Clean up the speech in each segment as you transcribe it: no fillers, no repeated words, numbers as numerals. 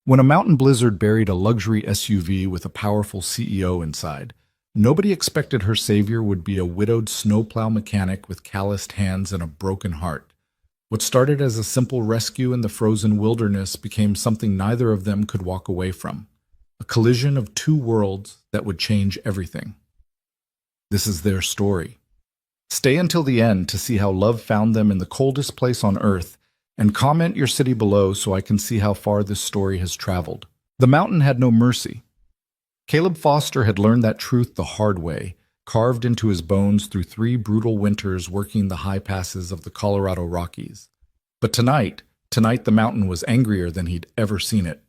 When a mountain blizzard buried a luxury SUV with a powerful CEO inside, nobody expected her savior would be a widowed snowplow mechanic with calloused hands and a broken heart. What started as a simple rescue in the frozen wilderness became something neither of them could walk away from. A collision of two worlds that would change everything. This is their story. Stay until the end to see how love found them in the coldest place on Earth, and comment your city below so I can see how far this story has traveled. The mountain had no mercy. Caleb Foster had learned that truth the hard way, carved into his bones through 3 brutal winters working the high passes of the Colorado Rockies. But tonight the mountain was angrier than he'd ever seen it.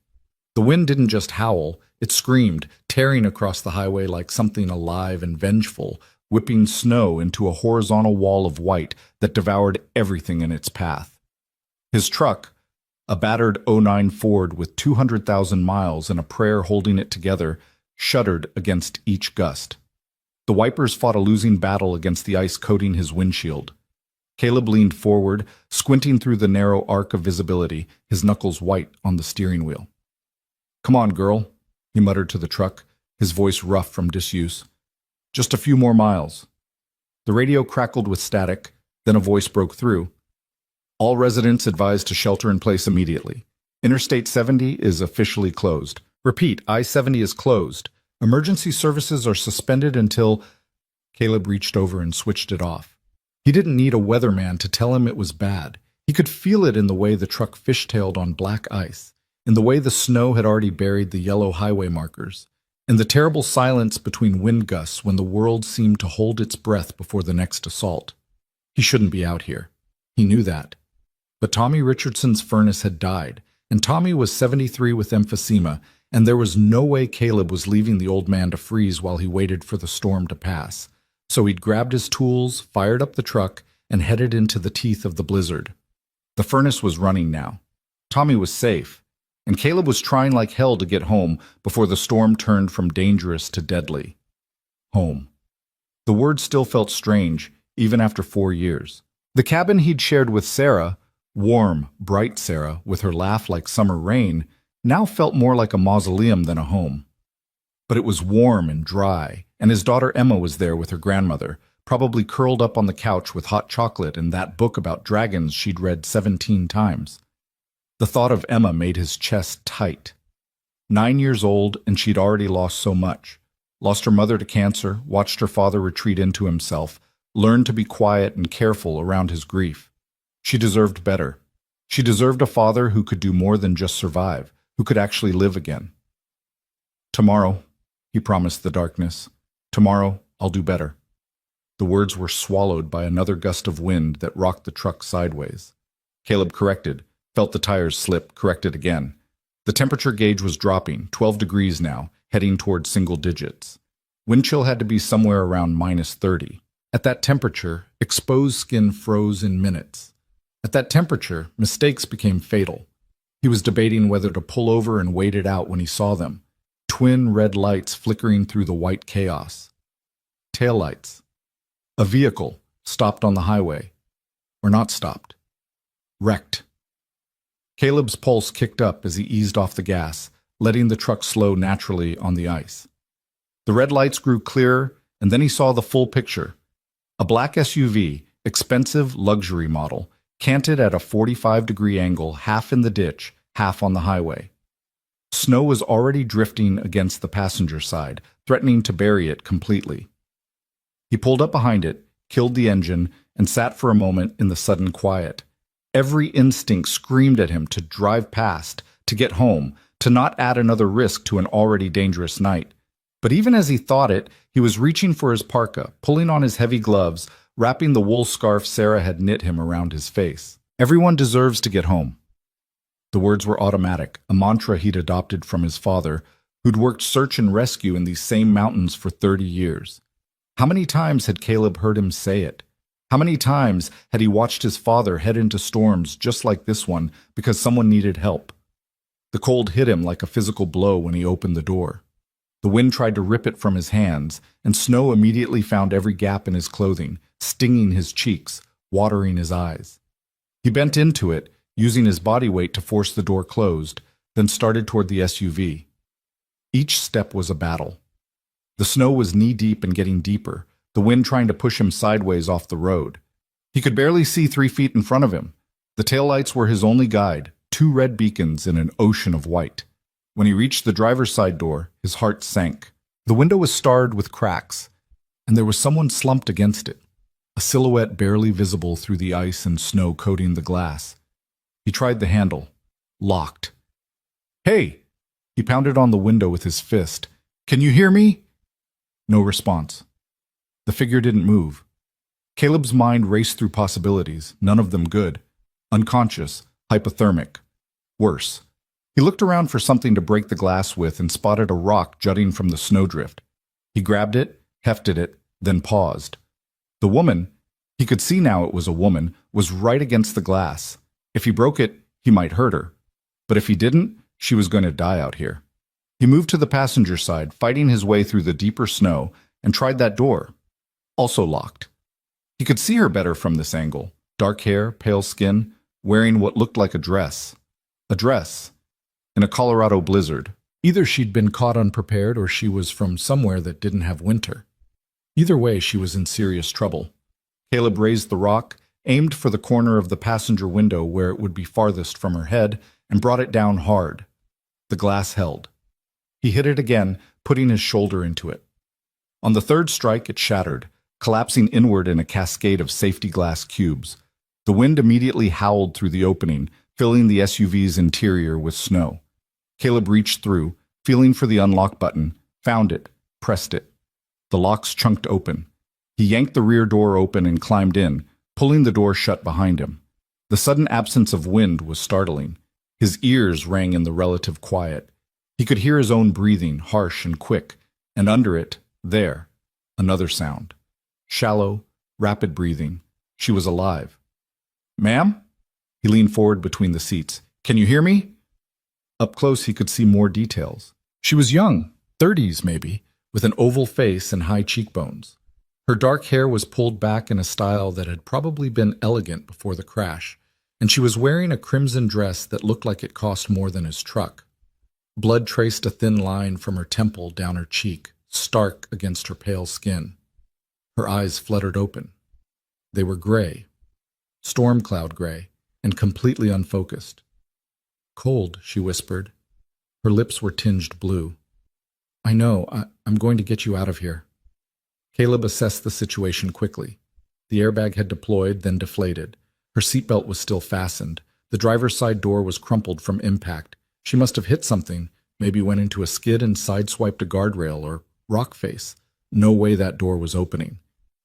The wind didn't just howl, it screamed, tearing across the highway like something alive and vengeful, whipping snow into a horizontal wall of white that devoured everything in its path. His truck, a battered '09 Ford with 200,000 miles and a prayer holding it together, shuddered against each gust. The wipers fought a losing battle against the ice coating his windshield. Caleb leaned forward, squinting through the narrow arc of visibility, his knuckles white on the steering wheel. "Come on, girl," he muttered to the truck, his voice rough from disuse. "Just a few more miles." The radio crackled with static, then a voice broke through. "All residents advised to shelter in place immediately. Interstate 70 is officially closed. Repeat, I-70 is closed. Emergency services are suspended until—" Caleb reached over and switched it off. He didn't need a weatherman to tell him it was bad. He could feel it in the way the truck fishtailed on black ice, in the way the snow had already buried the yellow highway markers, in the terrible silence between wind gusts when the world seemed to hold its breath before the next assault. He shouldn't be out here. He knew that. But Tommy Richardson's furnace had died, and Tommy was 73 with emphysema, and there was no way Caleb was leaving the old man to freeze while he waited for the storm to pass. So he'd grabbed his tools, fired up the truck, and headed into the teeth of the blizzard. The furnace was running now. Tommy was safe, and Caleb was trying like hell to get home before the storm turned from dangerous to deadly. Home. The word still felt strange, even after 4 years. The cabin he'd shared with Sarah, warm, bright Sarah, with her laugh like summer rain, now felt more like a mausoleum than a home. But it was warm and dry, and his daughter Emma was there with her grandmother, probably curled up on the couch with hot chocolate and that book about dragons she'd read 17 times. The thought of Emma made his chest tight. 9 years old, and she'd already lost so much. Lost her mother to cancer, watched her father retreat into himself, learned to be quiet and careful around his grief. She deserved better. She deserved a father who could do more than just survive, who could actually live again. "Tomorrow," he promised the darkness. "Tomorrow, I'll do better." The words were swallowed by another gust of wind that rocked the truck sideways. Caleb corrected, felt the tires slip, corrected again. The temperature gauge was dropping, 12 degrees now, heading toward single digits. Wind chill had to be somewhere around -30. At that temperature, exposed skin froze in minutes. At that temperature, mistakes became fatal. He was debating whether to pull over and wait it out when he saw them. Twin red lights flickering through the white chaos. Taillights. A vehicle, stopped on the highway. Or not stopped. Wrecked. Caleb's pulse kicked up as he eased off the gas, letting the truck slow naturally on the ice. The red lights grew clearer, and then he saw the full picture. A black SUV, expensive luxury model, canted at a 45-degree angle, half in the ditch, half on the highway. Snow was already drifting against the passenger side, threatening to bury it completely. He pulled up behind it, killed the engine, and sat for a moment in the sudden quiet. Every instinct screamed at him to drive past, to get home, to not add another risk to an already dangerous night. But even as he thought it, he was reaching for his parka, pulling on his heavy gloves, wrapping the wool scarf Sarah had knit him around his face. Everyone deserves to get home. The words were automatic, a mantra he'd adopted from his father, who'd worked search and rescue in these same mountains for 30 years. How many times had Caleb heard him say it? How many times had he watched his father head into storms just like this one because someone needed help? The cold hit him like a physical blow when he opened the door. The wind tried to rip it from his hands, and snow immediately found every gap in his clothing, stinging his cheeks, watering his eyes. He bent into it, using his body weight to force the door closed, then started toward the SUV. Each step was a battle. The snow was knee-deep and getting deeper, the wind trying to push him sideways off the road. He could barely see 3 feet in front of him. The taillights were his only guide, 2 red beacons in an ocean of white. When he reached the driver's side door, his heart sank. The window was starred with cracks, and there was someone slumped against it, a silhouette barely visible through the ice and snow coating the glass. He tried the handle. Locked. "Hey!" He pounded on the window with his fist. "Can you hear me?" No response. The figure didn't move. Caleb's mind raced through possibilities, none of them good. Unconscious, hypothermic. Worse. He looked around for something to break the glass with and spotted a rock jutting from the snowdrift. He grabbed it, hefted it, then paused. The woman, he could see now it was a woman, was right against the glass. If he broke it, he might hurt her. But if he didn't, she was going to die out here. He moved to the passenger side, fighting his way through the deeper snow, and tried that door. Also locked. He could see her better from this angle. Dark hair, pale skin, wearing what looked like a dress. A dress. In a Colorado blizzard. Either she'd been caught unprepared or she was from somewhere that didn't have winter. Either way, she was in serious trouble. Caleb raised the rock, aimed for the corner of the passenger window where it would be farthest from her head, and brought it down hard. The glass held. He hit it again, putting his shoulder into it. On the third strike, it shattered, collapsing inward in a cascade of safety glass cubes. The wind immediately howled through the opening, filling the SUV's interior with snow. Caleb reached through, feeling for the unlock button, found it, pressed it. The locks chunked open. He yanked the rear door open and climbed in, pulling the door shut behind him. The sudden absence of wind was startling. His ears rang in the relative quiet. He could hear his own breathing, harsh and quick, and under it, there, another sound. Shallow, rapid breathing. She was alive. "Ma'am?" He leaned forward between the seats. "Can you hear me?" Up close, he could see more details. She was young, 30s maybe, with an oval face and high cheekbones. Her dark hair was pulled back in a style that had probably been elegant before the crash, and she was wearing a crimson dress that looked like it cost more than his truck. Blood traced a thin line from her temple down her cheek, stark against her pale skin. Her eyes fluttered open. They were gray, storm cloud gray, and completely unfocused. "Cold," she whispered. Her lips were tinged blue. "I know. I'm going to get you out of here." Caleb assessed the situation quickly. The airbag had deployed, then deflated. Her seatbelt was still fastened. The driver's side door was crumpled from impact. She must have hit something, maybe went into a skid and sideswiped a guardrail or rock face. No way that door was opening.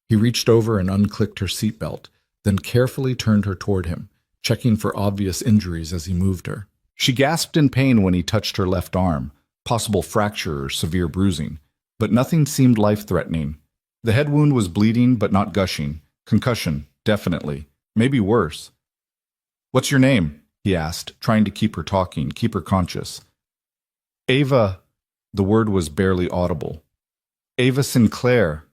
He reached over and unclicked her seatbelt, then carefully turned her toward him, checking for obvious injuries as he moved her. She gasped in pain when he touched her left arm, possible fracture or severe bruising, but nothing seemed life-threatening. The head wound was bleeding but not gushing. Concussion, definitely. Maybe worse. "What's your name?" he asked, trying to keep her talking, keep her conscious. "Ava." The word was barely audible. "Ava Sinclair."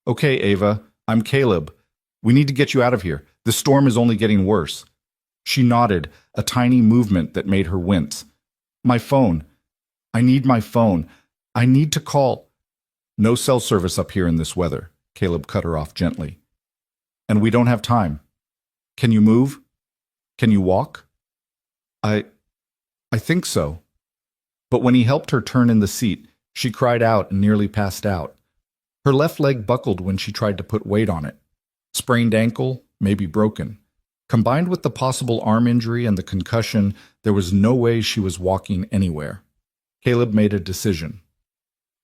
"Okay, Ava, I'm Caleb. We need to get you out of here. The storm is only getting worse." She nodded, a tiny movement that made her wince. "My phone. I need my phone. I need to call." "No cell service up here in this weather," Caleb cut her off gently. "And we don't have time. Can you move? Can you walk?" I think so." But when he helped her turn in the seat, she cried out and nearly passed out. Her left leg buckled when she tried to put weight on it. Sprained ankle, maybe broken. Combined with the possible arm injury and the concussion, there was no way she was walking anywhere. Caleb made a decision.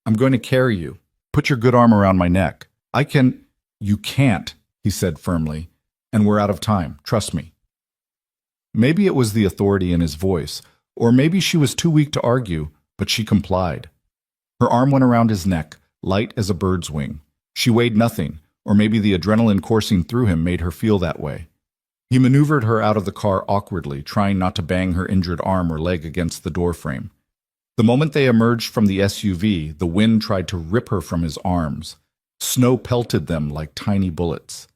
"I'm going to carry you. Put your good arm around my neck. I can—" "You can't," he said firmly, "and we're out of time. Trust me." Maybe it was the authority in his voice, or maybe she was too weak to argue, but she complied. Her arm went around his neck, light as a bird's wing. She weighed nothing, or maybe the adrenaline coursing through him made her feel that way. He maneuvered her out of the car awkwardly, trying not to bang her injured arm or leg against the doorframe. The moment they emerged from the SUV, the wind tried to rip her from his arms. Snow pelted them like tiny bullets.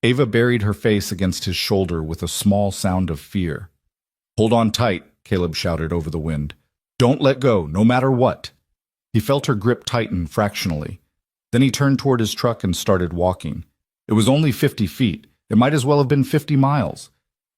Ava buried her face against his shoulder with a small sound of fear. "Hold on tight," Caleb shouted over the wind. Don't let go, no matter what. He felt her grip tighten fractionally. Then he turned toward his truck and started walking. It was only 50 feet. It might as well have been 50 miles.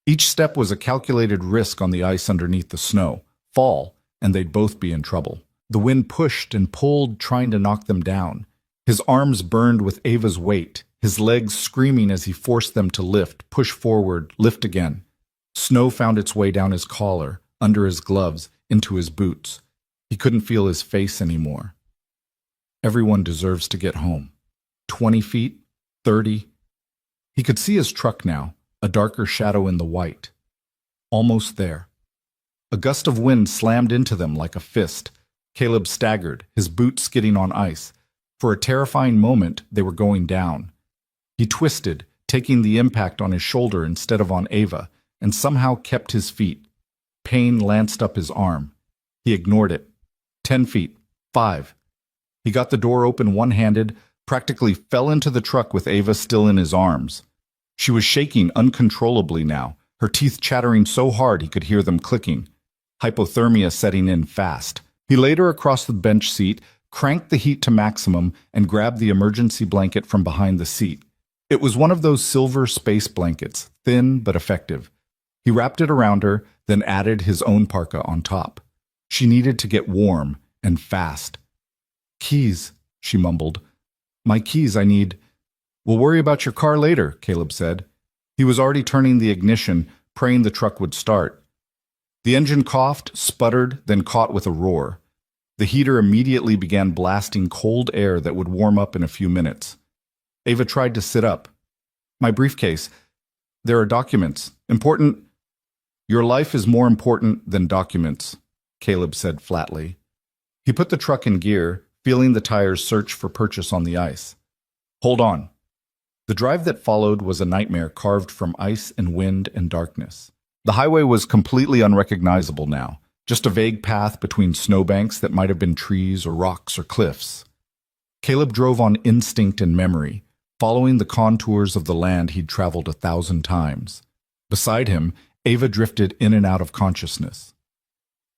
Each step was a calculated risk on the ice underneath the snow. Fall, and they'd both be in trouble. The wind pushed and pulled, trying to knock them down. His arms burned with Ava's weight, his legs screaming as he forced them to lift, push forward, lift again. Snow found its way down his collar, under his gloves, into his boots. He couldn't feel his face anymore. Everyone deserves to get home. 20 feet, 30. He could see his truck now, a darker shadow in the white. Almost there. A gust of wind slammed into them like a fist. Caleb staggered, his boots skidding on ice. For a terrifying moment, they were going down. He twisted, taking the impact on his shoulder instead of on Ava, and somehow kept his feet. Pain lanced up his arm. He ignored it. 10 feet. 5. He got the door open one-handed, practically fell into the truck with Ava still in his arms. She was shaking uncontrollably now, her teeth chattering so hard he could hear them clicking. Hypothermia setting in fast. He laid her across the bench seat, cranked the heat to maximum, and grabbed the emergency blanket from behind the seat. It was one of those silver space blankets, thin but effective. He wrapped it around her, then added his own parka on top. She needed to get warm, and fast. Keys, she mumbled. My keys, I need. We'll worry about your car later, Caleb said. He was already turning the ignition, praying the truck would start. The engine coughed, sputtered, then caught with a roar. The heater immediately began blasting cold air that would warm up in a few minutes. Ava tried to sit up. My briefcase. There are documents. Important. Your life is more important than documents, Caleb said flatly. He put the truck in gear, feeling the tires search for purchase on the ice. Hold on. The drive that followed was a nightmare carved from ice and wind and darkness. The highway was completely unrecognizable now, just a vague path between snowbanks that might have been trees or rocks or cliffs. Caleb drove on instinct and memory, following the contours of the land he'd traveled 1,000 times. Beside him, Ava drifted in and out of consciousness.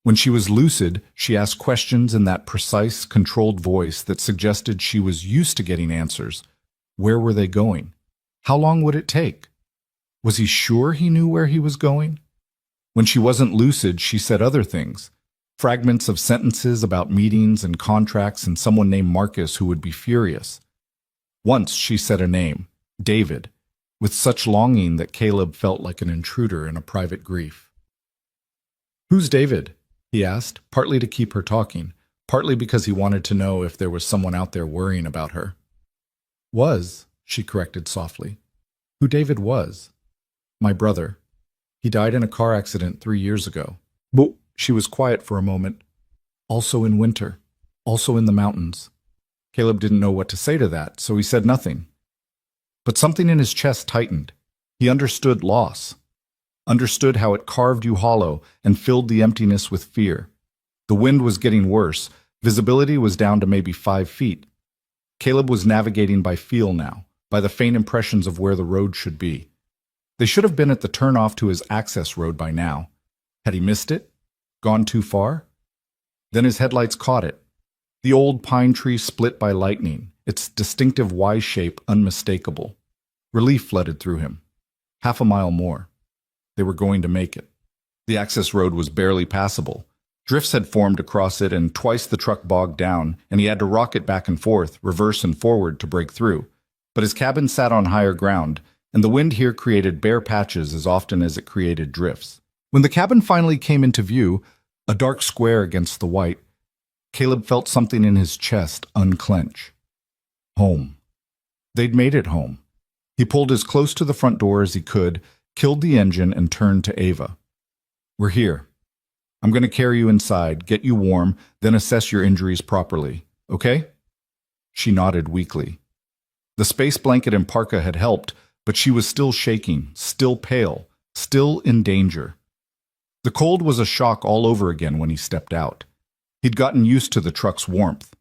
When she was lucid, she asked questions in that precise, controlled voice that suggested she was used to getting answers. Where were they going? How long would it take? Was he sure he knew where he was going? When she wasn't lucid, she said other things. Fragments of sentences about meetings and contracts and someone named Marcus who would be furious. Once she said a name, David, with such longing that Caleb felt like an intruder in a private grief. Who's David? He asked, partly to keep her talking, partly because he wanted to know if there was someone out there worrying about her. Was, she corrected softly. Who David was? My brother. He died in a car accident 3 years ago. But she was quiet for a moment. Also in winter. Also in the mountains. Caleb didn't know what to say to that, so he said nothing. But something in his chest tightened. He understood loss. Understood how it carved you hollow and filled the emptiness with fear. The wind was getting worse. Visibility was down to maybe 5 feet. Caleb was navigating by feel now, by the faint impressions of where the road should be. They should have been at the turnoff to his access road by now. Had he missed it? Gone too far? Then his headlights caught it. The old pine tree split by lightning, its distinctive Y shape unmistakable. Relief flooded through him. 1/2 mile more. They were going to make it. The access road was barely passable. Drifts had formed across it, and twice the truck bogged down, and he had to rock it back and forth, reverse and forward to break through. But his cabin sat on higher ground, and the wind here created bare patches as often as it created drifts. When the cabin finally came into view, a dark square against the white, Caleb felt something in his chest unclench. Home. They'd made it home. He pulled as close to the front door as he could, killed the engine, and turned to Ava. We're here. I'm going to carry you inside, get you warm, then assess your injuries properly. Okay? She nodded weakly. The space blanket and parka had helped, but she was still shaking, still pale, still in danger. The cold was a shock all over again when he stepped out. He'd gotten used to the truck's warmth.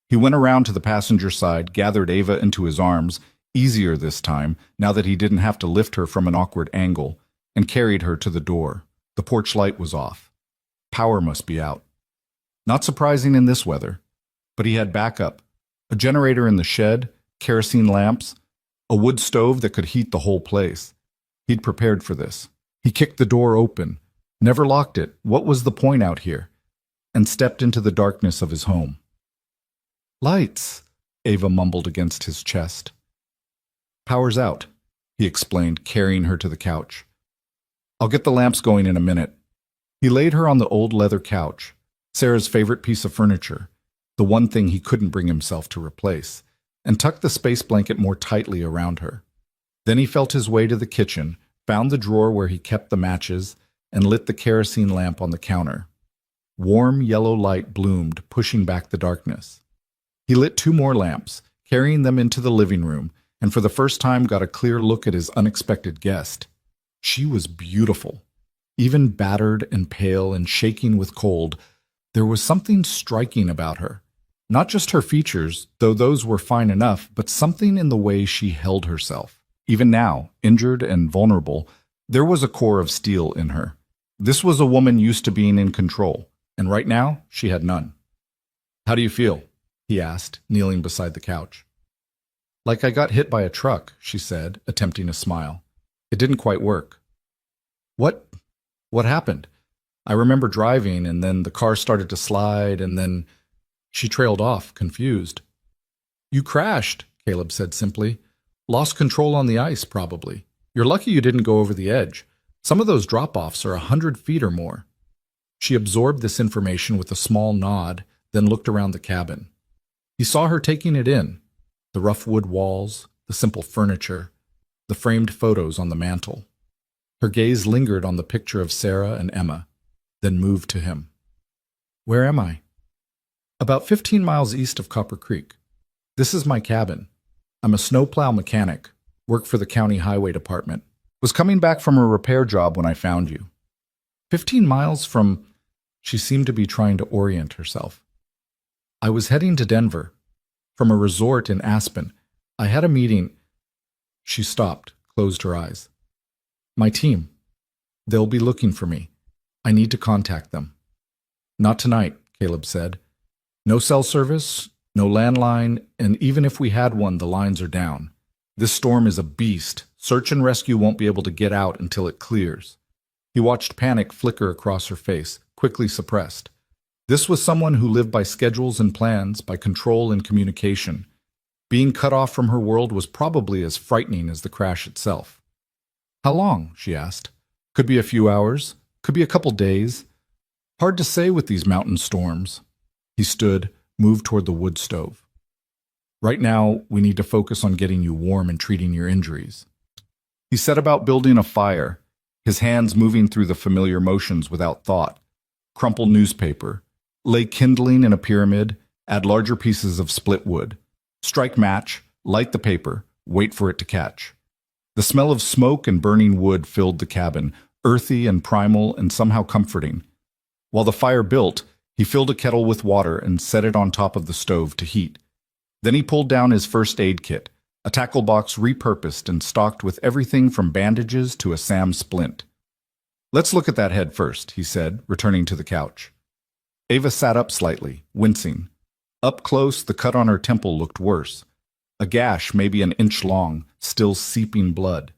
He went around to the passenger side, gathered Ava into his arms, easier this time, now that he didn't have to lift her from an awkward angle, and carried her to the door. The porch light was off. Power must be out. Not surprising in this weather, but he had backup. A generator in the shed, kerosene lamps, a wood stove that could heat the whole place. He'd prepared for this. He kicked the door open, never locked it. What was the point out here? And stepped into the darkness of his home. Lights, Ava mumbled against his chest. Power's out, he explained, carrying her to the couch. I'll get the lamps going in a minute. He laid her on the old leather couch, Sarah's favorite piece of furniture, the one thing he couldn't bring himself to replace, and tucked the space blanket more tightly around her. Then he felt his way to the kitchen, found the drawer where he kept the matches, and lit the kerosene lamp on the counter. Warm yellow light bloomed, pushing back the darkness. He lit 2 more lamps, carrying them into the living room, and for the first time got a clear look at his unexpected guest. She was beautiful. Even battered and pale and shaking with cold, there was something striking about her. Not just her features, though those were fine enough, but something in the way she held herself. Even now, injured and vulnerable, there was a core of steel in her. This was a woman used to being in control, and right now she had none. How do you feel? He asked, kneeling beside the couch. Like I got hit by a truck, she said, attempting a smile. It didn't quite work. What happened? I remember driving, and then the car started to slide, and then she trailed off, confused. You crashed, Caleb said simply. Lost control on the ice, probably. You're lucky you didn't go over the edge. Some of those drop-offs are 100 feet or more. She absorbed this information with a small nod, then looked around the cabin. He saw her taking it in, the rough wood walls, the simple furniture, the framed photos on the mantel. Her gaze lingered on the picture of Sarah and Emma, then moved to him. Where am I? About 15 miles east of Copper Creek. This is my cabin. I'm a snowplow mechanic, work for the county highway department. Was coming back from a repair job when I found you. 15 miles from... She seemed to be trying to orient herself. I was heading to Denver, from a resort in Aspen. I had a meeting. She stopped, closed her eyes. My team. They'll be looking for me. I need to contact them. Not tonight, Caleb said. No cell service, no landline, and even if we had one, the lines are down. This storm is a beast. Search and rescue won't be able to get out until it clears. He watched panic flicker across her face, quickly suppressed. This was someone who lived by schedules and plans, by control and communication. Being cut off from her world was probably as frightening as the crash itself. How long? She asked. Could be a few hours, could be a couple days. Hard to say with these mountain storms. He stood, moved toward the wood stove. Right now, we need to focus on getting you warm and treating your injuries. He set about building a fire, his hands moving through the familiar motions without thought. Crumple newspaper, lay kindling in a pyramid, add larger pieces of split wood. Strike match, light the paper, wait for it to catch. The smell of smoke and burning wood filled the cabin, earthy and primal and somehow comforting. While the fire built, he filled a kettle with water and set it on top of the stove to heat. Then he pulled down his first aid kit, a tackle box repurposed and stocked with everything from bandages to a SAM splint. Let's look at that head first, he said, returning to the couch. Ava sat up slightly, wincing. Up close, the cut on her temple looked worse. A gash maybe an inch long, still seeping blood.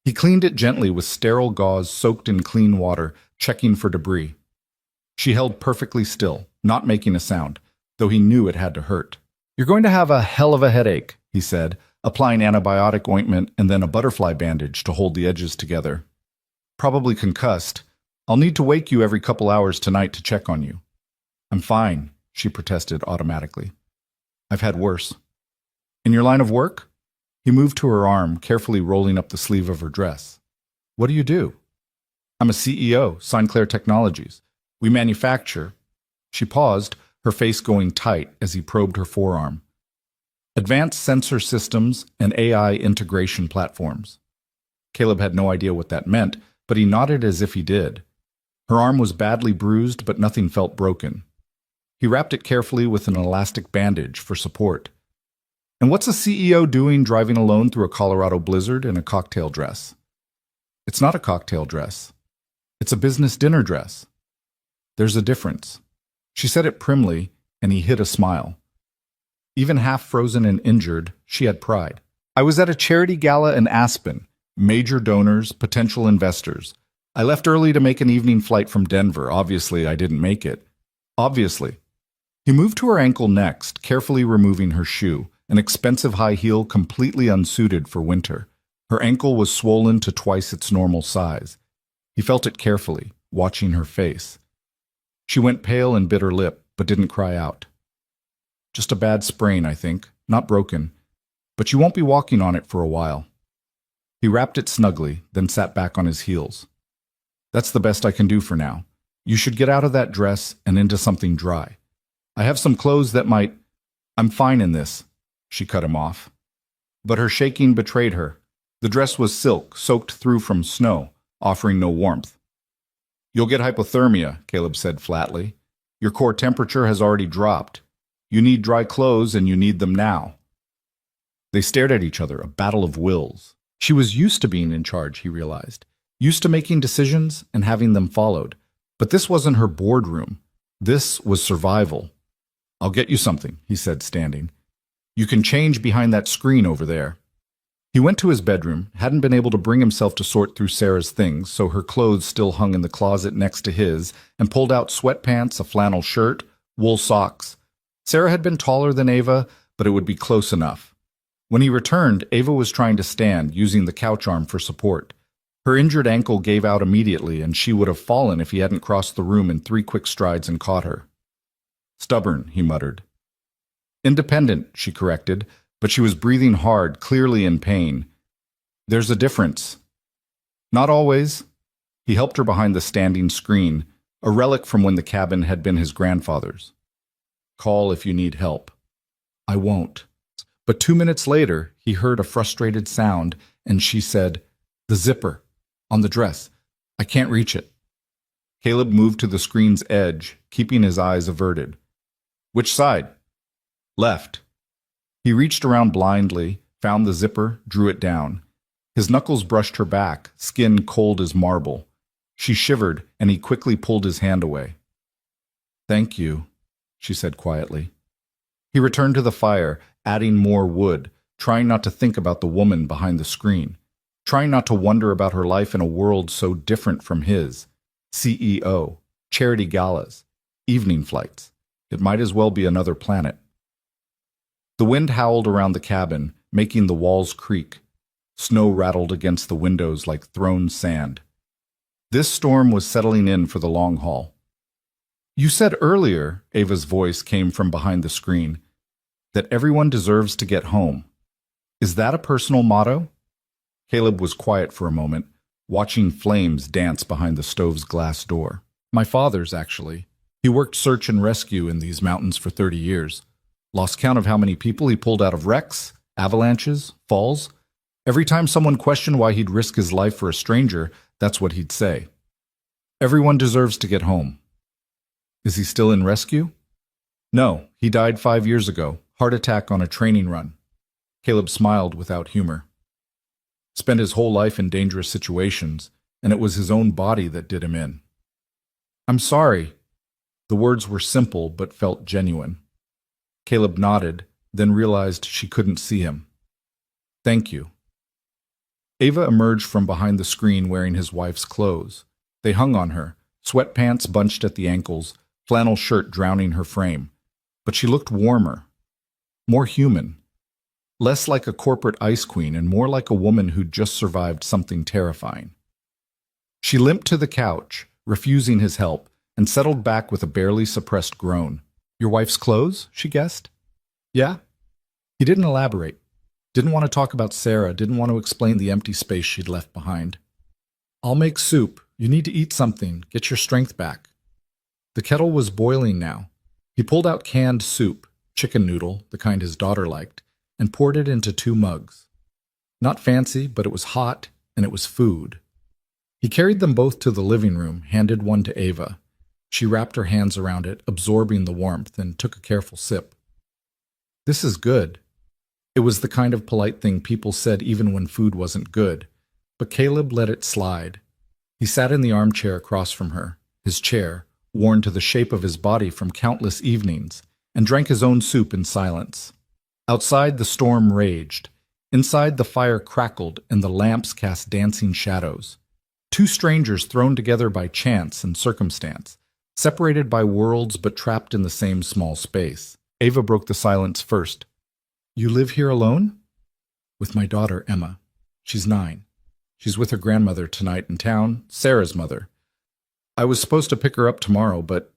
He cleaned it gently with sterile gauze soaked in clean water, checking for debris. She held perfectly still, not making a sound, though he knew it had to hurt. You're going to have a hell of a headache, he said, applying antibiotic ointment and then a butterfly bandage to hold the edges together. Probably concussed. I'll need to wake you every couple hours tonight to check on you. I'm fine, she protested automatically. I've had worse. In your line of work? He moved to her arm, carefully rolling up the sleeve of her dress. What do you do? I'm a CEO, Sinclair Technologies. We manufacture. She paused, her face going tight as he probed her forearm. Advanced sensor systems and AI integration platforms. Caleb had no idea what that meant, but he nodded as if he did. Her arm was badly bruised, but nothing felt broken. He wrapped it carefully with an elastic bandage for support. And what's a CEO doing driving alone through a Colorado blizzard in a cocktail dress? It's not a cocktail dress. It's a business dinner dress. There's a difference. She said it primly, and he hid a smile. Even half frozen and injured, she had pride. I was at a charity gala in Aspen. Major donors, potential investors. I left early to make an evening flight from Denver. Obviously, I didn't make it. Obviously. He moved to her ankle next, carefully removing her shoe, an expensive high heel completely unsuited for winter. Her ankle was swollen to twice its normal size. He felt it carefully, watching her face. She went pale and bit her lip, but didn't cry out. Just a bad sprain, I think, not broken, but you won't be walking on it for a while. He wrapped it snugly, then sat back on his heels. That's the best I can do for now. You should get out of that dress and into something dry. I have some clothes that might... I'm fine in this, she cut him off. But her shaking betrayed her. The dress was silk, soaked through from snow, offering no warmth. You'll get hypothermia, Caleb said flatly. Your core temperature has already dropped. You need dry clothes, and you need them now. They stared at each other, a battle of wills. She was used to being in charge, he realized. Used to making decisions and having them followed. But this wasn't her boardroom. This was survival. I'll get you something, he said, standing. You can change behind that screen over there. He went to his bedroom, hadn't been able to bring himself to sort through Sarah's things, so her clothes still hung in the closet next to his, and pulled out sweatpants, a flannel shirt, wool socks. Sarah had been taller than Ava, but it would be close enough. When he returned, Ava was trying to stand, using the couch arm for support. Her injured ankle gave out immediately, and she would have fallen if he hadn't crossed the room in 3 quick strides and caught her. Stubborn, he muttered. Independent, she corrected, but she was breathing hard, clearly in pain. There's a difference. Not always. He helped her behind the standing screen, a relic from when the cabin had been his grandfather's. Call if you need help. I won't. But 2 minutes later, he heard a frustrated sound, and she said, The zipper. On the dress. I can't reach it. Caleb moved to the screen's edge, keeping his eyes averted. Which side? Left. He reached around blindly, found the zipper, drew it down. His knuckles brushed her back, skin cold as marble. She shivered, and he quickly pulled his hand away. Thank you, she said quietly. He returned to the fire, adding more wood, trying not to think about the woman behind the screen, trying not to wonder about her life in a world so different from his. CEO, charity galas, evening flights. It might as well be another planet. The wind howled around the cabin, making the walls creak. Snow rattled against the windows like thrown sand. This storm was settling in for the long haul. You said earlier, Ava's voice came from behind the screen, that everyone deserves to get home. Is that a personal motto? Caleb was quiet for a moment, watching flames dance behind the stove's glass door. My father's, actually. He worked search and rescue in these mountains for 30 years. Lost count of how many people he pulled out of wrecks, avalanches, falls. Every time someone questioned why he'd risk his life for a stranger, that's what he'd say. Everyone deserves to get home. Is he still in rescue? No, he died 5 years ago, heart attack on a training run. Caleb smiled without humor. Spent his whole life in dangerous situations, and it was his own body that did him in. I'm sorry. The words were simple but felt genuine. Caleb nodded, then realized she couldn't see him. Thank you. Ava emerged from behind the screen wearing his wife's clothes. They hung on her, sweatpants bunched at the ankles, flannel shirt drowning her frame. But she looked warmer, more human, less like a corporate ice queen and more like a woman who'd just survived something terrifying. She limped to the couch, refusing his help, and settled back with a barely suppressed groan. Your wife's clothes? She guessed. Yeah? He didn't elaborate. Didn't want to talk about Sarah, didn't want to explain the empty space she'd left behind. I'll make soup. You need to eat something. Get your strength back. The kettle was boiling now. He pulled out canned soup, chicken noodle, the kind his daughter liked, and poured it into 2 mugs. Not fancy, but it was hot, and it was food. He carried them both to the living room, handed one to Ava. She wrapped her hands around it, absorbing the warmth, and took a careful sip. This is good. It was the kind of polite thing people said even when food wasn't good, but Caleb let it slide. He sat in the armchair across from her, his chair, worn to the shape of his body from countless evenings, and drank his own soup in silence. Outside, the storm raged. Inside, the fire crackled and the lamps cast dancing shadows. Two strangers thrown together by chance and circumstance, separated by worlds but trapped in the same small space. Ava broke the silence first. "You live here alone?" "With my daughter, Emma. She's 9. She's with her grandmother tonight in town, Sarah's mother. I was supposed to pick her up tomorrow, but..."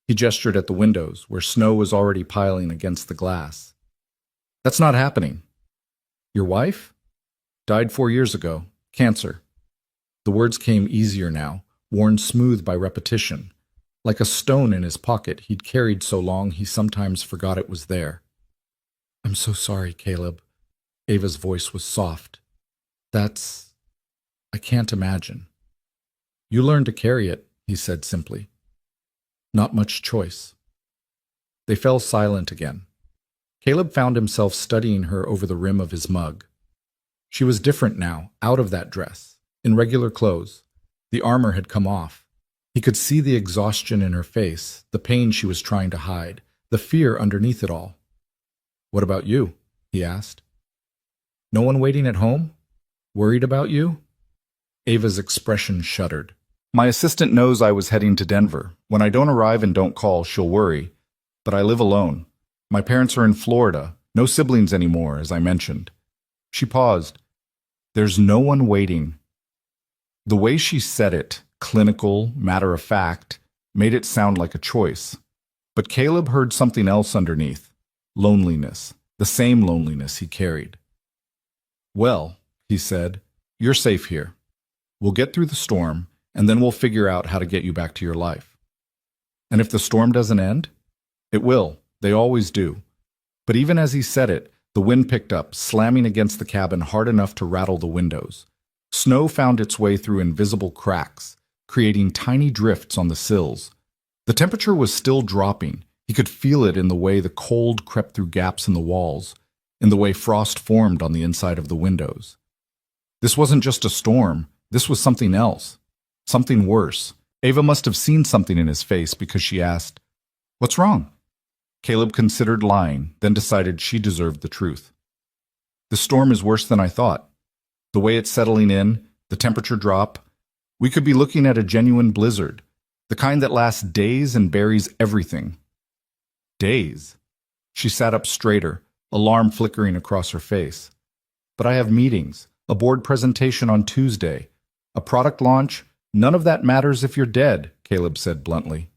He gestured at the windows, where snow was already piling against the glass. "That's not happening." "Your wife?" "Died 4 years ago. Cancer." The words came easier now, worn smooth by repetition. Like a stone in his pocket he'd carried so long he sometimes forgot it was there. "I'm so sorry, Caleb." Ava's voice was soft. I can't imagine." "You learn to carry it," he said simply. "Not much choice." They fell silent again. Caleb found himself studying her over the rim of his mug. She was different now, out of that dress, in regular clothes. The armor had come off. He could see the exhaustion in her face, the pain she was trying to hide, the fear underneath it all. "What about you?" he asked. "No one waiting at home? Worried about you?" Ava's expression shuddered. "My assistant knows I was heading to Denver. When I don't arrive and don't call, she'll worry. But I live alone. My parents are in Florida. No siblings anymore, as I mentioned." She paused. "There's no one waiting." The way she said it, clinical, matter-of-fact, made it sound like a choice. But Caleb heard something else underneath. Loneliness. The same loneliness he carried. "Well," he said, "you're safe here. We'll get through the storm, and then we'll figure out how to get you back to your life." "And if the storm doesn't end?" "It will. They always do." But even as he said it, the wind picked up, slamming against the cabin hard enough to rattle the windows. Snow found its way through invisible cracks, creating tiny drifts on the sills. The temperature was still dropping. He could feel it in the way the cold crept through gaps in the walls, in the way frost formed on the inside of the windows. This wasn't just a storm. This was something else. Something worse. Ava must have seen something in his face because she asked, "What's wrong?" Caleb considered lying, then decided she deserved the truth. "The storm is worse than I thought. The way it's settling in, the temperature drop. We could be looking at a genuine blizzard, the kind that lasts days and buries everything." "Days?" She sat up straighter, alarm flickering across her face. "But I have meetings, a board presentation on Tuesday, a product launch. None of that matters if you're dead," Caleb said bluntly.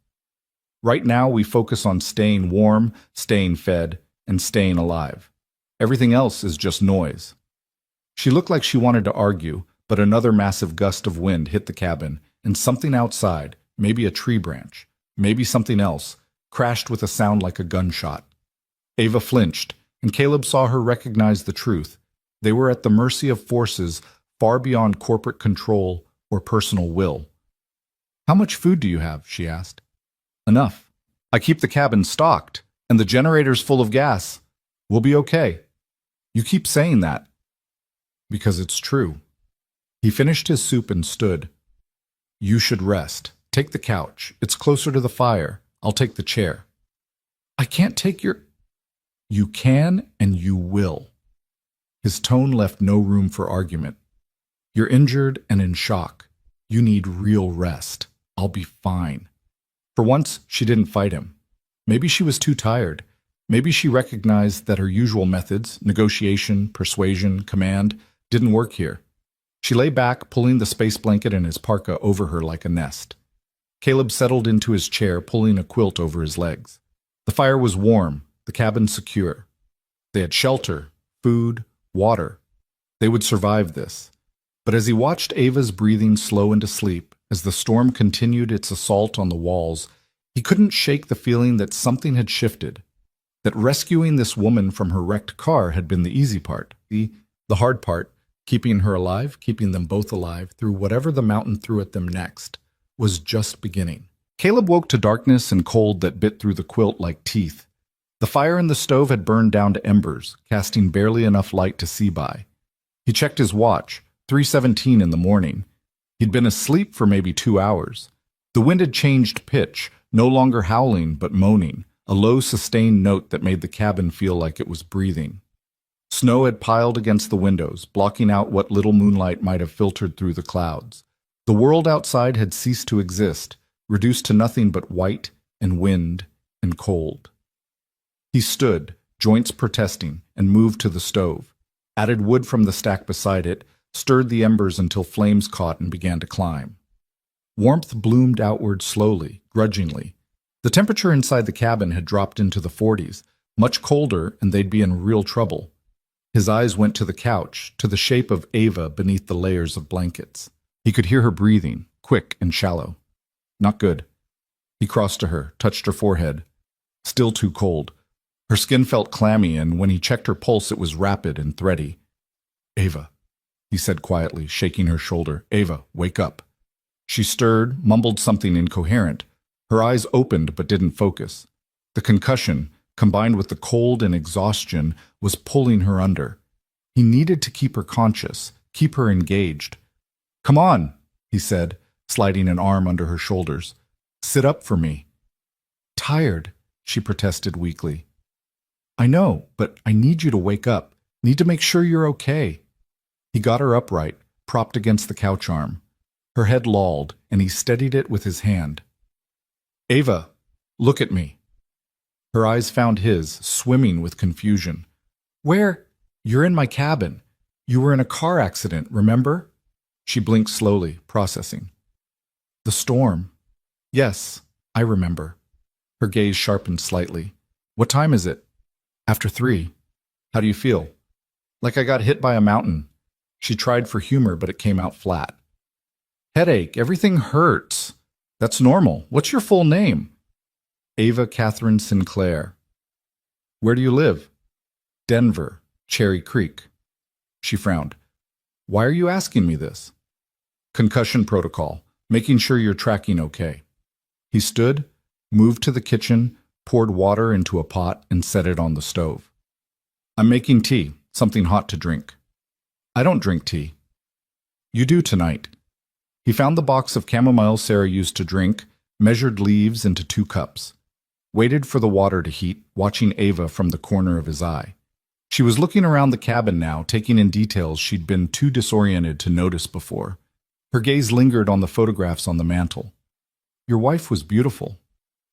"Right now we focus on staying warm, staying fed, and staying alive. Everything else is just noise." She looked like she wanted to argue, but another massive gust of wind hit the cabin, and something outside, maybe a tree branch, maybe something else, crashed with a sound like a gunshot. Ava flinched, and Caleb saw her recognize the truth. They were at the mercy of forces far beyond corporate control or personal will. "How much food do you have?" she asked. "Enough. I keep the cabin stocked, and the generator's full of gas. We'll be okay." "You keep saying that." "Because it's true." He finished his soup and stood. "You should rest. Take the couch. It's closer to the fire. I'll take the chair." "I can't take your—" "You can and you will." His tone left no room for argument. "You're injured and in shock. You need real rest. I'll be fine." For once, she didn't fight him. Maybe she was too tired. Maybe she recognized that her usual methods, negotiation, persuasion, command, didn't work here. She lay back, pulling the space blanket and his parka over her like a nest. Caleb settled into his chair, pulling a quilt over his legs. The fire was warm, the cabin secure. They had shelter, food, water. They would survive this. But as he watched Ava's breathing slow into sleep, as the storm continued its assault on the walls, he couldn't shake the feeling that something had shifted, that rescuing this woman from her wrecked car had been the easy part. The hard part, keeping her alive, keeping them both alive through whatever the mountain threw at them next, was just beginning. Caleb woke to darkness and cold that bit through the quilt like teeth. The fire in the stove had burned down to embers, casting barely enough light to see by. He checked his watch, 3:17 in the morning. He'd been asleep for maybe 2 hours. The wind had changed pitch, no longer howling but moaning, a low sustained note that made the cabin feel like it was breathing. Snow had piled against the windows, blocking out what little moonlight might have filtered through the clouds. The world outside had ceased to exist, reduced to nothing but white and wind and cold. He stood, joints protesting, and moved to the stove, added wood from the stack beside it, stirred the embers until flames caught and began to climb. Warmth bloomed outward slowly, grudgingly. The temperature inside the cabin had dropped into the 40s, much colder, and they'd be in real trouble. His eyes went to the couch, to the shape of Ava beneath the layers of blankets. He could hear her breathing, quick and shallow. Not good. He crossed to her, touched her forehead. Still too cold. Her skin felt clammy, and when he checked her pulse, it was rapid and thready. "Ava," he said quietly, shaking her shoulder. "Ava, wake up." She stirred, mumbled something incoherent. Her eyes opened but didn't focus. The concussion, combined with the cold and exhaustion, was pulling her under. He needed to keep her conscious, keep her engaged. "Come on," he said, sliding an arm under her shoulders. "Sit up for me." "Tired," she protested weakly. "I know, but I need you to wake up. Need to make sure you're okay." He got her upright, propped against the couch arm. Her head lolled, and he steadied it with his hand. "Ava, look at me." Her eyes found his, swimming with confusion. "Where? You're in my cabin. You were in a car accident, remember?" She blinked slowly, processing. "The storm. Yes, I remember." Her gaze sharpened slightly. "What time is it?" "After 3. How do you feel?" "Like I got hit by a mountain." She tried for humor, but it came out flat. "Headache. Everything hurts." "That's normal. What's your full name?" "Ava Catherine Sinclair." "Where do you live?" "Denver, Cherry Creek." She frowned. "Why are you asking me this?" "Concussion protocol, making sure you're tracking okay." He stood, moved to the kitchen, poured water into a pot, and set it on the stove. "I'm making tea, something hot to drink." "I don't drink tea." "You do tonight." He found the box of chamomile Sarah used to drink, measured leaves into 2 cups. Waited for the water to heat, watching Ava from the corner of his eye. She was looking around the cabin now, taking in details she'd been too disoriented to notice before. Her gaze lingered on the photographs on the mantel. "Your wife was beautiful."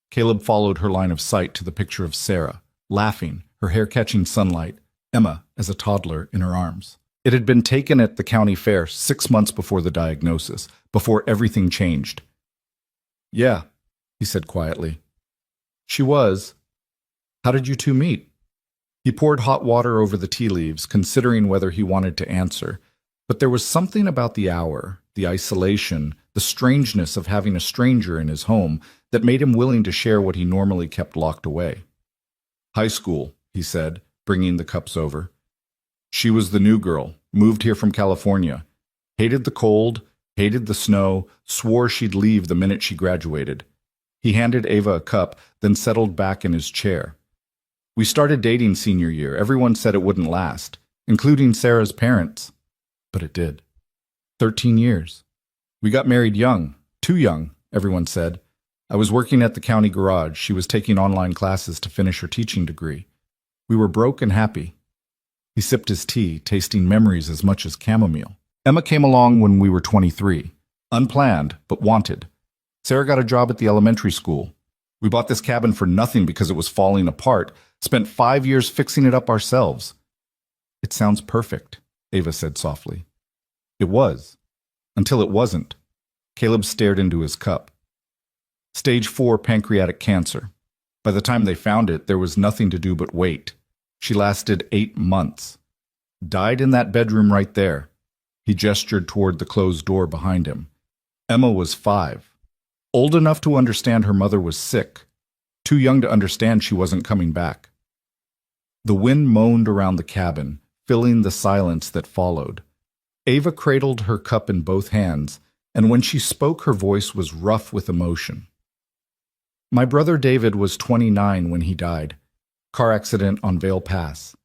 Caleb followed her line of sight to the picture of Sarah, laughing, her hair catching sunlight, Emma, as a toddler, in her arms. It had been taken at the county fair 6 months before the diagnosis, before everything changed. "Yeah," he said quietly. "She was. How did you two meet?" He poured hot water over the tea leaves, considering whether he wanted to answer. But there was something about the hour, the isolation, the strangeness of having a stranger in his home that made him willing to share what he normally kept locked away. "High school," he said, bringing the cups over. "She was the new girl, moved here from California. Hated the cold, hated the snow, swore she'd leave the minute she graduated." He handed Ava a cup, then settled back in his chair. "We started dating senior year. Everyone said it wouldn't last, including Sarah's parents. But it did. 13 years. We got married young, too young, everyone said. I was working at the county garage. She was taking online classes to finish her teaching degree. We were broke and happy." He sipped his tea, tasting memories as much as chamomile. "Emma came along when we were 23. Unplanned, but wanted. Sarah got a job at the elementary school. We bought this cabin for nothing because it was falling apart, spent 5 years fixing it up ourselves." "It sounds perfect," Ava said softly. "It was. Until it wasn't." Caleb stared into his cup. Stage 4 pancreatic cancer. By the time they found it, there was nothing to do but wait. She lasted 8 months. Died in that bedroom right there. He gestured toward the closed door behind him. Emma was 5. Old enough to understand her mother was sick. Too young to understand she wasn't coming back. The wind moaned around the cabin, filling the silence that followed. Ava cradled her cup in both hands, and when she spoke, her voice was rough with emotion. "My brother David was 29 when he died. Car accident on Vail Pass.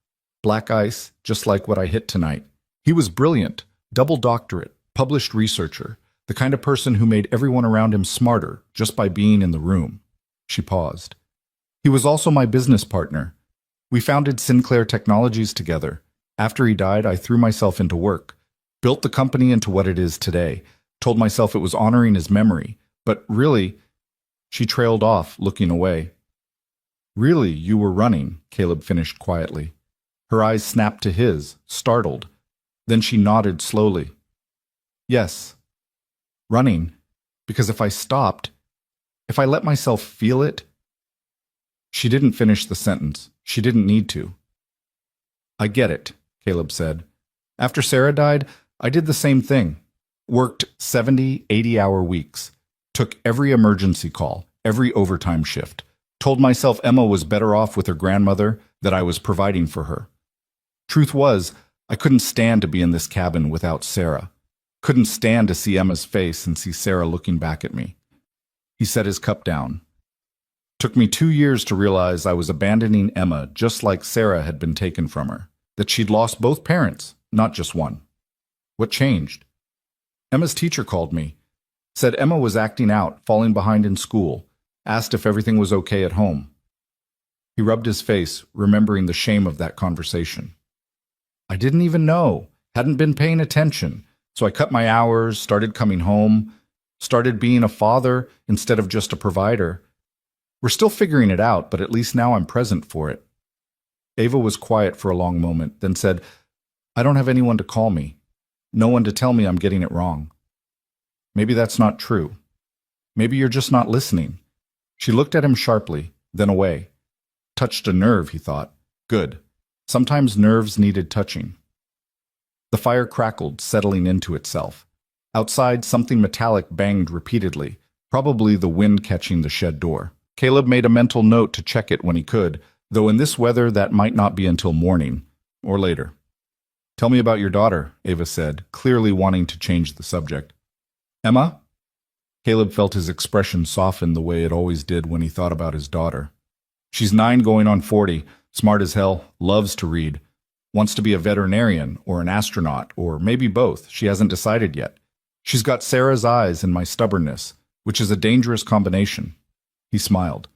Black ice, just like what I hit tonight. He was brilliant, double doctorate, published researcher, The kind of person who made everyone around him smarter just by being in the room. She paused. He was also my business partner. We founded Sinclair Technologies together. After he died, I threw myself into work, built the company into what it is today, told myself it was honoring his memory. But really, she trailed off, looking away. Really, you were running, Caleb finished quietly. Her eyes snapped to his, startled. Then she nodded slowly. Yes, running, because if I stopped, if I let myself feel it. She didn't finish the sentence. She didn't need to. I get it, Caleb said. After Sarah died, I did the same thing. Worked 70, 80-hour weeks. Took every emergency call, every overtime shift. Told myself Emma was better off with her grandmother, that I was providing for her. Truth was, I couldn't stand to be in this cabin without Sarah. Couldn't stand to see Emma's face and see Sarah looking back at me. He set his cup down. Took me 2 years to realize I was abandoning Emma just like Sarah had been taken from her, that she'd lost both parents, not just one. What changed? Emma's teacher called me, said Emma was acting out, falling behind in school, asked if everything was okay at home. He rubbed his face, remembering the shame of that conversation. I didn't even know, hadn't been paying attention, so I cut my hours, started coming home, started being a father instead of just a provider. We're still figuring it out, but at least now I'm present for it. Ava was quiet for a long moment, then said, I don't have anyone to call me. No one to tell me I'm getting it wrong. Maybe that's not true. Maybe you're just not listening. She looked at him sharply, then away. Touched a nerve, he thought. Good. Sometimes nerves needed touching. The fire crackled, settling into itself. Outside, something metallic banged repeatedly, probably the wind catching the shed door. Caleb made a mental note to check it when he could, though in this weather that might not be until morning, or later. Tell me about your daughter, Ava said, clearly wanting to change the subject. Emma? Caleb felt his expression soften the way it always did when he thought about his daughter. She's 9 going on 40, smart as hell, loves to read, wants to be a veterinarian or an astronaut, or maybe both. She hasn't decided yet. She's got Sarah's eyes and my stubbornness, which is a dangerous combination. He smiled.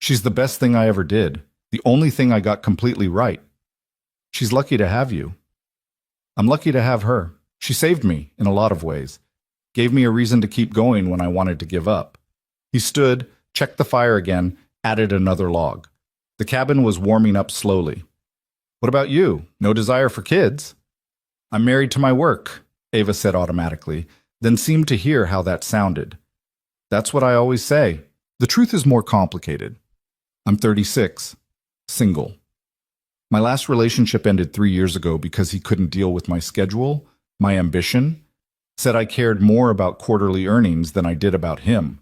She's the best thing I ever did, the only thing I got completely right. She's lucky to have you. I'm lucky to have her. She saved me in a lot of ways. Gave me a reason to keep going when I wanted to give up. He stood, checked the fire again, added another log. The cabin was warming up slowly. What about you? No desire for kids? I'm married to my work, Ava said automatically, then seemed to hear how that sounded. That's what I always say. The truth is more complicated. I'm 36, single. My last relationship ended 3 years ago because he couldn't deal with my schedule, my ambition, said I cared more about quarterly earnings than I did about him.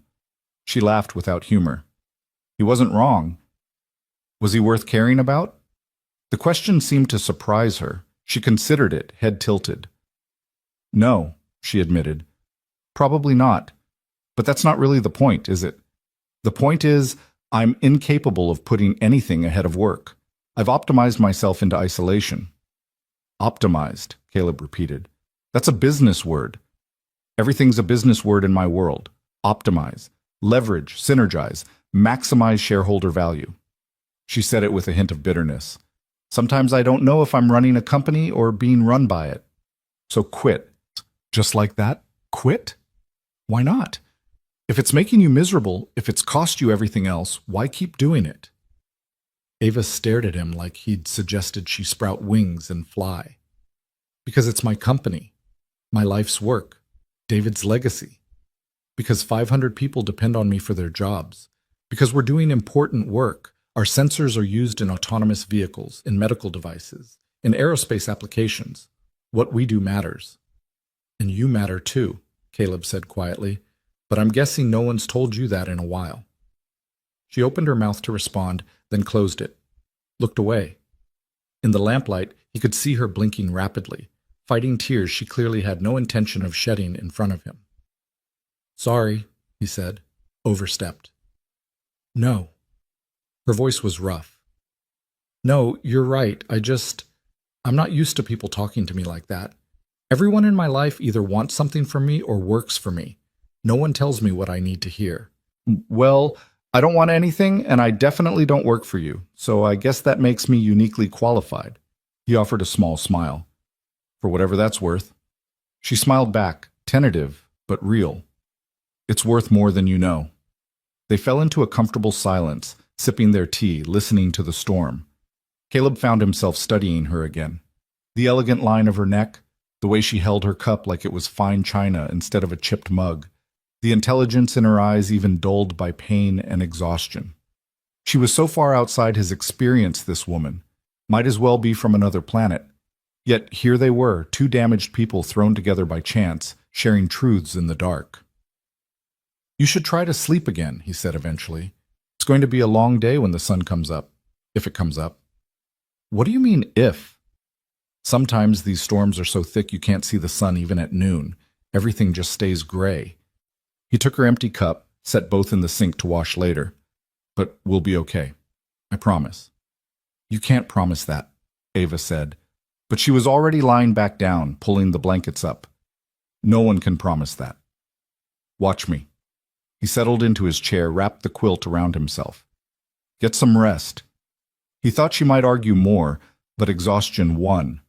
She laughed without humor. He wasn't wrong. Was he worth caring about? The question seemed to surprise her. She considered it, head tilted. No, she admitted. Probably not. But that's not really the point, is it? The point is, I'm incapable of putting anything ahead of work. I've optimized myself into isolation. Optimized, Caleb repeated. That's a business word. Everything's a business word in my world. Optimize, leverage, synergize, maximize shareholder value. She said it with a hint of bitterness. Sometimes I don't know if I'm running a company or being run by it. So quit. Just like that? Quit? Why not? If it's making you miserable, if it's cost you everything else, why keep doing it? Ava stared at him like he'd suggested she sprout wings and fly. Because it's my company, my life's work, David's legacy. Because 500 people depend on me for their jobs. Because we're doing important work. Our sensors are used in autonomous vehicles, in medical devices, in aerospace applications. What we do matters. And you matter too, Caleb said quietly, but I'm guessing no one's told you that in a while. She opened her mouth to respond, then closed it, looked away. In the lamplight, he could see her blinking rapidly, fighting tears she clearly had no intention of shedding in front of him. Sorry, he said, overstepped. No. Her voice was rough. No, you're right. I'm not used to people talking to me like that. Everyone in my life either wants something from me or works for me. No one tells me what I need to hear. Well, I don't want anything, and I definitely don't work for you, so I guess that makes me uniquely qualified. He offered a small smile. For whatever that's worth. She smiled back, tentative, but real. It's worth more than you know. They fell into a comfortable silence, sipping their tea, listening to the storm. Caleb found himself studying her again. The elegant line of her neck, the way she held her cup like it was fine china instead of a chipped mug, the intelligence in her eyes even dulled by pain and exhaustion. She was so far outside his experience, this woman. Might as well be from another planet. Yet here they were, two damaged people thrown together by chance, sharing truths in the dark. You should try to sleep again, he said eventually. It's going to be a long day when the sun comes up, if it comes up. What do you mean, if? Sometimes these storms are so thick you can't see the sun even at noon. Everything just stays gray. He took her empty cup, set both in the sink to wash later. But we'll be okay. I promise. You can't promise that, Ava said. But she was already lying back down, pulling the blankets up. No one can promise that. Watch me. He settled into his chair, wrapped the quilt around himself. Get some rest. He thought she might argue more, but exhaustion won.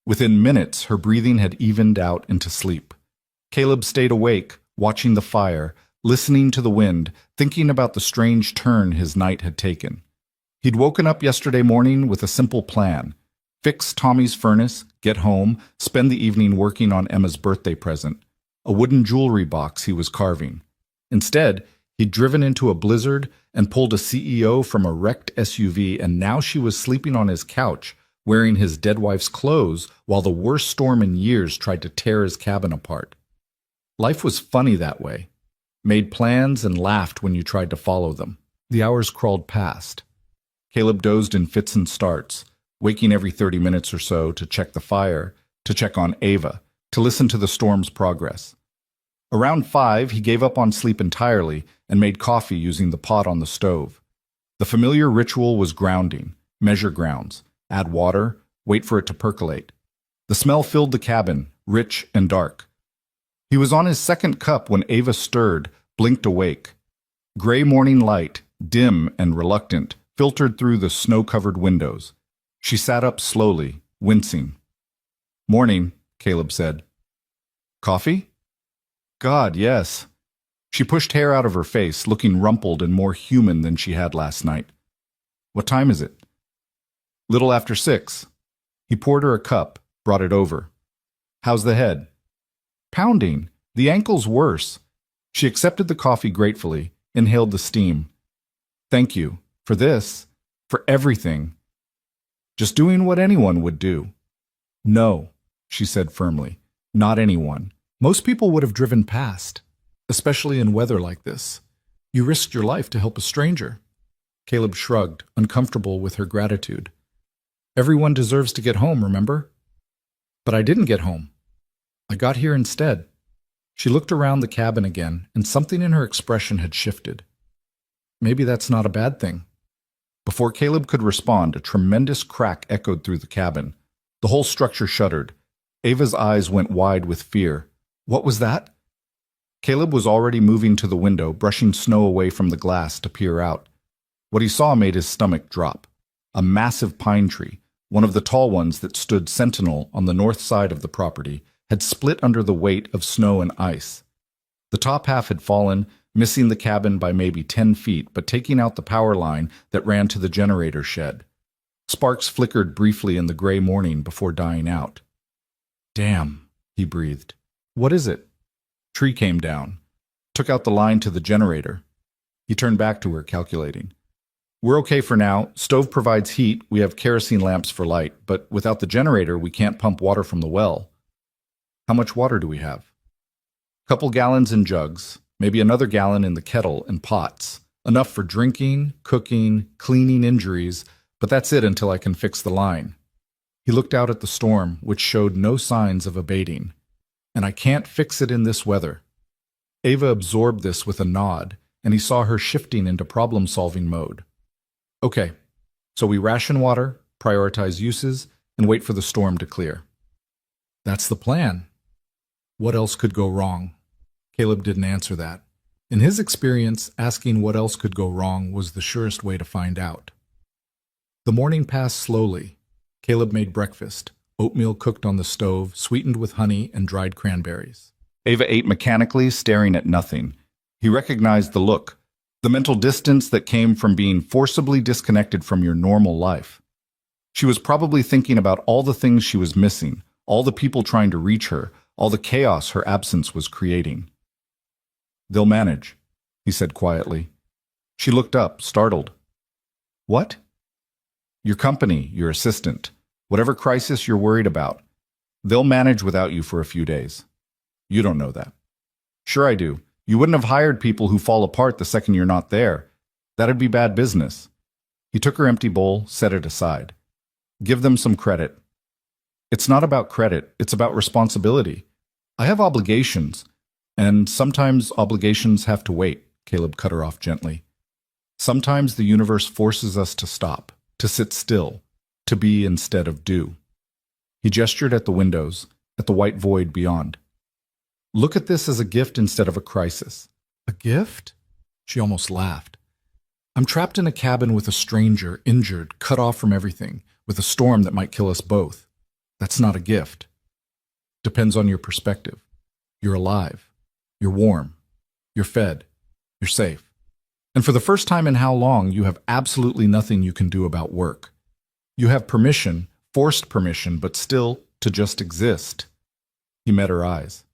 Within minutes, her breathing had evened out into sleep. Caleb stayed awake, watching the fire, listening to the wind, thinking about the strange turn his night had taken. He'd woken up yesterday morning with a simple plan. Fix Tommy's furnace, get home, spend the evening working on Emma's birthday present, a wooden jewelry box he was carving. Instead, he'd driven into a blizzard and pulled a CEO from a wrecked SUV, and now she was sleeping on his couch, wearing his dead wife's clothes while the worst storm in years tried to tear his cabin apart. Life was funny that way. Made plans and laughed when you tried to follow them. The hours crawled past. Caleb dozed in fits and starts, waking every 30 minutes or so to check the fire, to check on Ava, to listen to the storm's progress. Around 5, he gave up on sleep entirely and made coffee using the pot on the stove. The familiar ritual was grounding, measure grounds, add water, wait for it to percolate. The smell filled the cabin, rich and dark. He was on his second cup when Ava stirred, blinked awake. Gray morning light, dim and reluctant, filtered through the snow-covered windows. She sat up slowly, wincing. Morning, Caleb said. Coffee? God, yes. She pushed hair out of her face, looking rumpled and more human than she had last night. What time is it? Little after 6. He poured her a cup, brought it over. How's the head? Pounding. The ankle's worse. She accepted the coffee gratefully, inhaled the steam. Thank you. For this. For everything. Just doing what anyone would do. No, she said firmly. Not anyone. Most people would have driven past, especially in weather like this. You risked your life to help a stranger. Caleb shrugged, uncomfortable with her gratitude. Everyone deserves to get home, remember? But I didn't get home. I got here instead. She looked around the cabin again, and something in her expression had shifted. Maybe that's not a bad thing. Before Caleb could respond, a tremendous crack echoed through the cabin. The whole structure shuddered. Ava's eyes went wide with fear. What was that? Caleb was already moving to the window, brushing snow away from the glass to peer out. What he saw made his stomach drop. A massive pine tree, one of the tall ones that stood sentinel on the north side of the property, had split under the weight of snow and ice. The top half had fallen, missing the cabin by maybe 10 feet, but taking out the power line that ran to the generator shed. Sparks flickered briefly in the gray morning before dying out. Damn, he breathed. What is it? Tree came down, took out the line to the generator. He turned back to her, calculating. We're okay for now. Stove provides heat. We have kerosene lamps for light, but without the generator, we can't pump water from the well. How much water do we have? Couple gallons in jugs, maybe another gallon in the kettle and pots. Enough for drinking, cooking, cleaning injuries, but that's it until I can fix the line. He looked out at the storm, which showed no signs of abating. And I can't fix it in this weather. Ava absorbed this with a nod, and he saw her shifting into problem-solving mode. Okay, so we ration water, prioritize uses, and wait for the storm to clear. That's the plan. What else could go wrong? Caleb didn't answer that. In his experience, asking what else could go wrong was the surest way to find out. The morning passed slowly. Caleb made breakfast, oatmeal cooked on the stove, sweetened with honey and dried cranberries. Ava ate mechanically, staring at nothing. He recognized the look, the mental distance that came from being forcibly disconnected from your normal life. She was probably thinking about all the things she was missing, all the people trying to reach her, all the chaos her absence was creating. "They'll manage," he said quietly. She looked up, startled. "What?" "Your company, your assistant, whatever crisis you're worried about. They'll manage without you for a few days." "You don't know that." "Sure I do. You wouldn't have hired people who fall apart the second you're not there. That'd be bad business." He took her empty bowl, set it aside. "Give them some credit." "It's not about credit, it's about responsibility. I have obligations, and sometimes obligations have to wait," Caleb cut her off gently. "Sometimes the universe forces us to stop, to sit still, to be instead of do." He gestured at the windows, at the white void beyond. "Look at this as a gift instead of a crisis." "A gift?" She almost laughed. "I'm trapped in a cabin with a stranger, injured, cut off from everything, with a storm that might kill us both. That's not a gift." "Depends on your perspective. You're alive. You're warm. You're fed. You're safe. And for the first time in how long, you have absolutely nothing you can do about work. You have permission, forced permission, but still to just exist." He met her eyes.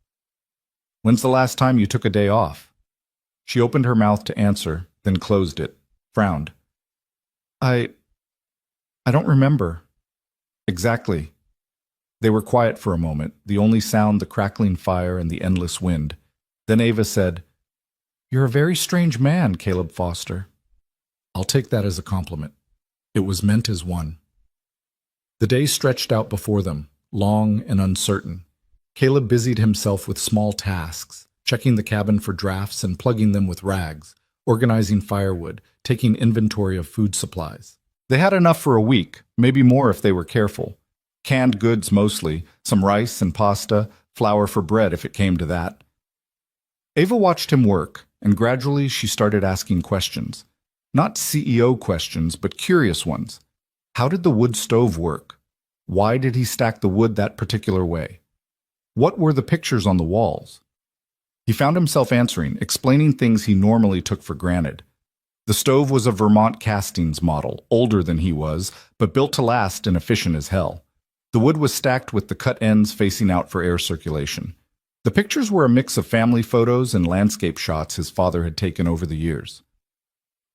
"When's the last time you took a day off?" She opened her mouth to answer, then closed it, frowned. I don't remember." "Exactly." They were quiet for a moment, the only sound the crackling fire and the endless wind. Then Ava said, "You're a very strange man, Caleb Foster." "I'll take that as a compliment. It was meant as one." The day stretched out before them, long and uncertain. Caleb busied himself with small tasks, checking the cabin for drafts and plugging them with rags, organizing firewood, taking inventory of food supplies. They had enough for a week, maybe more if they were careful. Canned goods mostly, some rice and pasta, flour for bread if it came to that. Ava watched him work, and gradually she started asking questions. Not CEO questions, but curious ones. How did the wood stove work? Why did he stack the wood that particular way? What were the pictures on the walls? He found himself answering, explaining things he normally took for granted. The stove was a Vermont Castings model, older than he was, but built to last and efficient as hell. The wood was stacked with the cut ends facing out for air circulation. The pictures were a mix of family photos and landscape shots his father had taken over the years.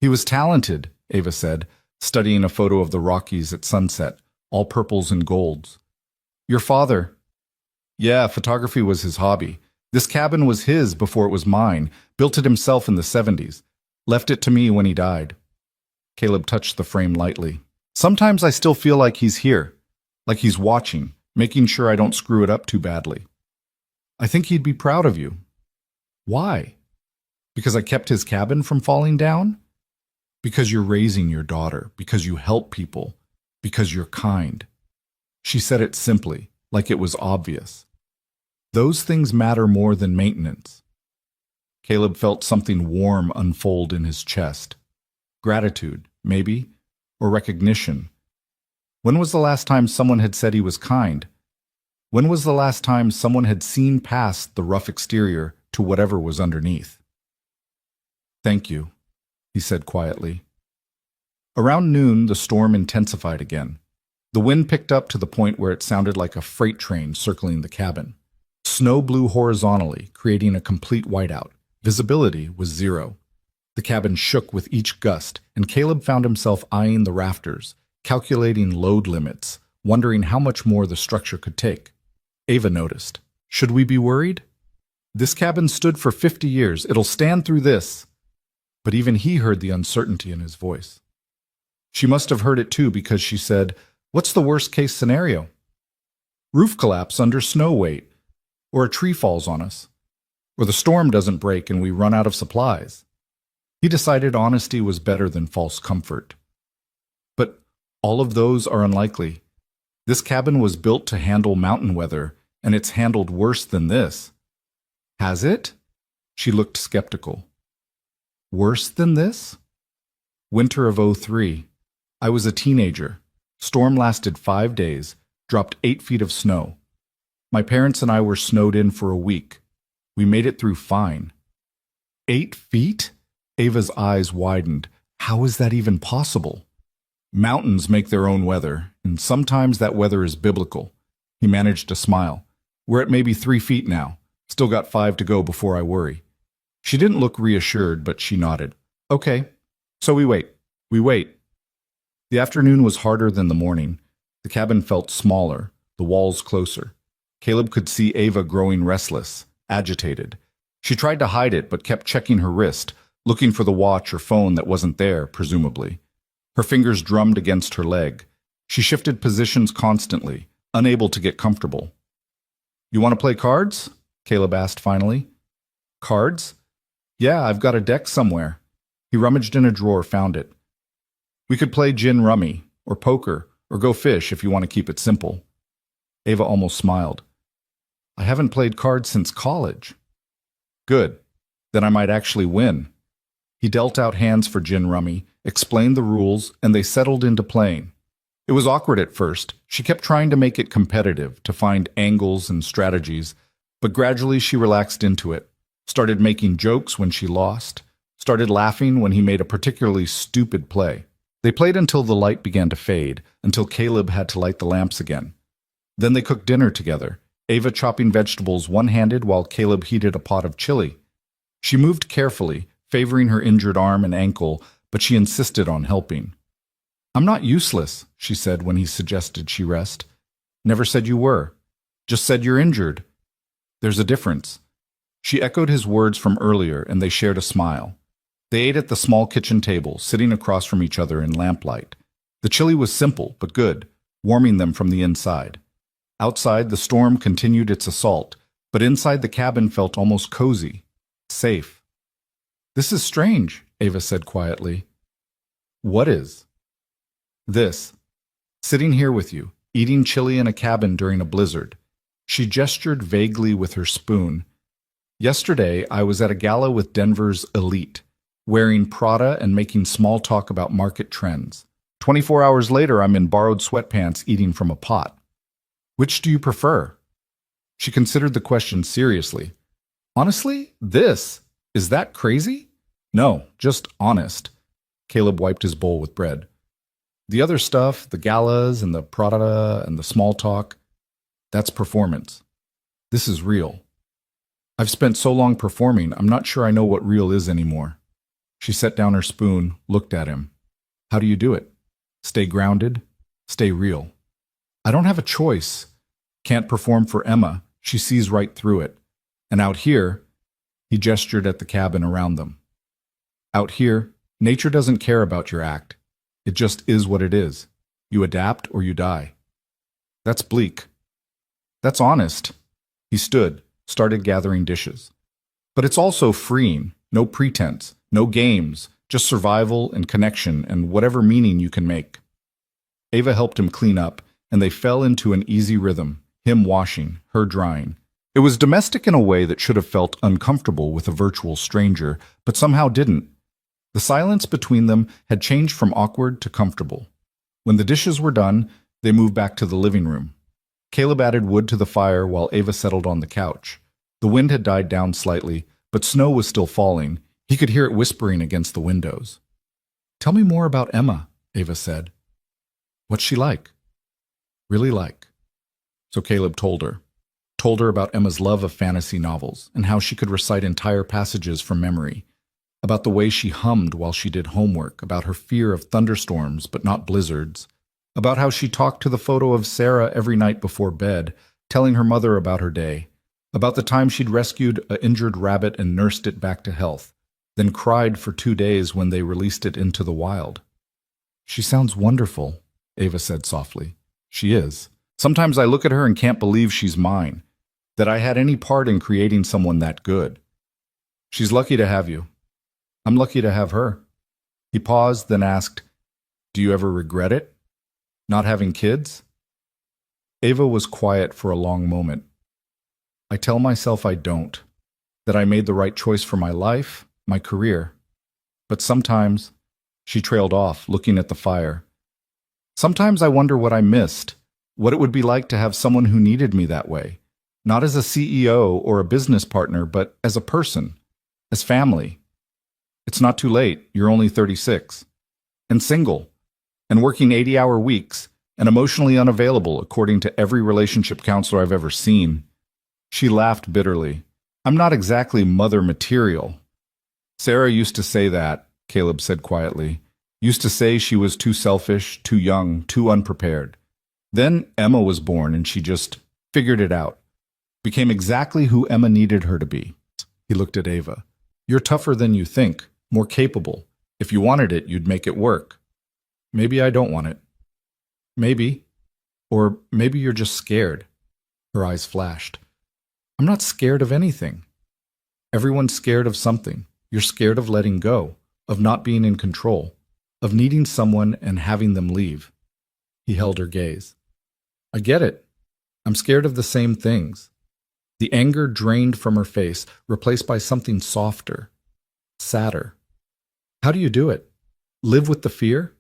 "He was talented," Ava said, studying a photo of the Rockies at sunset, all purples and golds. "Your father?" "Yeah, photography was his hobby. This cabin was his before it was mine, built it himself in the 70s. Left it to me when he died." Caleb touched the frame lightly. "Sometimes I still feel like he's here, like he's watching, making sure I don't screw it up too badly." "I think he'd be proud of you." "Why? Because I kept his cabin from falling down?" "Because you're raising your daughter, because you help people, because you're kind." She said it simply, like it was obvious. Those things matter more than maintenance. Caleb felt something warm unfold in his chest. Gratitude, maybe, or recognition. When was the last time someone had said he was kind? When was the last time someone had seen past the rough exterior to whatever was underneath? "Thank you," he said quietly. Around noon, the storm intensified again. The wind picked up to the point where it sounded like a freight train circling the cabin. Snow blew horizontally, creating a complete whiteout. Visibility was zero. The cabin shook with each gust, and Caleb found himself eyeing the rafters, calculating load limits, wondering how much more the structure could take. Ava noticed. "Should we be worried? This cabin stood for 50 years. It'll stand through this." But even he heard the uncertainty in his voice. She must have heard it too, because she said, "What's the worst-case scenario?" "Roof collapse under snow weight, or a tree falls on us, or the storm doesn't break and we run out of supplies." He decided honesty was better than false comfort. "But all of those are unlikely. This cabin was built to handle mountain weather, and it's handled worse than this. Has it? She looked skeptical. Worse than this? Winter of '03. I was a teenager. Storm lasted 5 days, dropped 8 feet of snow. My parents and I were snowed in for a week. We made it through fine. 8 feet? Ava's eyes widened. How is that even possible? Mountains make their own weather, and sometimes that weather is biblical. He managed to smile. We're at maybe 3 feet now. Still got 5 to go before I worry. She didn't look reassured, but she nodded. Okay. So we wait. We wait. The afternoon was harder than the morning. The cabin felt smaller, the walls closer. Caleb could see Ava growing restless, agitated. She tried to hide it, but kept checking her wrist, looking for the watch or phone that wasn't there, presumably. Her fingers drummed against her leg. She shifted positions constantly, unable to get comfortable. You want to play cards? Caleb asked finally. Cards? Yeah, I've got a deck somewhere. He rummaged in a drawer, found it. We could play gin rummy, or poker, or go fish if you want to keep it simple. Ava almost smiled. I haven't played cards since college. Good. Then I might actually win. He dealt out hands for gin rummy, explained the rules, and they settled into playing. It was awkward at first. She kept trying to make it competitive, to find angles and strategies, but gradually she relaxed into it, started making jokes when she lost, started laughing when he made a particularly stupid play. They played until the light began to fade, until Caleb had to light the lamps again. Then they cooked dinner together, Ava chopping vegetables one-handed while Caleb heated a pot of chili. She moved carefully, favoring her injured arm and ankle, but she insisted on helping. I'm not useless, she said when he suggested she rest. Never said you were. Just said you're injured. There's a difference. She echoed his words from earlier, and they shared a smile. They ate at the small kitchen table, sitting across from each other in lamplight. The chili was simple, but good, warming them from the inside. Outside, the storm continued its assault, but inside the cabin felt almost cozy, safe. This is strange, Ava said quietly. What is? This. Sitting here with you, eating chili in a cabin during a blizzard. She gestured vaguely with her spoon. Yesterday, I was at a gala with Denver's elite, wearing Prada and making small talk about market trends. 24 hours later, I'm in borrowed sweatpants eating from a pot. Which do you prefer? She considered the question seriously. Honestly, this. Is that crazy? No, just honest. Caleb wiped his bowl with bread. The other stuff, the galas and the Prada and the small talk, that's performance. This is real. I've spent so long performing, I'm not sure I know what real is anymore. She set down her spoon, looked at him. How do you do it? Stay grounded, stay real. I don't have a choice. Can't perform for Emma. She sees right through it. And out here, he gestured at the cabin around them. Out here, nature doesn't care about your act. It just is what it is. You adapt or you die. That's bleak. That's honest. He stood, started gathering dishes. But it's also freeing. No pretense, no games, just survival and connection and whatever meaning you can make. Ava helped him clean up, and they fell into an easy rhythm, him washing, her drying. It was domestic in a way that should have felt uncomfortable with a virtual stranger, but somehow didn't. The silence between them had changed from awkward to comfortable. When the dishes were done, they moved back to the living room. Caleb added wood to the fire while Ava settled on the couch. The wind had died down slightly, but snow was still falling. He could hear it whispering against the windows. Tell me more about Emma, Ava said. What's she like? Really like. So Caleb told her about Emma's love of fantasy novels and how she could recite entire passages from memory, about the way she hummed while she did homework, about her fear of thunderstorms but not blizzards, about how she talked to the photo of Sarah every night before bed, telling her mother about her day, about the time she'd rescued an injured rabbit and nursed it back to health, then cried for 2 days when they released it into the wild. She sounds wonderful, Ava said softly. She is. Sometimes I look at her and can't believe she's mine, that I had any part in creating someone that good. She's lucky to have you. I'm lucky to have her. He paused, then asked, Do you ever regret it? Not having kids? Ava was quiet for a long moment. I tell myself I don't, that I made the right choice for my life, my career. But sometimes, she trailed off, looking at the fire. Sometimes I wonder what I missed, what it would be like to have someone who needed me that way. Not as a CEO or a business partner, but as a person, as family. It's not too late, you're only 36. And single, and working 80-hour weeks, and emotionally unavailable according to every relationship counselor I've ever seen. She laughed bitterly. I'm not exactly mother material. Sarah used to say that, Caleb said quietly. Used to say she was too selfish, too young, too unprepared. Then Emma was born and she just figured it out. Became exactly who Emma needed her to be. He looked at Ava. You're tougher than you think, more capable. If you wanted it, you'd make it work. Maybe I don't want it. Maybe. Or maybe you're just scared. Her eyes flashed. I'm not scared of anything. Everyone's scared of something. You're scared of letting go, of not being in control, of needing someone and having them leave. He held her gaze. I get it. I'm scared of the same things. The anger drained from her face, replaced by something softer, sadder. How do you do it? Live with the fear?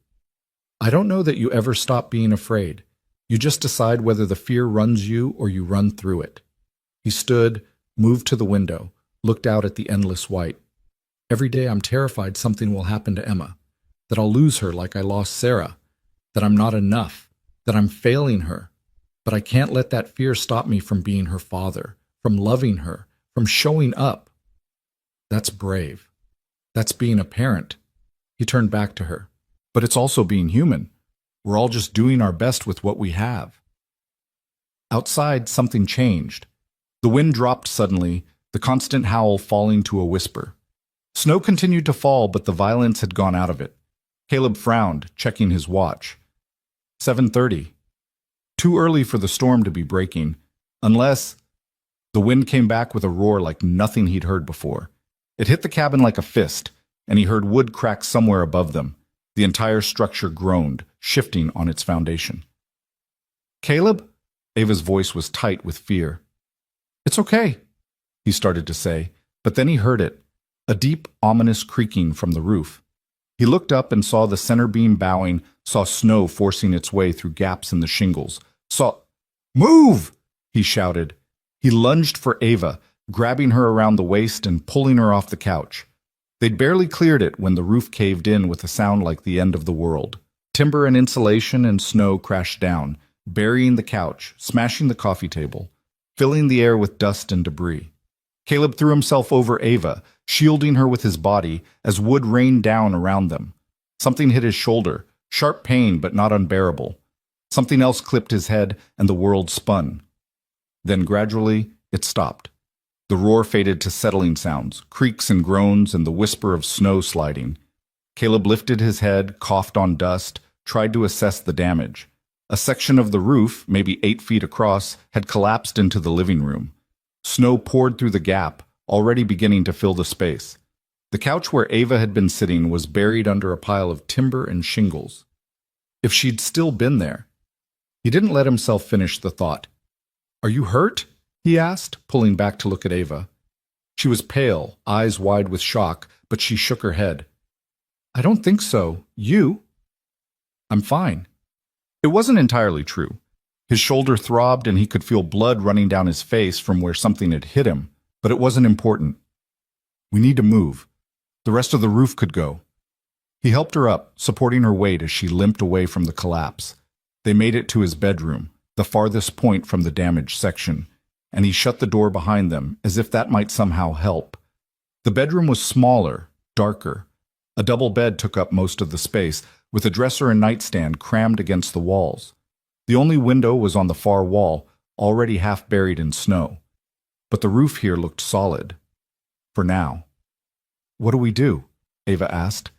I don't know that you ever stop being afraid. You just decide whether the fear runs you or you run through it. He stood, moved to the window, looked out at the endless white. Every day I'm terrified something will happen to Emma, that I'll lose her like I lost Sarah, that I'm not enough, that I'm failing her. But I can't let that fear stop me from being her father, from loving her, from showing up. That's brave. That's being a parent. He turned back to her. But it's also being human. We're all just doing our best with what we have. Outside, something changed. The wind dropped suddenly, the constant howl falling to a whisper. Snow continued to fall, but the violence had gone out of it. Caleb frowned, checking his watch. 7:30. Too early for the storm to be breaking, unless... The wind came back with a roar like nothing he'd heard before. It hit the cabin like a fist, and he heard wood crack somewhere above them. The entire structure groaned, shifting on its foundation. Caleb? Ava's voice was tight with fear. It's okay, he started to say, but then he heard it, a deep, ominous creaking from the roof. He looked up and saw the center beam bowing, saw snow forcing its way through gaps in the shingles, saw... Move! He shouted. He lunged for Ava, grabbing her around the waist and pulling her off the couch. They'd barely cleared it when the roof caved in with a sound like the end of the world. Timber and insulation and snow crashed down, burying the couch, smashing the coffee table, filling the air with dust and debris. Caleb threw himself over Ava, shielding her with his body as wood rained down around them. Something hit his shoulder, sharp pain but not unbearable. Something else clipped his head and the world spun. Then gradually, it stopped. The roar faded to settling sounds, creaks and groans, and the whisper of snow sliding. Caleb lifted his head, coughed on dust, tried to assess the damage. A section of the roof, maybe 8 feet across, had collapsed into the living room. Snow poured through the gap, already beginning to fill the space. The couch where Ava had been sitting was buried under a pile of timber and shingles. If she'd still been there. He didn't let himself finish the thought. Are you hurt? He asked, pulling back to look at Ava. She was pale, eyes wide with shock, but she shook her head. I don't think so. You? I'm fine. It wasn't entirely true. His shoulder throbbed and he could feel blood running down his face from where something had hit him, but it wasn't important. We need to move. The rest of the roof could go. He helped her up, supporting her weight as she limped away from the collapse. They made it to his bedroom, the farthest point from the damaged section, and he shut the door behind them as if that might somehow help. The bedroom was smaller, darker. A double bed took up most of the space, with a dresser and nightstand crammed against the walls. The only window was on the far wall, already half buried in snow. But the roof here looked solid. For now. What do we do? Ava asked.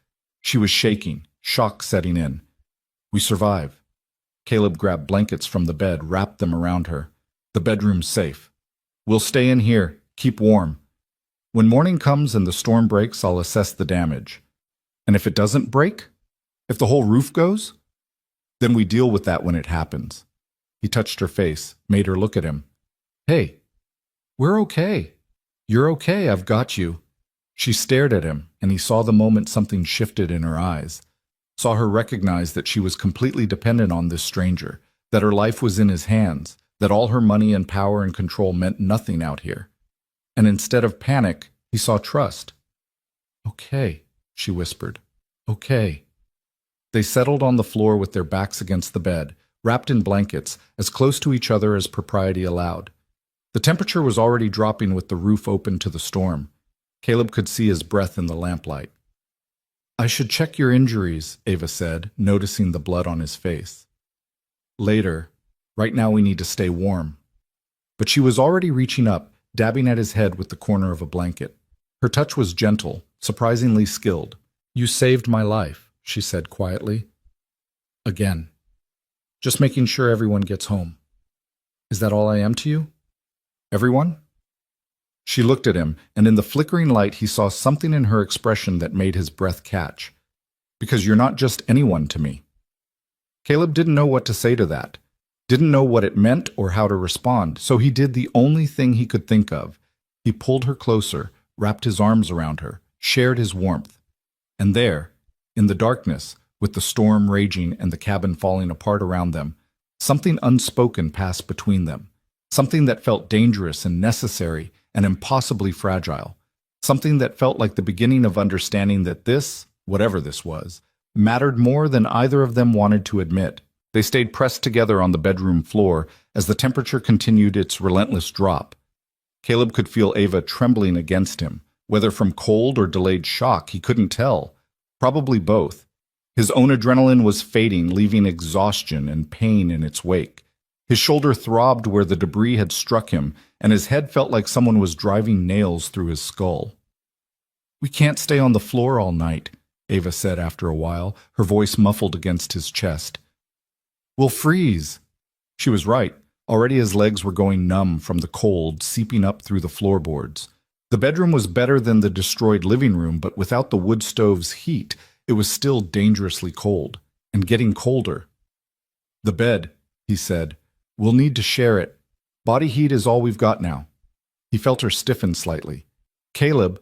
She was shaking, shock setting in. We survive. Caleb grabbed blankets from the bed, wrapped them around her. The bedroom's safe. We'll stay in here, keep warm. When morning comes and the storm breaks, I'll assess the damage. And if it doesn't break? If the whole roof goes? Then we deal with that when it happens. He touched her face, made her look at him. Hey, We're okay. You're okay, I've got you. She stared at him, and he saw the moment something shifted in her eyes. Saw her recognize that she was completely dependent on this stranger, that her life was in his hands, that all her money and power and control meant nothing out here. And instead of panic, he saw trust. Okay, she whispered. Okay. They settled on the floor with their backs against the bed, wrapped in blankets, as close to each other as propriety allowed. The temperature was already dropping with the roof open to the storm. Caleb could see his breath in the lamplight. I should check your injuries, Ava said, noticing the blood on his face. Later. Right now we need to stay warm. But she was already reaching up, dabbing at his head with the corner of a blanket. Her touch was gentle, surprisingly skilled. You saved my life, she said quietly. Again. Just making sure everyone gets home. Is that all I am to you? Everyone? She looked at him, and in the flickering light he saw something in her expression that made his breath catch. Because you're not just anyone to me. Caleb didn't know what to say to that. Didn't know what it meant or how to respond, so he did the only thing he could think of. He pulled her closer, wrapped his arms around her, shared his warmth. And there, in the darkness, with the storm raging and the cabin falling apart around them, something unspoken passed between them. Something that felt dangerous and necessary and impossibly fragile. Something that felt like the beginning of understanding that this, whatever this was, mattered more than either of them wanted to admit. They stayed pressed together on the bedroom floor as the temperature continued its relentless drop. Caleb could feel Ava trembling against him, whether from cold or delayed shock, he couldn't tell. Probably both. His own adrenaline was fading, leaving exhaustion and pain in its wake. His shoulder throbbed where the debris had struck him, and his head felt like someone was driving nails through his skull. We can't stay on the floor all night, Ava said after a while, her voice muffled against his chest. We'll freeze. She was right. Already his legs were going numb from the cold seeping up through the floorboards. The bedroom was better than the destroyed living room, but without the wood stove's heat, it was still dangerously cold, and getting colder. The bed, he said. We'll need to share it. Body heat is all we've got now. He felt her stiffen slightly. Caleb,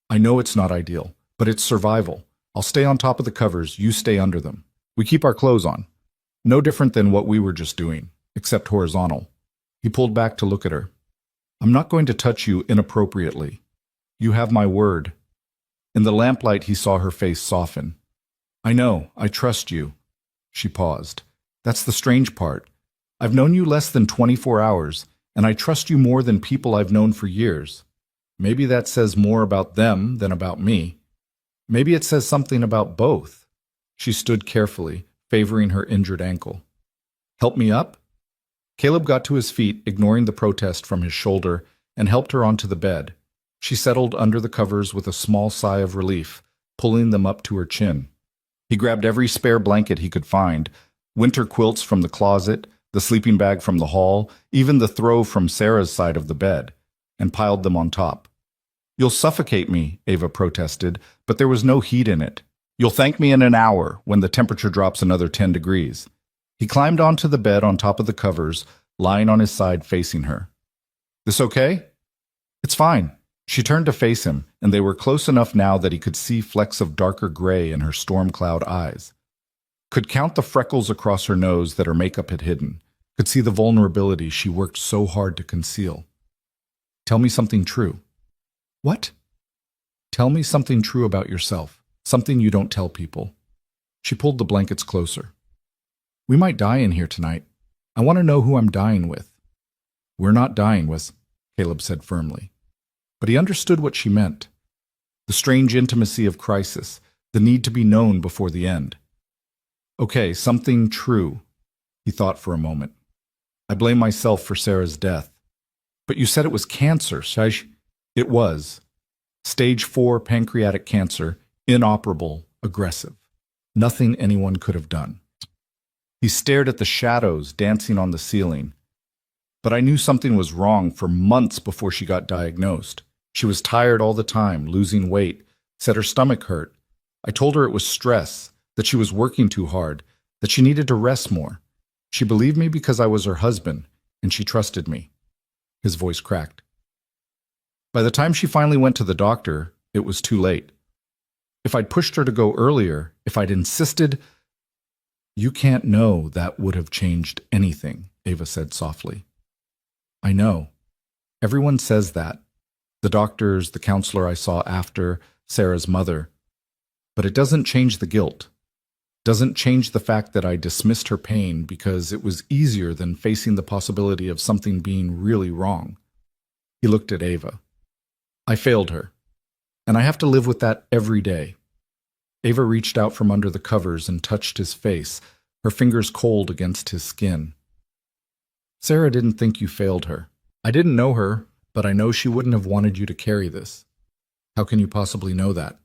I know it's not ideal, but it's survival. I'll stay on top of the covers, you stay under them. We keep our clothes on. No different than what we were just doing, except horizontal. He pulled back to look at her. I'm not going to touch you inappropriately. You have my word. In the lamplight he saw her face soften. I know, I trust you. She paused. That's the strange part. I've known you less than 24 hours, and I trust you more than people I've known for years. Maybe that says more about them than about me. Maybe it says something about both. She stood carefully, favoring her injured ankle. Help me up? Caleb got to his feet, ignoring the protest from his shoulder, and helped her onto the bed. She settled under the covers with a small sigh of relief, pulling them up to her chin. He grabbed every spare blanket he could find, winter quilts from the closet, the sleeping bag from the hall, even the throw from Sarah's side of the bed, and piled them on top. You'll suffocate me, Ava protested, but there was no heat in it. You'll thank me in an hour when the temperature drops another 10 degrees. He climbed onto the bed on top of the covers, lying on his side facing her. This okay? It's fine. She turned to face him, and they were close enough now that he could see flecks of darker gray in her storm cloud eyes. Could count the freckles across her nose that her makeup had hidden. Could see the vulnerability she worked so hard to conceal. Tell me something true. What? Tell me something true about yourself. Something you don't tell people. She pulled the blankets closer. We might die in here tonight. I want to know who I'm dying with. We're not dying with, Caleb said firmly. But he understood what she meant. The strange intimacy of crisis, the need to be known before the end. Okay, something true, he thought for a moment. I blame myself for Sarah's death. But you said it was cancer, Shaish. It was. Stage 4 pancreatic cancer, inoperable, aggressive. Nothing anyone could have done. He stared at the shadows dancing on the ceiling. But I knew something was wrong for months before she got diagnosed. She was tired all the time, losing weight, said her stomach hurt. I told her it was stress, that she was working too hard, that she needed to rest more. She believed me because I was her husband, and she trusted me. His voice cracked. By the time she finally went to the doctor, it was too late. If I'd pushed her to go earlier, if I'd insisted, "You can't know that would have changed anything," Ava said softly. "I know. Everyone says that. The doctors, the counselor I saw after, Sarah's mother. But it doesn't change the guilt. Doesn't change the fact that I dismissed her pain because it was easier than facing the possibility of something being really wrong." He looked at Ava. "I failed her. And I have to live with that every day." Ava reached out from under the covers and touched his face, her fingers cold against his skin. "Sarah didn't think you failed her. I didn't know her, but I know she wouldn't have wanted you to carry this." "How can you possibly know that?"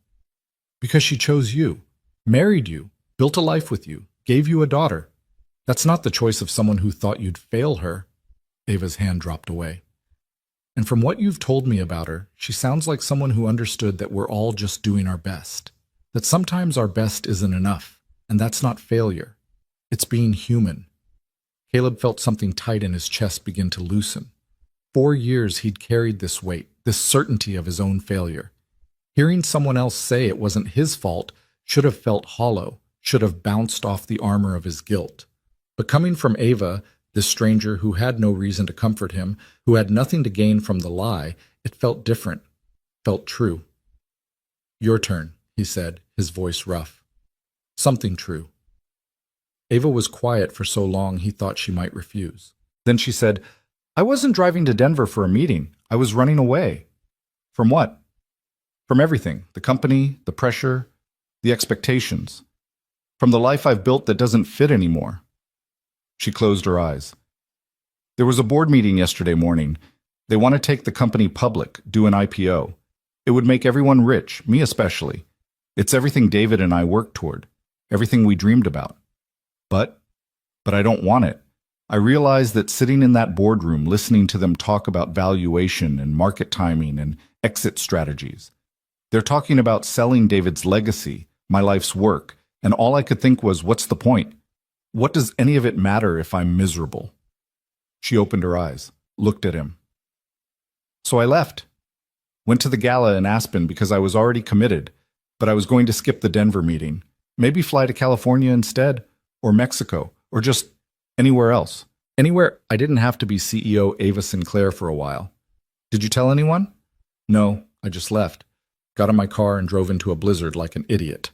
"Because she chose you, married you, built a life with you, gave you a daughter. That's not the choice of someone who thought you'd fail her." Ava's hand dropped away. "And from what you've told me about her, she sounds like someone who understood that we're all just doing our best. That sometimes our best isn't enough, and that's not failure. It's being human." Caleb felt something tight in his chest begin to loosen. 4 years he'd carried this weight, this certainty of his own failure. Hearing someone else say it wasn't his fault should have felt hollow, should have bounced off the armor of his guilt. But coming from Ava, this stranger who had no reason to comfort him, who had nothing to gain from the lie, it felt different, felt true. "Your turn," he said, his voice rough. "Something true." Ava was quiet for so long he thought she might refuse. Then she said, "I wasn't driving to Denver for a meeting. I was running away." "From what?" "From everything. The company, the pressure, the expectations. From the life I've built that doesn't fit anymore." She closed her eyes. "There was a board meeting yesterday morning. They want to take the company public, do an IPO. It would make everyone rich, me especially. It's everything David and I worked toward, everything we dreamed about. But I don't want it. I realize that sitting in that boardroom, listening to them talk about valuation and market timing and exit strategies, they're talking about selling David's legacy, my life's work, and all I could think was, what's the point? What does any of it matter if I'm miserable?" She opened her eyes, looked at him. "So I left. Went to the gala in Aspen because I was already committed, but I was going to skip the Denver meeting. Maybe fly to California instead, or Mexico, or just anywhere else. Anywhere I didn't have to be CEO Ava Sinclair for a while. Did you tell anyone?" "No, I just left. Got in my car and drove into a blizzard like an idiot."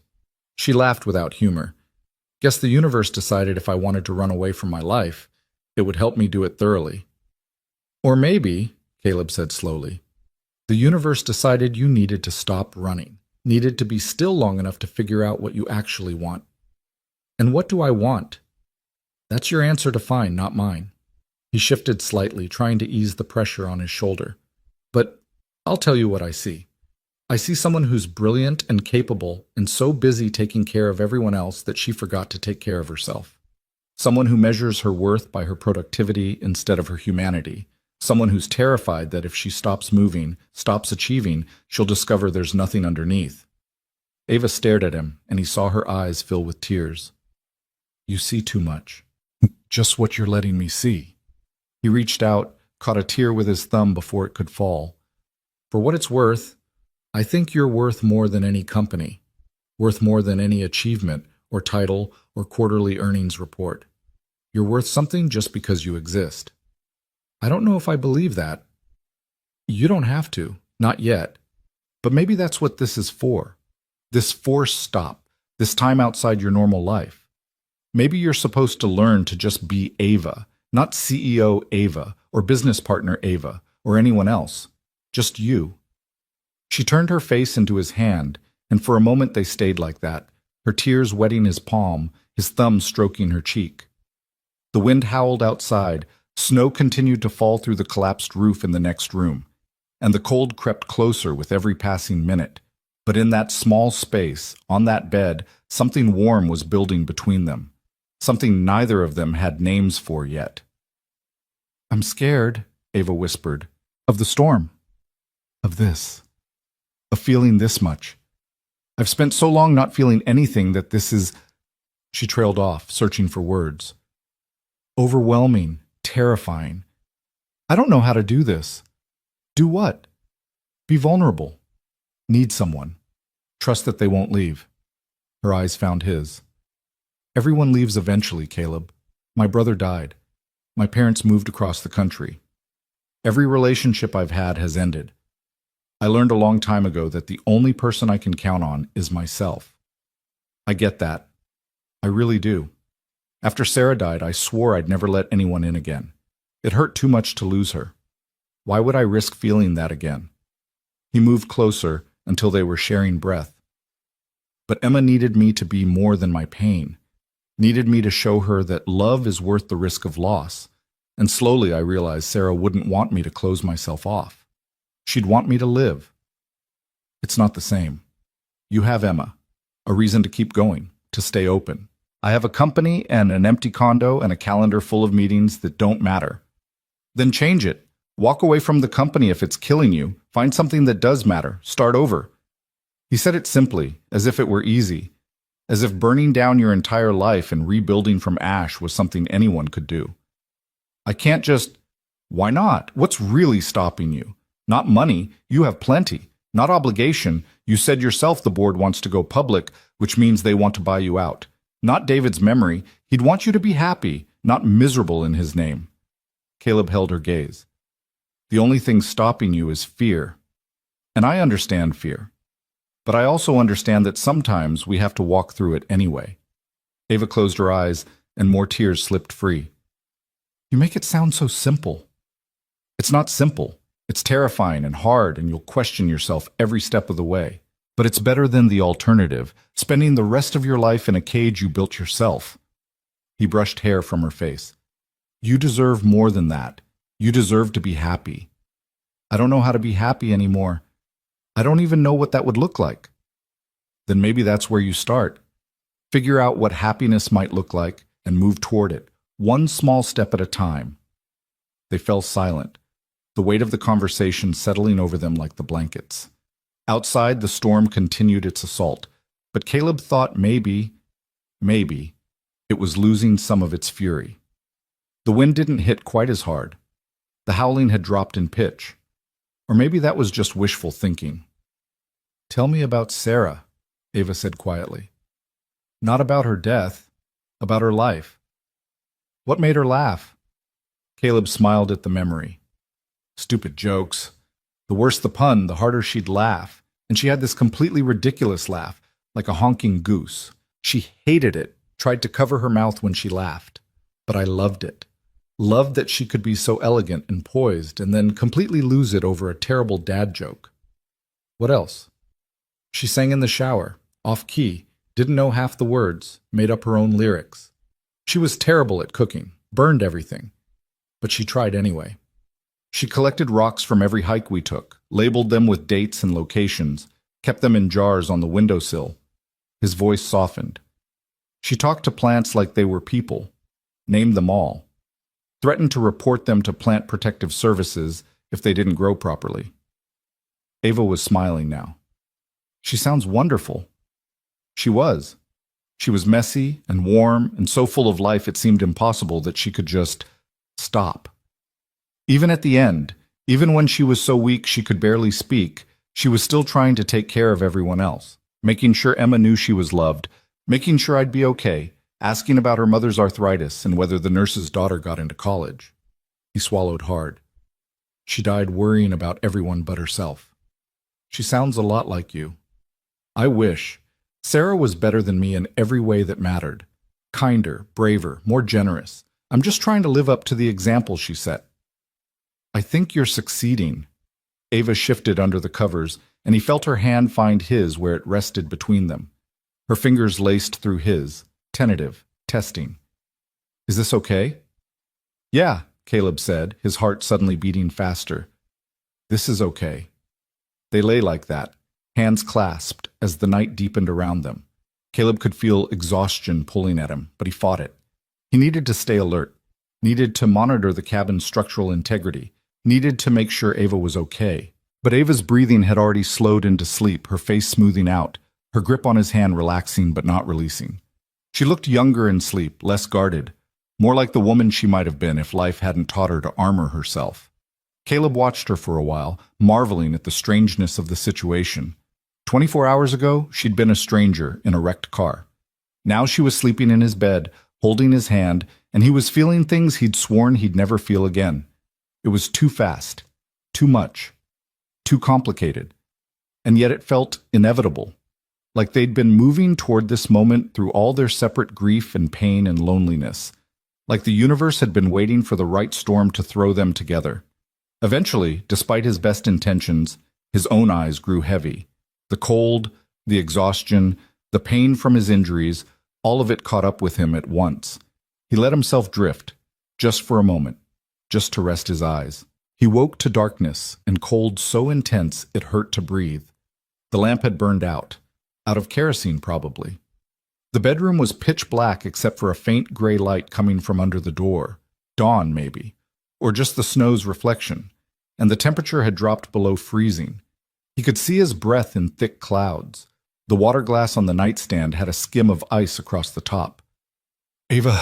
She laughed without humor. "Guess the universe decided if I wanted to run away from my life, it would help me do it thoroughly." "Or maybe," Caleb said slowly, "the universe decided you needed to stop running, needed to be still long enough to figure out what you actually want." "And what do I want?" "That's your answer to find, not mine." He shifted slightly, trying to ease the pressure on his shoulder. "But I'll tell you what I see. I see someone who's brilliant and capable and so busy taking care of everyone else that she forgot to take care of herself. Someone who measures her worth by her productivity instead of her humanity. Someone who's terrified that if she stops moving, stops achieving, she'll discover there's nothing underneath." Ava stared at him, and he saw her eyes fill with tears. "You see too much. Just what you're letting me see." He reached out, caught a tear with his thumb before it could fall. "For what it's worth, I think you're worth more than any company, worth more than any achievement or title or quarterly earnings report. You're worth something just because you exist." "I don't know if I believe that." "You don't have to, not yet. But maybe that's what this is for. This forced stop, this time outside your normal life. Maybe you're supposed to learn to just be Ava, not CEO Ava or business partner Ava or anyone else. Just you." She turned her face into his hand, and for a moment they stayed like that, her tears wetting his palm, his thumb stroking her cheek. The wind howled outside, snow continued to fall through the collapsed roof in the next room, and the cold crept closer with every passing minute. But in that small space, on that bed, something warm was building between them, something neither of them had names for yet. "I'm scared," Ava whispered, "of the storm, of this, of feeling this much. I've spent so long not feeling anything that this is—" She trailed off, searching for words. "Overwhelming, terrifying. I don't know how to do this." "Do what?" Be vulnerable. Need someone. Trust that they won't leave. Her eyes found his. Everyone leaves eventually, Caleb. My brother died. My parents moved across the country. Every relationship I've had has ended. I learned a long time ago that the only person I can count on is myself. I get that. I really do. After Sarah died, I swore I'd never let anyone in again. It hurt too much to lose her. Why would I risk feeling that again? He moved closer until they were sharing breath. But Emma needed me to be more than my pain, needed me to show her that love is worth the risk of loss. And slowly I realized Sarah wouldn't want me to close myself off. She'd want me to live. It's not the same. You have Emma, a reason to keep going, to stay open. I have a company and an empty condo and a calendar full of meetings that don't matter. Then change it. Walk away from the company if it's killing you. Find something that does matter. Start over. He said it simply, as if it were easy, as if burning down your entire life and rebuilding from ash was something anyone could do. I can't just... Why not? What's really stopping you? Not money. You have plenty. Not obligation. You said yourself the board wants to go public, which means they want to buy you out. Not David's memory. He'd want you to be happy, not miserable in his name. Caleb held her gaze. The only thing stopping you is fear. And I understand fear. But I also understand that sometimes we have to walk through it anyway. Ava closed her eyes, and more tears slipped free. You make it sound so simple. It's not simple. It's terrifying and hard, and you'll question yourself every step of the way. But it's better than the alternative, spending the rest of your life in a cage you built yourself. He brushed hair from her face. You deserve more than that. You deserve to be happy. I don't know how to be happy anymore. I don't even know what that would look like. Then maybe that's where you start. Figure out what happiness might look like and move toward it, one small step at a time. They fell silent, the weight of the conversation settling over them like the blankets. Outside, the storm continued its assault, but Caleb thought maybe, it was losing some of its fury. The wind didn't hit quite as hard. The howling had dropped in pitch. Or maybe that was just wishful thinking. Tell me about Sarah, Ava said quietly. Not about her death, about her life. What made her laugh? Caleb smiled at the memory. Stupid jokes. The worse the pun, the harder she'd laugh. And she had this completely ridiculous laugh, like a honking goose. She hated it, tried to cover her mouth when she laughed. But I loved it. Loved that she could be so elegant and poised and then completely lose it over a terrible dad joke. What else? She sang in the shower, off-key, didn't know half the words, made up her own lyrics. She was terrible at cooking, burned everything. But she tried anyway. She collected rocks from every hike we took, labeled them with dates and locations, kept them in jars on the windowsill. His voice softened. She talked to plants like they were people, named them all, threatened to report them to Plant Protective Services if they didn't grow properly. Ava was smiling now. She sounds wonderful. She was. She was messy and warm and so full of life it seemed impossible that she could just stop. Even at the end, even when she was so weak she could barely speak, she was still trying to take care of everyone else, making sure Emma knew she was loved, making sure I'd be okay, asking about her mother's arthritis and whether the nurse's daughter got into college. He swallowed hard. She died worrying about everyone but herself. She sounds a lot like you. I wish. Sarah was better than me in every way that mattered. Kinder, braver, more generous. I'm just trying to live up to the example she set. I think you're succeeding. Ava shifted under the covers, and he felt her hand find his where it rested between them. Her fingers laced through his, tentative, testing. Is this okay? Yeah, Caleb said, his heart suddenly beating faster. This is okay. They lay like that, hands clasped, as the night deepened around them. Caleb could feel exhaustion pulling at him, but he fought it. He needed to stay alert, needed to monitor the cabin's structural integrity, needed to make sure Ava was okay. But Ava's breathing had already slowed into sleep, her face smoothing out, her grip on his hand relaxing but not releasing. She looked younger in sleep, less guarded, more like the woman she might have been if life hadn't taught her to armor herself. Caleb watched her for a while, marveling at the strangeness of the situation. 24 hours ago, she'd been a stranger in a wrecked car. Now she was sleeping in his bed, holding his hand, and he was feeling things he'd sworn he'd never feel again. It was too fast, too much, too complicated. And yet it felt inevitable, like they'd been moving toward this moment through all their separate grief and pain and loneliness, like the universe had been waiting for the right storm to throw them together. Eventually, despite his best intentions, his own eyes grew heavy. The cold, the exhaustion, the pain from his injuries, all of it caught up with him at once. He let himself drift, just for a moment, just to rest his eyes. He woke to darkness and cold so intense it hurt to breathe. The lamp had burned out of kerosene probably. The bedroom was pitch black except for a faint gray light coming from under the door. Dawn, maybe, or just the snow's reflection, and the temperature had dropped below freezing. He could see his breath in thick clouds. The water glass on the nightstand had a skim of ice across the top. "Ava,"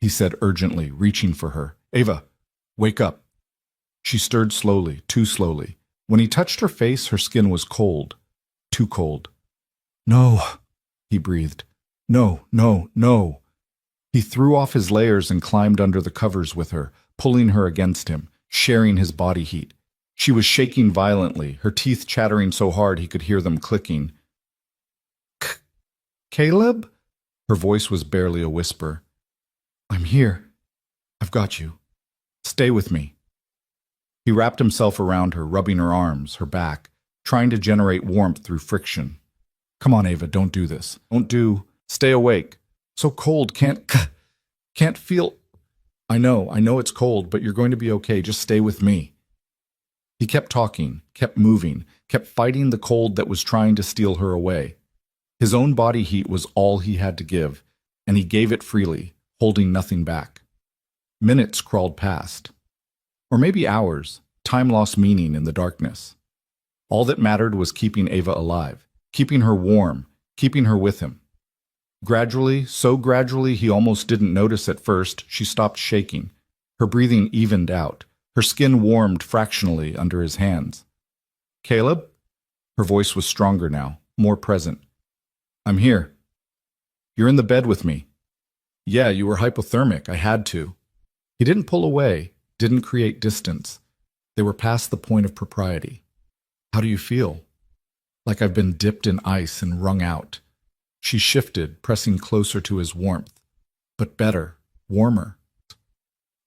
he said urgently, reaching for her. "Ava, wake up." She stirred slowly, too slowly. When he touched her face, her skin was cold. Too cold. "No," he breathed. "No, no, no." He threw off his layers and climbed under the covers with her, pulling her against him, sharing his body heat. She was shaking violently, her teeth chattering so hard he could hear them clicking. "Caleb?" Her voice was barely a whisper. "I'm here. I've got you. Stay with me." He wrapped himself around her, rubbing her arms, her back, trying to generate warmth through friction. "Come on, Ava, don't do this. Stay awake. So cold, can't feel. I know it's cold, but you're going to be okay. Just stay with me." He kept talking, kept moving, kept fighting the cold that was trying to steal her away. His own body heat was all he had to give, and he gave it freely, holding nothing back. Minutes crawled past. Or maybe hours. Time lost meaning in the darkness. All that mattered was keeping Ava alive, keeping her warm, keeping her with him. Gradually, so gradually he almost didn't notice at first, she stopped shaking. Her breathing evened out. Her skin warmed fractionally under his hands. "Caleb?" Her voice was stronger now, more present. "I'm here. You're in the bed with me." "Yeah, you were hypothermic. I had to." He didn't pull away, didn't create distance. They were past the point of propriety. "How do you feel?" "Like I've been dipped in ice and wrung out." She shifted, pressing closer to his warmth. But better, warmer.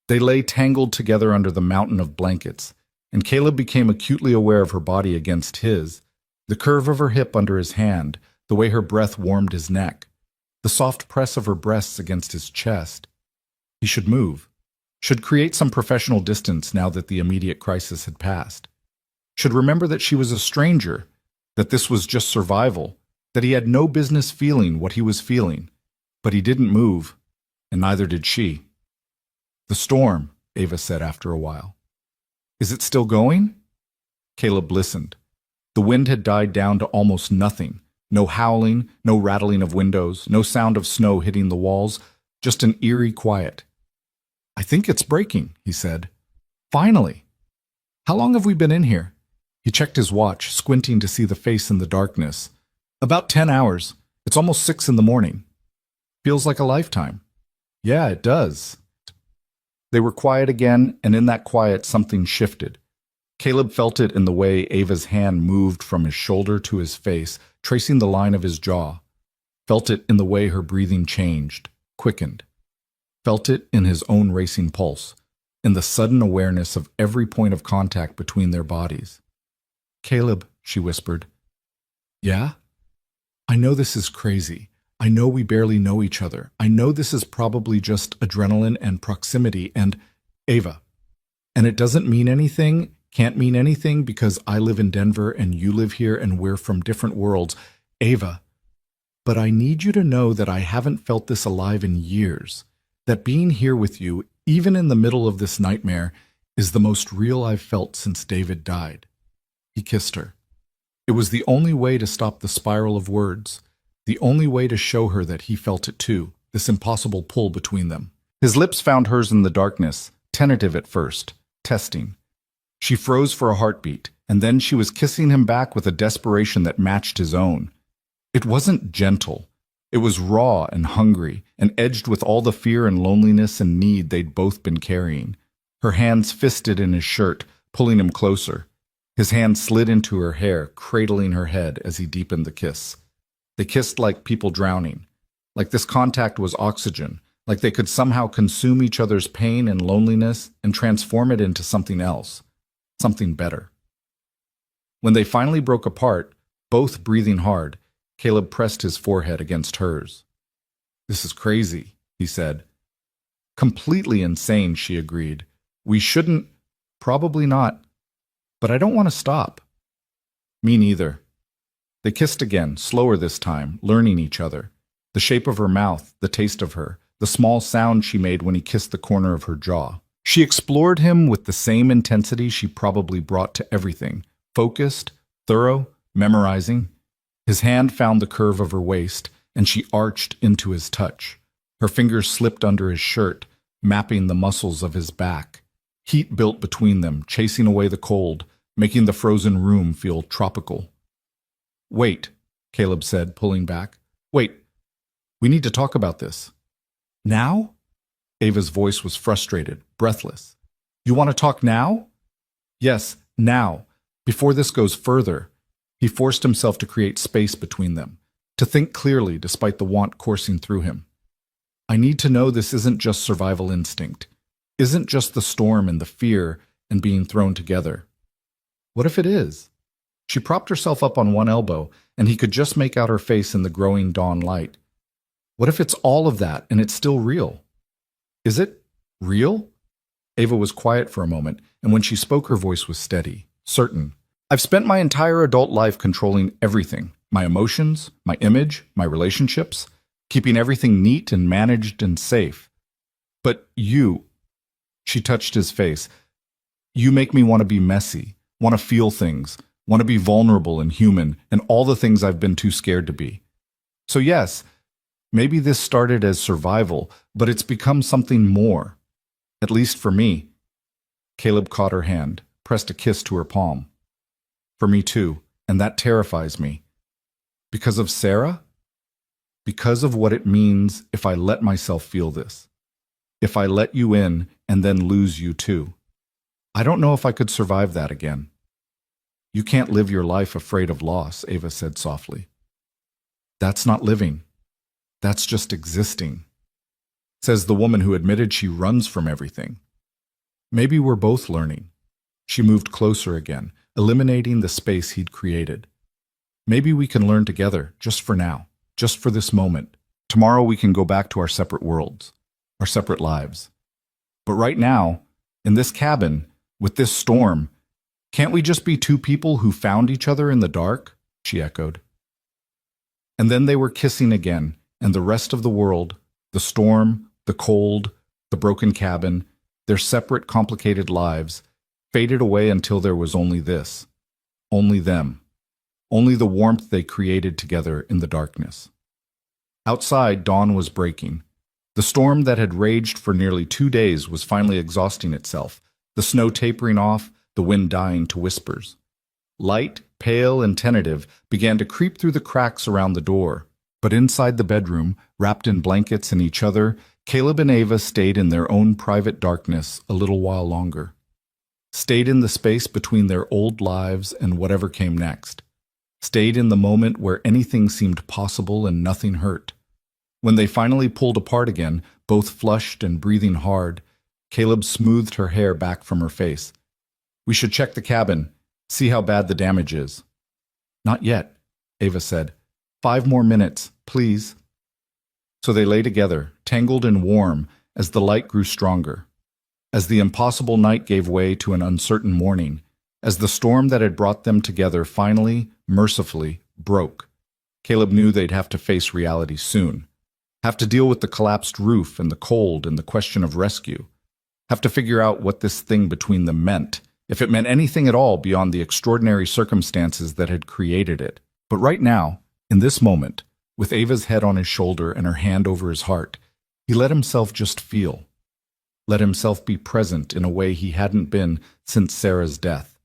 They lay tangled together under the mountain of blankets, and Caleb became acutely aware of her body against his, the curve of her hip under his hand, the way her breath warmed his neck, the soft press of her breasts against his chest. He should move, should create some professional distance now that the immediate crisis had passed, should remember that she was a stranger, that this was just survival, that he had no business feeling what he was feeling. But he didn't move, and neither did she. "The storm," Ava said after a while. "Is it still going?" Caleb listened. The wind had died down to almost nothing. No howling, no rattling of windows, no sound of snow hitting the walls, just an eerie quiet. "I think it's breaking," he said. "Finally! How long have we been in here?" He checked his watch, squinting to see the face in the darkness. "About 10 hours. It's almost 6 in the morning." "Feels like a lifetime." "Yeah, it does." They were quiet again, and in that quiet something shifted. Caleb felt it in the way Ava's hand moved from his shoulder to his face, tracing the line of his jaw. Felt it in the way her breathing changed, quickened. Felt it in his own racing pulse, in the sudden awareness of every point of contact between their bodies. "Caleb," she whispered. "Yeah? I know this is crazy. I know we barely know each other. I know this is probably just adrenaline and proximity and Ava. And it doesn't mean anything, can't mean anything because I live in Denver and you live here and we're from different worlds. Ava. But I need you to know that I haven't felt this alive in years. That being here with you, even in the middle of this nightmare, is the most real I've felt since David died." He kissed her. It was the only way to stop the spiral of words. The only way to show her that he felt it too, this impossible pull between them. His lips found hers in the darkness, tentative at first, testing. She froze for a heartbeat, and then she was kissing him back with a desperation that matched his own. It wasn't gentle. It was raw and hungry, and edged with all the fear and loneliness and need they'd both been carrying. Her hands fisted in his shirt, pulling him closer. His hand slid into her hair, cradling her head as he deepened the kiss. They kissed like people drowning, like this contact was oxygen, like they could somehow consume each other's pain and loneliness and transform it into something else, something better. When they finally broke apart, both breathing hard, Caleb pressed his forehead against hers. "This is crazy," he said. "Completely insane," she agreed. "We shouldn't, probably not, but I don't want to stop." "Me neither." They kissed again, slower this time, learning each other. The shape of her mouth, the taste of her, the small sound she made when he kissed the corner of her jaw. She explored him with the same intensity she probably brought to everything, focused, thorough, memorizing. His hand found the curve of her waist, and she arched into his touch. Her fingers slipped under his shirt, mapping the muscles of his back. Heat built between them, chasing away the cold, making the frozen room feel tropical. "Wait," Caleb said, pulling back. "Wait, we need to talk about this." "Now?" Ava's voice was frustrated, breathless. "You want to talk now?" "Yes, now, before this goes further." He forced himself to create space between them, to think clearly despite the want coursing through him. "I need to know this isn't just survival instinct, isn't just the storm and the fear and being thrown together. What if it is?" She propped herself up on one elbow, and he could just make out her face in the growing dawn light. "What if it's all of that and it's still real?" "Is it real?" Ava was quiet for a moment, and when she spoke her voice was steady, certain. "I've spent my entire adult life controlling everything, my emotions, my image, my relationships, keeping everything neat and managed and safe. But you," she touched his face, "you make me want to be messy, want to feel things, want to be vulnerable and human, and all the things I've been too scared to be. So yes, maybe this started as survival, but it's become something more. At least for me." Caleb caught her hand, pressed a kiss to her palm. "For me too, and that terrifies me." "Because of Sarah?" "Because of what it means if I let myself feel this. If I let you in and then lose you too. I don't know if I could survive that again." "You can't live your life afraid of loss," Ava said softly. "That's not living. That's just existing," says the woman who admitted she runs from everything. "Maybe we're both learning." She moved closer again, eliminating the space he'd created. "Maybe we can learn together, just for now, just for this moment. Tomorrow we can go back to our separate worlds, our separate lives. But right now, in this cabin, with this storm, can't we just be two people who found each other in the dark?" she echoed. And then they were kissing again, and the rest of the world, the storm, the cold, the broken cabin, their separate complicated lives, faded away until there was only this, only them, only the warmth they created together in the darkness. Outside, dawn was breaking. The storm that had raged for nearly 2 days was finally exhausting itself, the snow tapering off, the wind dying to whispers. Light, pale and tentative, began to creep through the cracks around the door. But inside the bedroom, wrapped in blankets and each other, Caleb and Ava stayed in their own private darkness a little while longer. Stayed in the space between their old lives and whatever came next. Stayed in the moment where anything seemed possible and nothing hurt. When they finally pulled apart again, both flushed and breathing hard, Caleb smoothed her hair back from her face. "We should check the cabin, see how bad the damage is." "Not yet," Ava said. 5 more minutes, please." So they lay together, tangled and warm, as the light grew stronger. As the impossible night gave way to an uncertain morning, as the storm that had brought them together finally, mercifully, broke, Caleb knew they'd have to face reality soon. Have to deal with the collapsed roof and the cold and the question of rescue. Have to figure out what this thing between them meant, if it meant anything at all beyond the extraordinary circumstances that had created it. But right now, in this moment, with Ava's head on his shoulder and her hand over his heart, he let himself just feel. Let himself be present in a way he hadn't been since Sarah's death.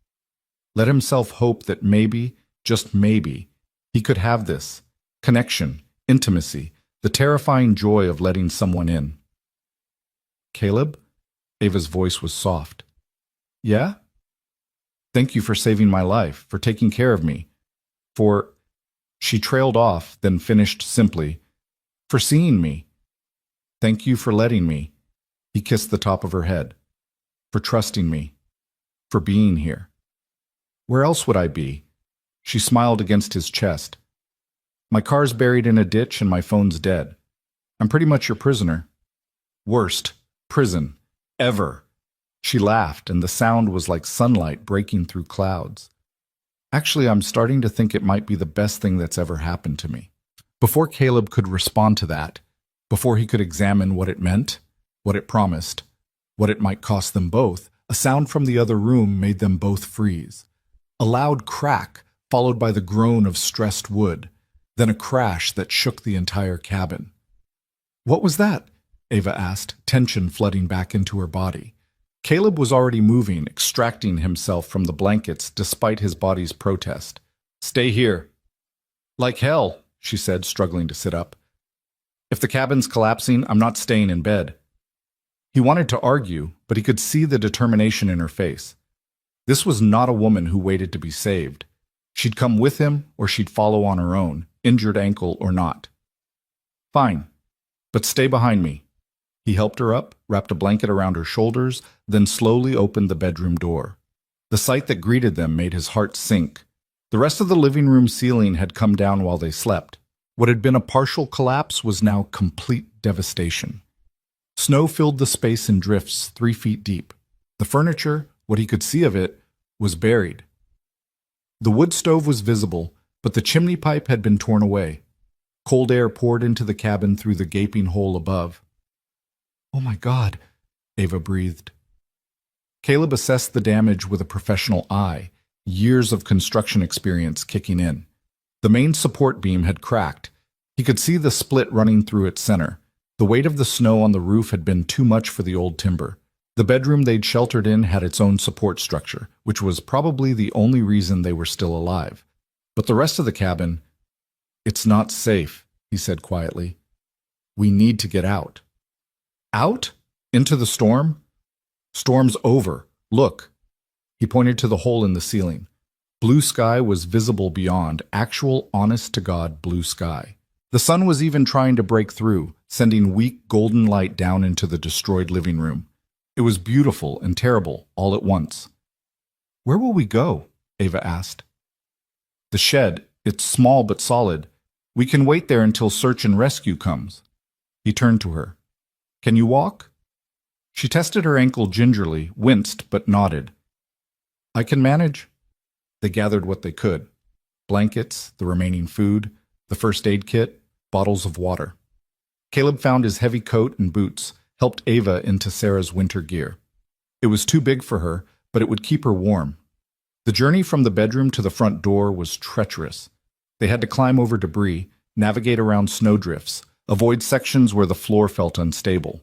Let himself hope that maybe, just maybe, he could have this connection, intimacy, the terrifying joy of letting someone in. Caleb? Ava's voice was soft. Yeah? Thank you for saving my life, for taking care of me, for... She trailed off, then finished simply, for seeing me. Thank you for letting me. He kissed the top of her head. For trusting me. For being here. Where else would I be? She smiled against his chest. My car's buried in a ditch and my phone's dead. I'm pretty much your prisoner. Worst prison ever. She laughed, and the sound was like sunlight breaking through clouds. Actually, I'm starting to think it might be the best thing that's ever happened to me. Before Caleb could respond to that, before he could examine what it meant, what it promised, what it might cost them both, a sound from the other room made them both freeze. A loud crack, followed by the groan of stressed wood, then a crash that shook the entire cabin. What was that? Ava asked, tension flooding back into her body. Caleb was already moving, extracting himself from the blankets despite his body's protest. Stay here. Like hell, she said, struggling to sit up. If the cabin's collapsing, I'm not staying in bed. He wanted to argue, but he could see the determination in her face. This was not a woman who waited to be saved. She'd come with him, or she'd follow on her own, injured ankle or not. Fine, but stay behind me. He helped her up, wrapped a blanket around her shoulders, then slowly opened the bedroom door. The sight that greeted them made his heart sink. The rest of the living room ceiling had come down while they slept. What had been a partial collapse was now complete devastation. Snow filled the space in drifts 3 feet deep. The furniture, what he could see of it, was buried. The wood stove was visible, but the chimney pipe had been torn away. Cold air poured into the cabin through the gaping hole above. Oh my God, Ava breathed. Caleb assessed the damage with a professional eye, years of construction experience kicking in. The main support beam had cracked. He could see the split running through its center. The weight of the snow on the roof had been too much for the old timber. The bedroom they'd sheltered in had its own support structure, which was probably the only reason they were still alive. But the rest of the cabin... It's not safe, he said quietly. We need to get out. Out? Into the storm? Storm's over. Look. He pointed to the hole in the ceiling. Blue sky was visible beyond, actual honest-to-God blue sky. The sun was even trying to break through, sending weak golden light down into the destroyed living room. It was beautiful and terrible all at once. Where will we go? Ava asked. The shed. It's small but solid. We can wait there until search and rescue comes. He turned to her. Can you walk? She tested her ankle gingerly, winced but nodded. I can manage. They gathered what they could. Blankets, the remaining food, the first aid kit, bottles of water. Caleb found his heavy coat and boots, helped Ava into Sarah's winter gear. It was too big for her, but it would keep her warm. The journey from the bedroom to the front door was treacherous. They had to climb over debris, navigate around snowdrifts, avoid sections where the floor felt unstable.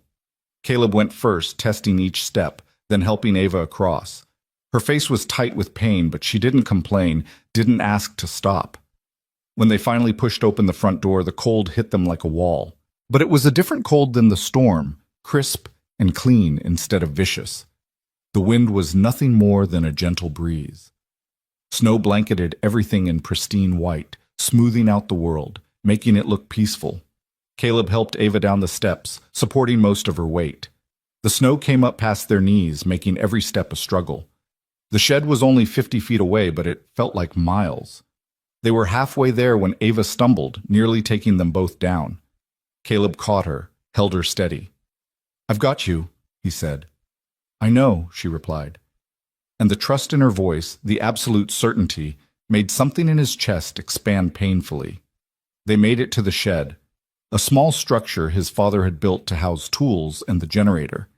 Caleb went first, testing each step, then helping Ava across. Her face was tight with pain, but she didn't complain, didn't ask to stop. When they finally pushed open the front door, the cold hit them like a wall. But it was a different cold than the storm, crisp and clean instead of vicious. The wind was nothing more than a gentle breeze. Snow blanketed everything in pristine white, smoothing out the world, making it look peaceful. Caleb helped Ava down the steps, supporting most of her weight. The snow came up past their knees, making every step a struggle. The shed was only 50 feet away, but it felt like miles. They were halfway there when Ava stumbled, nearly taking them both down. Caleb caught her, held her steady. I've got you, he said. I know, she replied. And the trust in her voice, the absolute certainty, made something in his chest expand painfully. They made it to the shed, a small structure his father had built to house tools and the generator.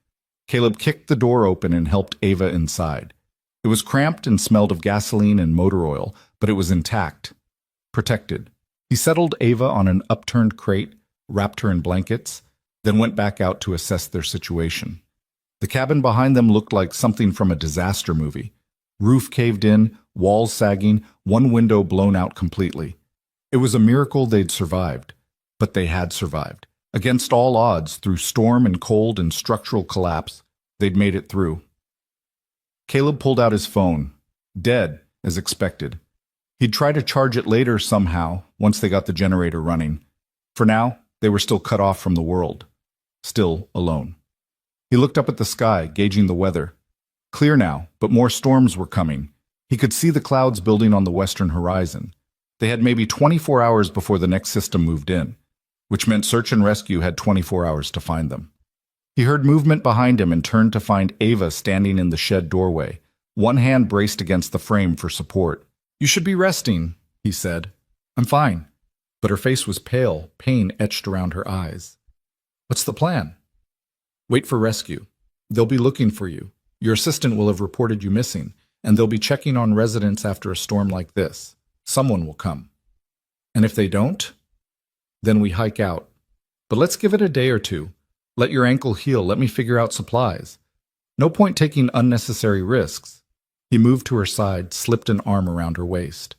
Caleb kicked the door open and helped Ava inside. It was cramped and smelled of gasoline and motor oil, but it was intact, protected. He settled Ava on an upturned crate, wrapped her in blankets, then went back out to assess their situation. The cabin behind them looked like something from a disaster movie. Roof caved in, walls sagging, one window blown out completely. It was a miracle they'd survived. But they had survived. Against all odds, through storm and cold and structural collapse, they'd made it through. Caleb pulled out his phone. Dead, as expected. He'd try to charge it later somehow, once they got the generator running. For now, they were still cut off from the world. Still alone. He looked up at the sky, gauging the weather. Clear now, but more storms were coming. He could see the clouds building on the western horizon. They had maybe 24 hours before the next system moved in, which meant search and rescue had 24 hours to find them. He heard movement behind him and turned to find Ava standing in the shed doorway, one hand braced against the frame for support. "You should be resting," he said. "I'm fine." But her face was pale, pain etched around her eyes. "What's the plan?" "Wait for rescue. They'll be looking for you. Your assistant will have reported you missing, and they'll be checking on residents after a storm like this. Someone will come. And if they don't, then we hike out. But let's give it a day or two. Let your ankle heal. Let me figure out supplies. No point taking unnecessary risks." He moved to her side, slipped an arm around her waist.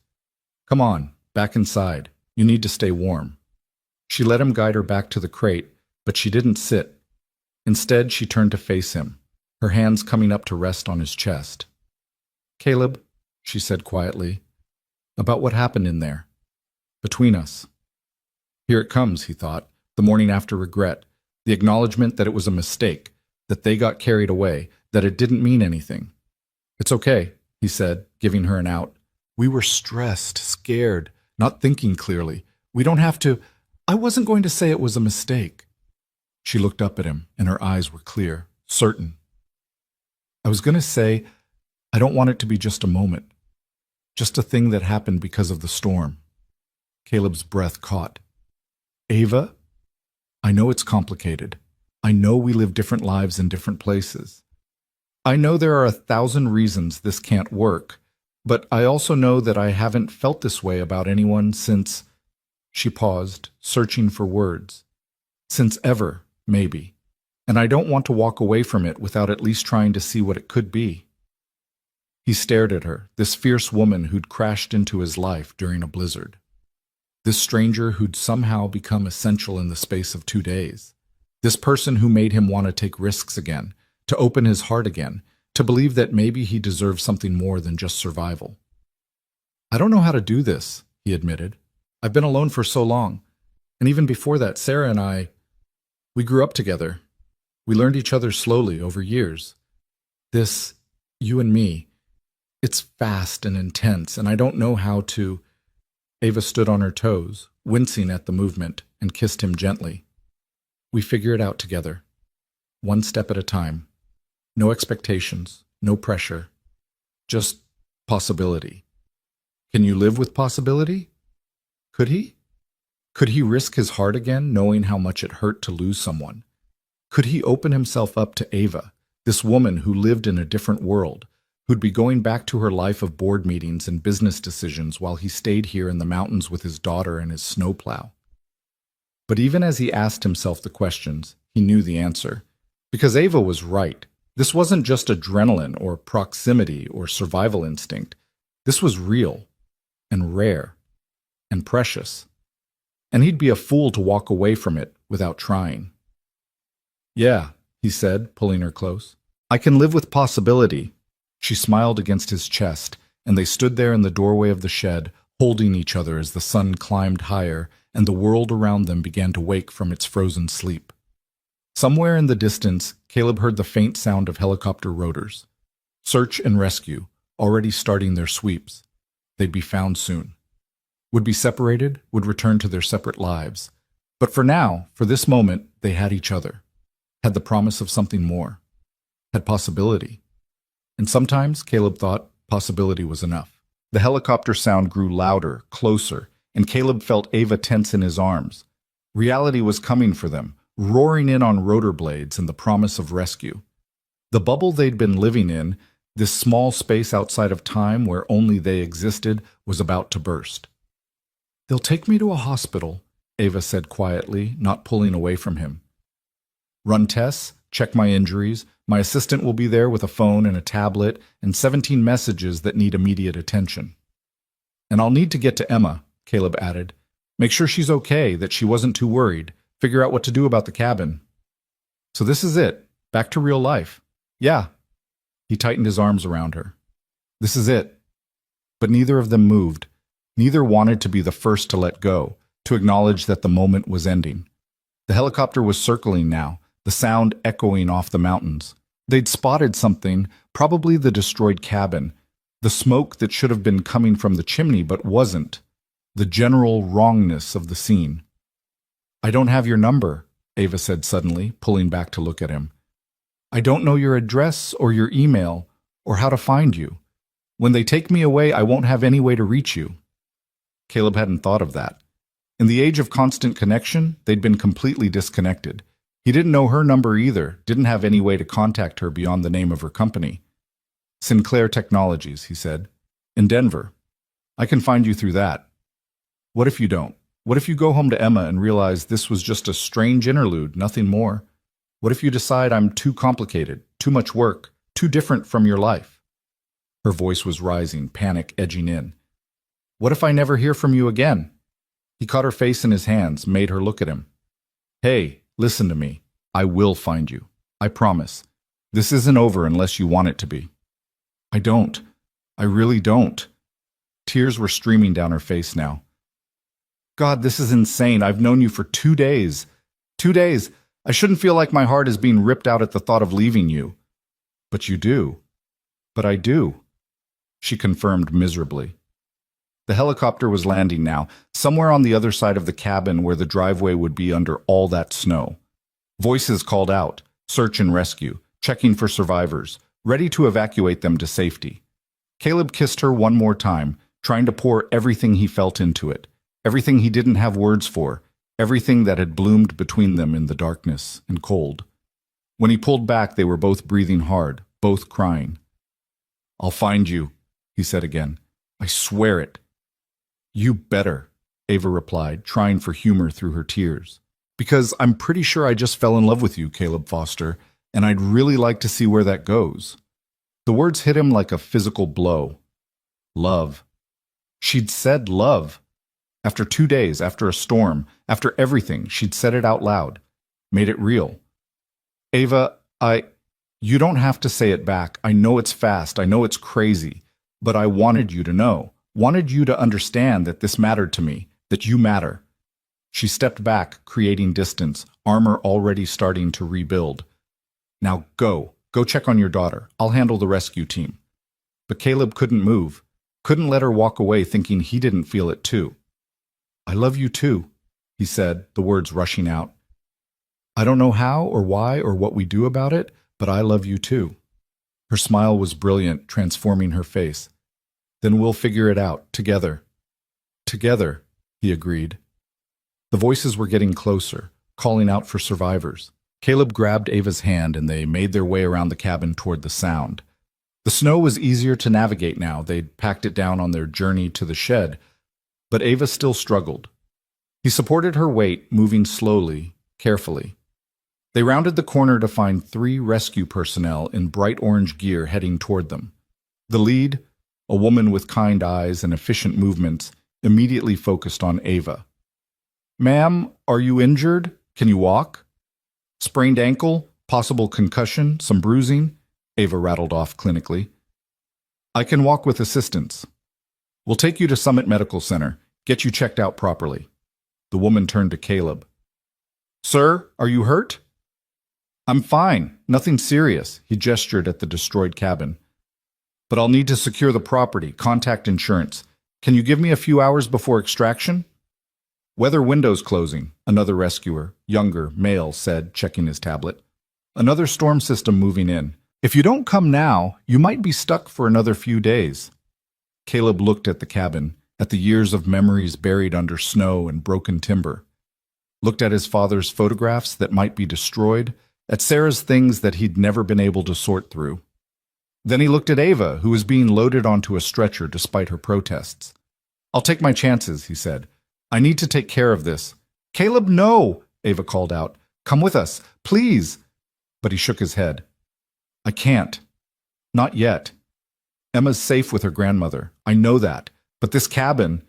"Come on, back inside. You need to stay warm." She let him guide her back to the crate, but she didn't sit. Instead, she turned to face him, her hands coming up to rest on his chest. "Caleb," she said quietly, "about what happened in there. Between us." Here it comes, he thought, the morning after regret, the acknowledgement that it was a mistake, that they got carried away, that it didn't mean anything. "It's okay," he said, giving her an out. "We were stressed, scared, not thinking clearly. We don't have to. I wasn't going to say it was a mistake." She looked up at him, and her eyes were clear, certain. "I was going to say, I don't want it to be just a moment. Just a thing that happened because of the storm." Caleb's breath caught. "Ava, I know it's complicated. I know we live different lives in different places. I know there are 1,000 reasons this can't work, but I also know that I haven't felt this way about anyone since—" She paused, searching for words. "Since ever, maybe. And I don't want to walk away from it without at least trying to see what it could be." He stared at her, this fierce woman who'd crashed into his life during a blizzard. This stranger who'd somehow become essential in the space of 2 days. This person who made him want to take risks again, to open his heart again, to believe that maybe he deserved something more than just survival. "I don't know how to do this," he admitted. "I've been alone for so long. And even before that, Sarah and we grew up together. We learned each other slowly over years. This, you and me, it's fast and intense, and I don't know how to—" Ava stood on her toes, wincing at the movement, and kissed him gently. "We figure it out together. One step at a time. No expectations, no pressure. Just possibility. Can you live with possibility?" Could he? Could he risk his heart again, knowing how much it hurt to lose someone? Could he open himself up to Ava, this woman who lived in a different world, who'd be going back to her life of board meetings and business decisions while he stayed here in the mountains with his daughter and his snowplow? But even as he asked himself the questions, he knew the answer. Because Ava was right. This wasn't just adrenaline or proximity or survival instinct. This was real and rare and precious. And he'd be a fool to walk away from it without trying. "Yeah," he said, pulling her close. "I can live with possibility." She smiled against his chest, and they stood there in the doorway of the shed, holding each other as the sun climbed higher and the world around them began to wake from its frozen sleep. Somewhere in the distance, Caleb heard the faint sound of helicopter rotors. Search and rescue, already starting their sweeps. They'd be found soon. Would be separated, would return to their separate lives. But for now, for this moment, they had each other. Had the promise of something more. Had possibility. And sometimes, Caleb thought, possibility was enough. The helicopter sound grew louder, closer, and Caleb felt Ava tense in his arms. Reality was coming for them, roaring in on rotor blades and the promise of rescue. The bubble they'd been living in, this small space outside of time where only they existed, was about to burst. "They'll take me to a hospital," Ava said quietly, not pulling away from him. "Run tests, check my injuries. My assistant will be there with a phone and a tablet and 17 messages that need immediate attention. And I'll need to get to Emma, Caleb added. Make sure she's okay, that she wasn't too worried. Figure out what to do about the cabin. So this is it. Back to real life. Yeah. He tightened his arms around her. This is it. But neither of them moved. Neither wanted to be the first to let go, to acknowledge that the moment was ending. The helicopter was circling now, the sound echoing off the mountains. They'd spotted something, probably the destroyed cabin, the smoke that should have been coming from the chimney but wasn't, the general wrongness of the scene. I don't have your number, Ava said suddenly, pulling back to look at him. I don't know your address or your email or how to find you. When they take me away, I won't have any way to reach you. Caleb hadn't thought of that. In the age of constant connection, they'd been completely disconnected. He didn't know her number either, didn't have any way to contact her beyond the name of her company. Sinclair Technologies, he said. In Denver. I can find you through that. What if you don't? What if you go home to Emma and realize this was just a strange interlude, nothing more? What if you decide I'm too complicated, too much work, too different from your life? Her voice was rising, panic edging in. What if I never hear from you again? He caught her face in his hands, made her look at him. Hey, listen to me. I will find you. I promise. This isn't over unless you want it to be. I don't. I really don't. Tears were streaming down her face now. God, this is insane. I've known you for 2 days. 2 days. I shouldn't feel like my heart is being ripped out at the thought of leaving you. But you do. But I do. She confirmed miserably. The helicopter was landing now, somewhere on the other side of the cabin where the driveway would be under all that snow. Voices called out, search and rescue, checking for survivors, ready to evacuate them to safety. Caleb kissed her one more time, trying to pour everything he felt into it, everything he didn't have words for, everything that had bloomed between them in the darkness and cold. When he pulled back, they were both breathing hard, both crying. I'll find you, he said again. I swear it. You better, Ava replied, trying for humor through her tears. Because I'm pretty sure I just fell in love with you, Caleb Foster, and I'd really like to see where that goes. The words hit him like a physical blow. Love. She'd said love. After 2 days, after a storm, after everything, she'd said it out loud, made it real. Ava, you don't have to say it back. I know it's fast, I know it's crazy, but I wanted you to know. Wanted you to understand that this mattered to me, that you matter. She stepped back, creating distance, armor already starting to rebuild. Now go check on your daughter. I'll handle the rescue team. But Caleb couldn't move, couldn't let her walk away thinking he didn't feel it too. I love you too, he said, the words rushing out. I don't know how or why or what we do about it, but I love you too. Her smile was brilliant, transforming her face. Then we'll figure it out, together. Together, he agreed. The voices were getting closer, calling out for survivors. Caleb grabbed Ava's hand and they made their way around the cabin toward the sound. The snow was easier to navigate now. They'd packed it down on their journey to the shed, but Ava still struggled. He supported her weight, moving slowly, carefully. They rounded the corner to find 3 rescue personnel in bright orange gear heading toward them. The lead, a woman with kind eyes and efficient movements, immediately focused on Ava. Ma'am, are you injured? Can you walk? Sprained ankle, possible concussion, some bruising, Ava rattled off clinically. I can walk with assistance. We'll take you to Summit Medical Center, get you checked out properly. The woman turned to Caleb. Sir, are you hurt? I'm fine, nothing serious, he gestured at the destroyed cabin. But I'll need to secure the property, contact insurance. Can you give me a few hours before extraction? Weather windows closing, another rescuer, younger, male, said, checking his tablet. Another storm system moving in. If you don't come now, you might be stuck for another few days. Caleb looked at the cabin, at the years of memories buried under snow and broken timber. Looked at his father's photographs that might be destroyed, at Sarah's things that he'd never been able to sort through. Then he looked at Ava, who was being loaded onto a stretcher despite her protests. I'll take my chances, he said. I need to take care of this. Caleb, no, Ava called out. Come with us, please. but he shook his head. I can't. Not yet. Emma's safe with her grandmother. I know that. But this cabin,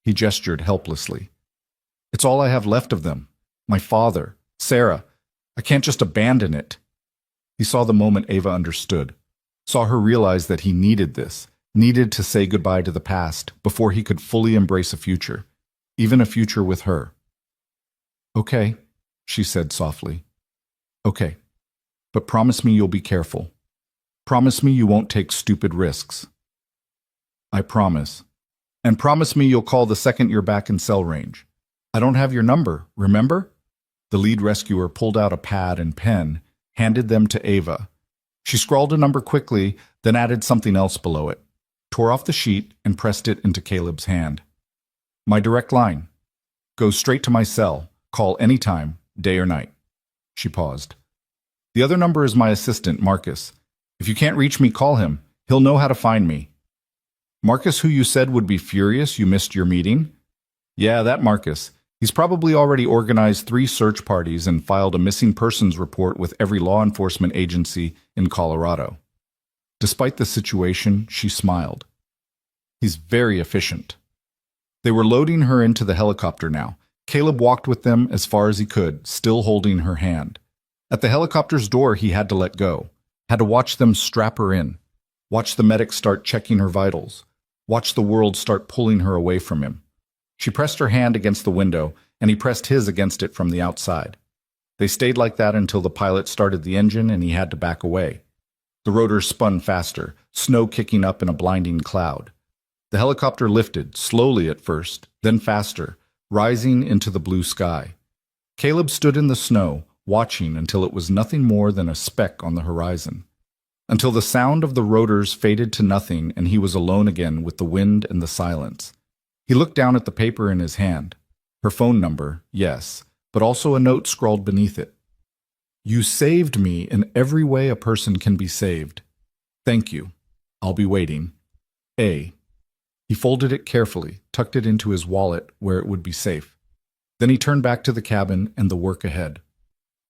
he gestured helplessly. It's all I have left of them. My father, Sarah. I can't just abandon it. He saw the moment Ava understood, saw her realize that he needed this, needed to say goodbye to the past before he could fully embrace a future, even a future with her. Okay, she said softly. Okay, but promise me you'll be careful. Promise me you won't take stupid risks. I promise. And promise me you'll call the second you're back in cell range. I don't have your number, remember? The lead rescuer pulled out a pad and pen, handed them to Ava. She scrawled a number quickly, then added something else below it, tore off the sheet, and pressed it into Caleb's hand. My direct line. Go straight to my cell. Call anytime, day or night. She paused. The other number is my assistant, Marcus. If you can't reach me, call him. He'll know how to find me. Marcus, who you said would be furious you missed your meeting? Yeah, that Marcus. He's probably already organized 3 search parties and filed a missing persons report with every law enforcement agency in Colorado. Despite the situation, she smiled. He's very efficient. They were loading her into the helicopter now. Caleb walked with them as far as he could, still holding her hand. At the helicopter's door, he had to let go, had to watch them strap her in, watch the medics start checking her vitals, watch the world start pulling her away from him. She pressed her hand against the window, and he pressed his against it from the outside. They stayed like that until the pilot started the engine and he had to back away. The rotors spun faster, snow kicking up in a blinding cloud. The helicopter lifted, slowly at first, then faster, rising into the blue sky. Caleb stood in the snow, watching until it was nothing more than a speck on the horizon. Until the sound of the rotors faded to nothing and he was alone again with the wind and the silence. He looked down at the paper in his hand. Her phone number, yes, but also a note scrawled beneath it. You saved me in every way a person can be saved. Thank you. I'll be waiting. A. He folded it carefully, tucked it into his wallet where it would be safe. Then he turned back to the cabin and the work ahead.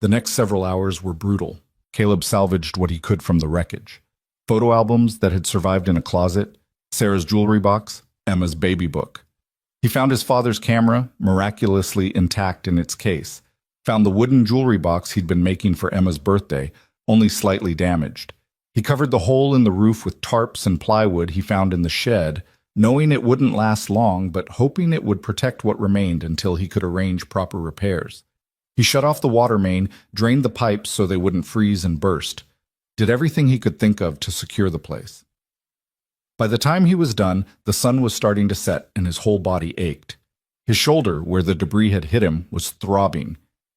The next several hours were brutal. Caleb salvaged what he could from the wreckage. Photo albums that had survived in a closet, Sarah's jewelry box, Emma's baby book. He found his father's camera, miraculously intact in its case, found the wooden jewelry box he'd been making for Emma's birthday, only slightly damaged. He covered the hole in the roof with tarps and plywood he found in the shed, knowing it wouldn't last long, but hoping it would protect what remained until he could arrange proper repairs. He shut off the water main, drained the pipes so they wouldn't freeze and burst, did everything he could think of to secure the place. By the time he was done, the sun was starting to set and his whole body ached. His shoulder, where the debris had hit him, was throbbing.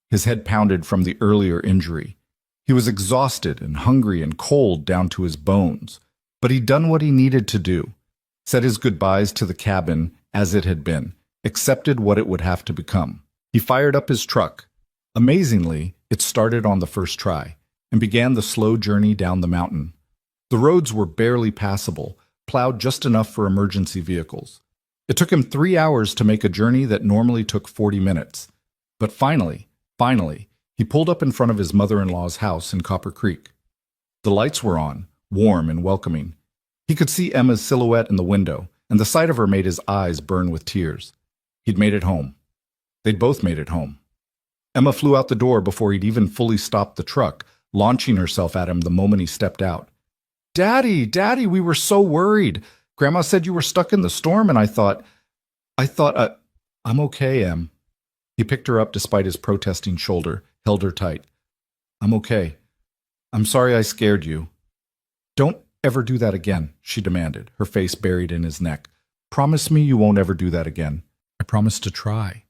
His head pounded from the earlier injury. He was exhausted and hungry and cold down to his bones. But he'd done what he needed to do, said his goodbyes to the cabin as it had been, accepted what it would have to become. He fired up his truck. Amazingly, it started on the first try and began the slow journey down the mountain. The roads were barely passable, plowed just enough for emergency vehicles. It took him 3 hours to make a journey that normally took 40 minutes. But finally, he pulled up in front of his mother-in-law's house in Copper Creek. The lights were on, warm and welcoming. He could see Emma's silhouette in the window, and the sight of her made his eyes burn with tears. He'd made it home. They'd both made it home. Emma flew out the door before he'd even fully stopped the truck, launching herself at him the moment he stepped out. Daddy, we were so worried. Grandma said you were stuck in the storm, and I thought, I'm okay, Em. He picked her up despite his protesting shoulder, held her tight. I'm okay. I'm sorry I scared you. Don't ever do that again, she demanded, her face buried in his neck. Promise me you won't ever do that again. I promise to try.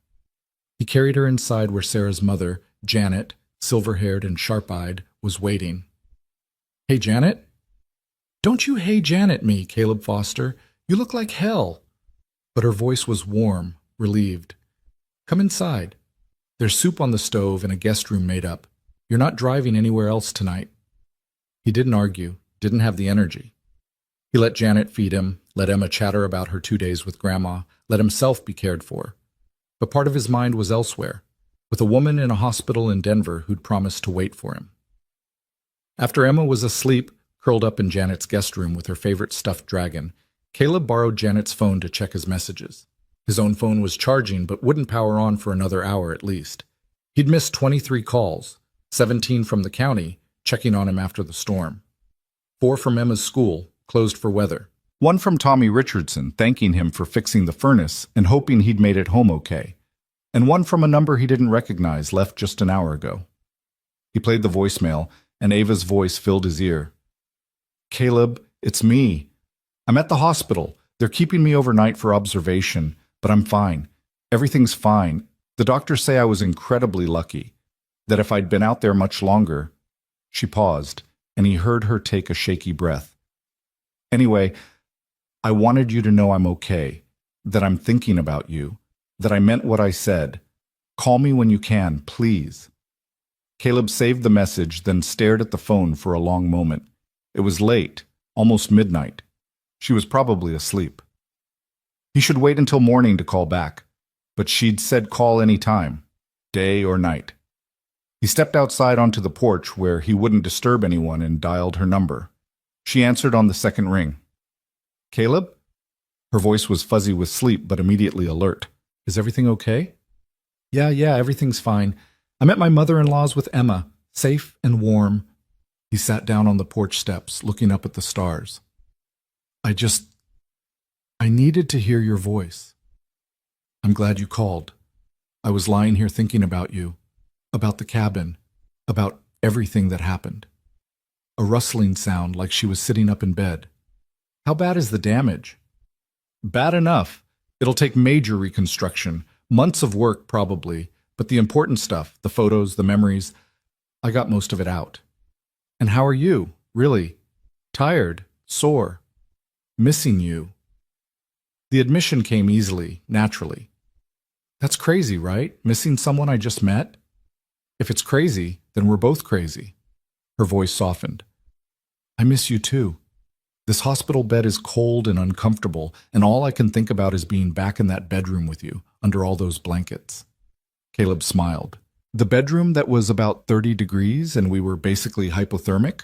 He carried her inside where Sarah's mother, Janet, silver-haired and sharp-eyed, was waiting. Hey, Janet? Don't you hey Janet me, Caleb Foster. You look like hell. But her voice was warm, relieved. Come inside. There's soup on the stove and a guest room made up. You're not driving anywhere else tonight. He didn't argue, didn't have the energy. He let Janet feed him, let Emma chatter about her 2 days with Grandma, let himself be cared for. But part of his mind was elsewhere, with a woman in a hospital in Denver who'd promised to wait for him. After Emma was asleep, curled up in Janet's guest room with her favorite stuffed dragon, Caleb borrowed Janet's phone to check his messages. His own phone was charging but wouldn't power on for another hour at least. He'd missed 23 calls, 17 from the county, checking on him after the storm. 4 from Emma's school, closed for weather. 1 from Tommy Richardson, thanking him for fixing the furnace and hoping he'd made it home okay. And 1 from a number he didn't recognize, left just an hour ago. He played the voicemail, and Ava's voice filled his ear. "Caleb, it's me. I'm at the hospital. They're keeping me overnight for observation, but I'm fine. Everything's fine. The doctors say I was incredibly lucky, that if I'd been out there much longer—" She paused, and he heard her take a shaky breath. "Anyway, I wanted you to know I'm okay, that I'm thinking about you, that I meant what I said. Call me when you can, please." Caleb saved the message, then stared at the phone for a long moment. It was late, almost midnight. She was probably asleep. He should wait until morning to call back, but she'd said call any time, day or night. He stepped outside onto the porch where he wouldn't disturb anyone and dialed her number. She answered on the second ring. "Caleb?" Her voice was fuzzy with sleep but immediately alert. "Is everything okay?" Yeah, everything's fine. I'm at my mother-in-law's with Emma, safe and warm." He sat down on the porch steps, looking up at the stars. I needed to hear your voice. I'm glad you called. I was lying here thinking about you, about the cabin, about everything that happened." A rustling sound like she was sitting up in bed. "How bad is the damage?" "Bad enough. It'll take major reconstruction, months of work probably, but the important stuff, the photos, the memories, I got most of it out." "And how are you, really? Tired, sore, missing you?" The admission came easily, naturally. "That's crazy, right? Missing someone I just met?" "If it's crazy, then we're both crazy." Her voice softened. "I miss you too. This hospital bed is cold and uncomfortable, and all I can think about is being back in that bedroom with you, under all those blankets." Caleb smiled. "The bedroom that was about 30 degrees and we were basically hypothermic?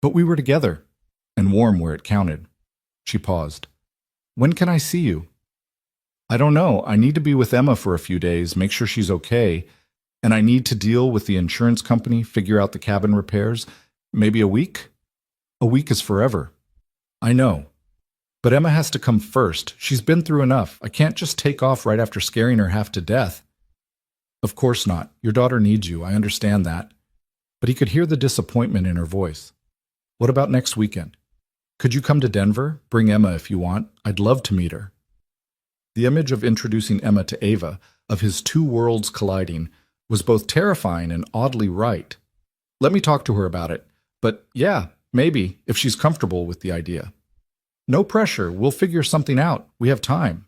But we were together, and warm where it counted." She paused. "When can I see you?" "I don't know. I need to be with Emma for a few days, make sure she's okay, and I need to deal with the insurance company, figure out the cabin repairs. Maybe a week?" "A week is forever." "I know. But Emma has to come first. She's been through enough. I can't just take off right after scaring her half to death." "Of course not. Your daughter needs you. I understand that." But he could hear the disappointment in her voice. "What about next weekend? Could you come to Denver? Bring Emma if you want. I'd love to meet her." The image of introducing Emma to Ava, of his two worlds colliding, was both terrifying and oddly right. "Let me talk to her about it. But yeah, maybe, if she's comfortable with the idea." "No pressure. We'll figure something out. We have time."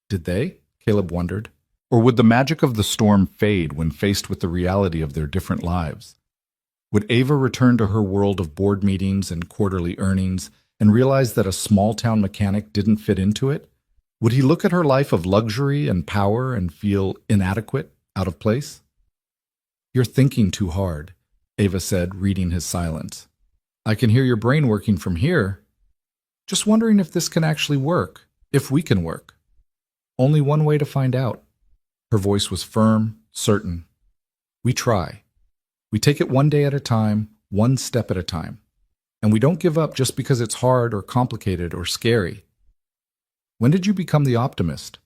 Did they? Caleb wondered. Or would the magic of the storm fade when faced with the reality of their different lives? Would Ava return to her world of board meetings and quarterly earnings and realize that a small-town mechanic didn't fit into it? Would he look at her life of luxury and power and feel inadequate, out of place? "You're thinking too hard," Ava said, reading his silence. "I can hear your brain working from here. Just wondering if this can actually work, if we can work. Only one way to find out." Her voice was firm, certain. "We try. We take it one day at a time, one step at a time. And we don't give up just because it's hard or complicated or scary." "When did you become the optimist?"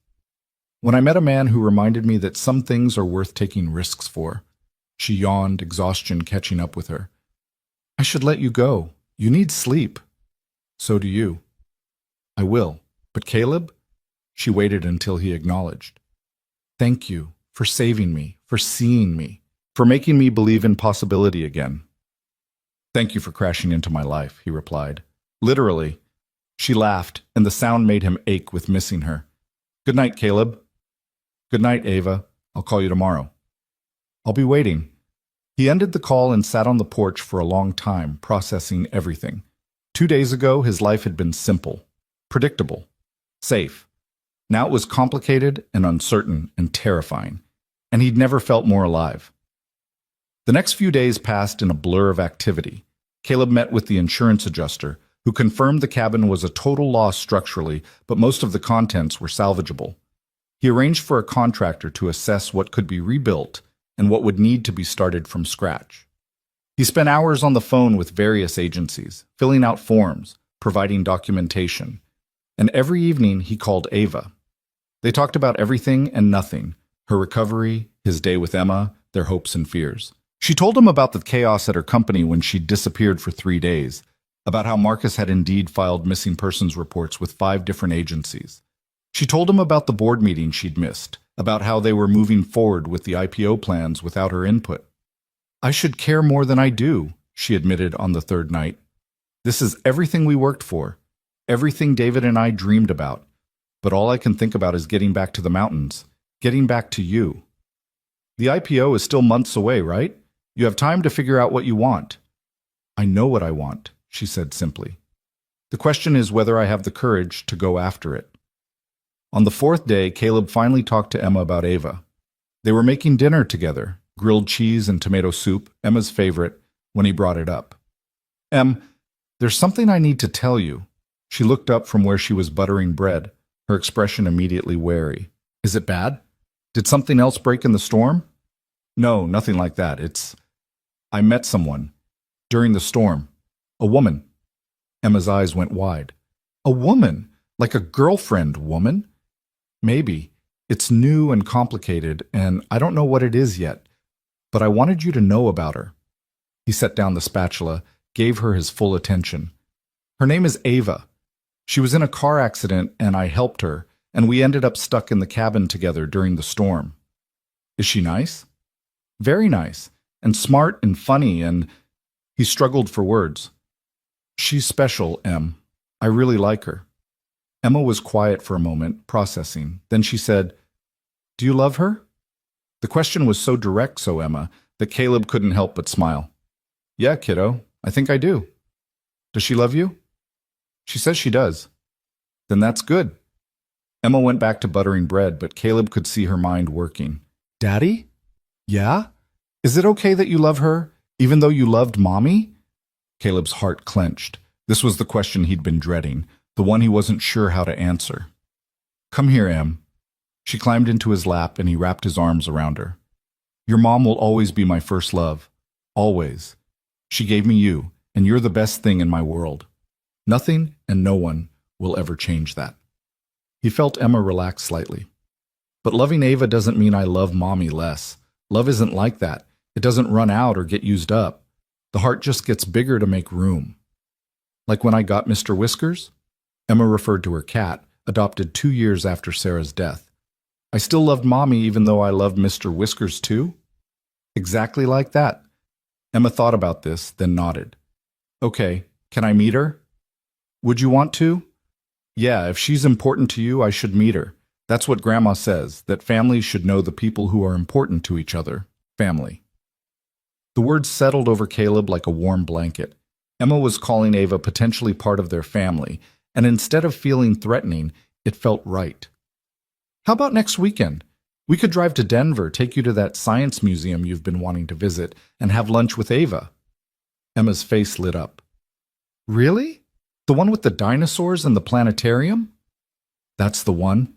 "When I met a man who reminded me that some things are worth taking risks for." She yawned, exhaustion catching up with her. "I should let you go. You need sleep." "So do you." "I will. But Caleb?" She waited until he acknowledged. "Thank you for saving me, for seeing me, for making me believe in possibility again." "Thank you for crashing into my life," he replied. "Literally." She laughed, and the sound made him ache with missing her. "Good night, Caleb." "Good night, Ava. I'll call you tomorrow." "I'll be waiting." He ended the call and sat on the porch for a long time, processing everything. 2 days ago, his life had been simple, predictable, safe. Now it was complicated and uncertain and terrifying, and he'd never felt more alive. The next few days passed in a blur of activity. Caleb met with the insurance adjuster, who confirmed the cabin was a total loss structurally, but most of the contents were salvageable. He arranged for a contractor to assess what could be rebuilt and what would need to be started from scratch. He spent hours on the phone with various agencies, filling out forms, providing documentation, and every evening he called Ava. They talked about everything and nothing, her recovery, his day with Emma, their hopes and fears. She told him about the chaos at her company when she'd disappeared for 3 days, about how Marcus had indeed filed missing persons reports with 5 different agencies. She told him about the board meeting she'd missed, about how they were moving forward with the IPO plans without her input. "I should care more than I do," she admitted on the 3rd night. "This is everything we worked for, everything David and I dreamed about, but all I can think about is getting back to the mountains, getting back to you. The IPO is still months away, right? You have time to figure out what you want." "I know what I want," she said simply. "The question is whether I have the courage to go after it." On the 4th day, Caleb finally talked to Emma about Ava. They were making dinner together, grilled cheese and tomato soup, Emma's favorite, when he brought it up. There's something I need to tell you." She looked up from where she was buttering bread, her expression immediately wary. "Is it bad? Did something else break in the storm?" "No, nothing like that. I met someone. During the storm. A woman." Emma's eyes went wide. "A woman? Like a girlfriend woman?" "Maybe. It's new and complicated, and I don't know what it is yet. But I wanted you to know about her." He set down the spatula, gave her his full attention. "Her name is Ava. She was in a car accident, and I helped her, and we ended up stuck in the cabin together during the storm." "Is she nice?" "Very nice, and smart and funny, and—" He struggled for words. "She's special, Em. I really like her." Emma was quiet for a moment, processing. Then she said, "Do you love her?" The question was so direct, so Emma, that Caleb couldn't help but smile. "Yeah, kiddo, I think I do." "Does she love you?" "She says she does." "Then that's good." Emma went back to buttering bread, but Caleb could see her mind working. "Daddy? Yeah? Is it okay that you love her, even though you loved Mommy?" Caleb's heart clenched. This was the question he'd been dreading, the one he wasn't sure how to answer. "Come here, Em." She climbed into his lap and he wrapped his arms around her. "Your mom will always be my first love. Always. She gave me you, and you're the best thing in my world. Nothing and no one will ever change that." He felt Emma relax slightly. "But loving Ava doesn't mean I love Mommy less. Love isn't like that. It doesn't run out or get used up. The heart just gets bigger to make room. Like when I got Mr. Whiskers?" Emma referred to her cat, adopted 2 years after Sarah's death. "I still loved Mommy even though I loved Mr. Whiskers too?" "Exactly like that." Emma thought about this, then nodded. "Okay, can I meet her?" "Would you want to?" "Yeah, if she's important to you, I should meet her. That's what Grandma says, that families should know the people who are important to each other. Family." The words settled over Caleb like a warm blanket. Emma was calling Ava potentially part of their family, and instead of feeling threatening, it felt right. "How about next weekend? We could drive to Denver, take you to that science museum you've been wanting to visit, and have lunch with Ava." Emma's face lit up. "Really? The one with the dinosaurs and the planetarium?" "That's the one."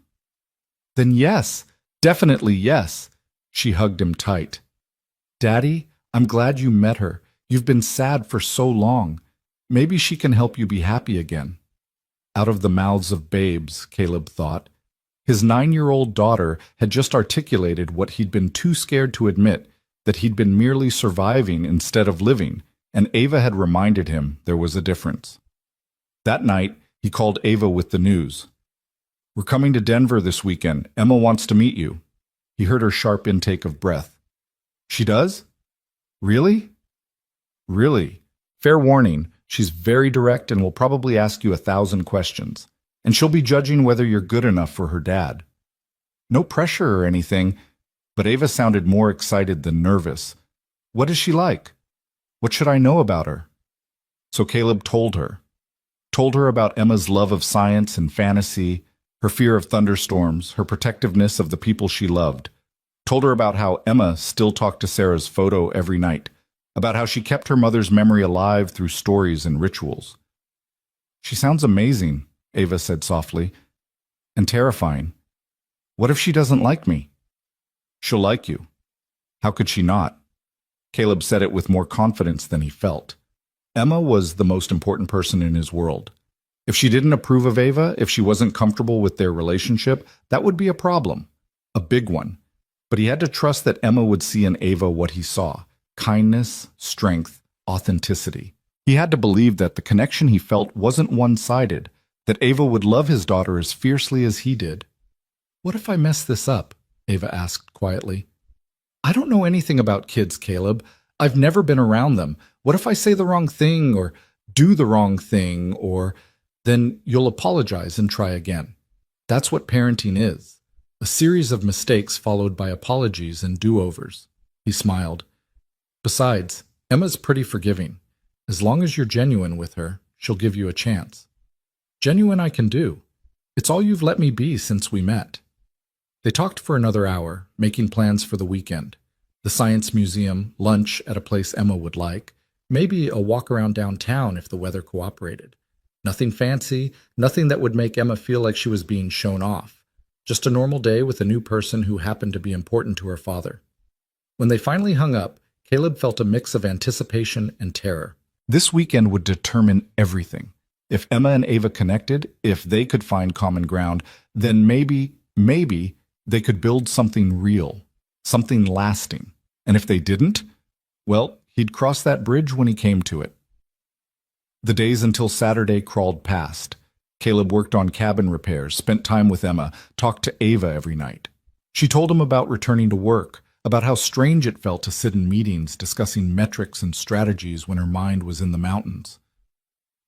"Then yes, definitely yes." She hugged him tight. "Daddy, I'm glad you met her. You've been sad for so long. Maybe she can help you be happy again." Out of the mouths of babes, Caleb thought. His 9-year-old daughter had just articulated what he'd been too scared to admit, that he'd been merely surviving instead of living, and Ava had reminded him there was a difference. That night, he called Ava with the news. "We're coming to Denver this weekend. Emma wants to meet you." He heard her sharp intake of breath. "She does? Really?" "Really. Fair warning, she's very direct and will probably ask you 1,000 questions. And she'll be judging whether you're good enough for her dad." No pressure or anything, but Ava sounded more excited than nervous. "What is she like? What should I know about her?" So Caleb told her. Told her about Emma's love of science and fantasy, her fear of thunderstorms, her protectiveness of the people she loved. Told her about how Emma still talked to Sarah's photo every night, about how she kept her mother's memory alive through stories and rituals. She sounds amazing, Ava said softly, and terrifying. What if she doesn't like me? She'll like you. How could she not? Caleb said it with more confidence than he felt. Emma was the most important person in his world. If she didn't approve of Ava, if she wasn't comfortable with their relationship, that would be a problem. A big one. But he had to trust that Emma would see in Ava what he saw: kindness, strength, authenticity. He had to believe that the connection he felt wasn't one-sided, that Ava would love his daughter as fiercely as he did. What if I mess this up? Ava asked quietly. I don't know anything about kids, Caleb. I've never been around them. What if I say the wrong thing or do the wrong thing, or then you'll apologize and try again. That's what parenting is. A series of mistakes followed by apologies and do-overs. He smiled. Besides, Emma's pretty forgiving. As long as you're genuine with her, she'll give you a chance. Genuine I can do. It's all you've let me be since we met. They talked for another hour, making plans for the weekend. The science museum, lunch at a place Emma would like, maybe a walk around downtown if the weather cooperated. Nothing fancy, nothing that would make Emma feel like she was being shown off. Just a normal day with a new person who happened to be important to her father. When they finally hung up, Caleb felt a mix of anticipation and terror. This weekend would determine everything. If Emma and Ava connected, if they could find common ground, then maybe they could build something real, something lasting. And if they didn't, well, he'd cross that bridge when he came to it. The days until Saturday crawled past. Caleb worked on cabin repairs, spent time with Emma, talked to Ava every night. She told him about returning to work, about how strange it felt to sit in meetings discussing metrics and strategies when her mind was in the mountains.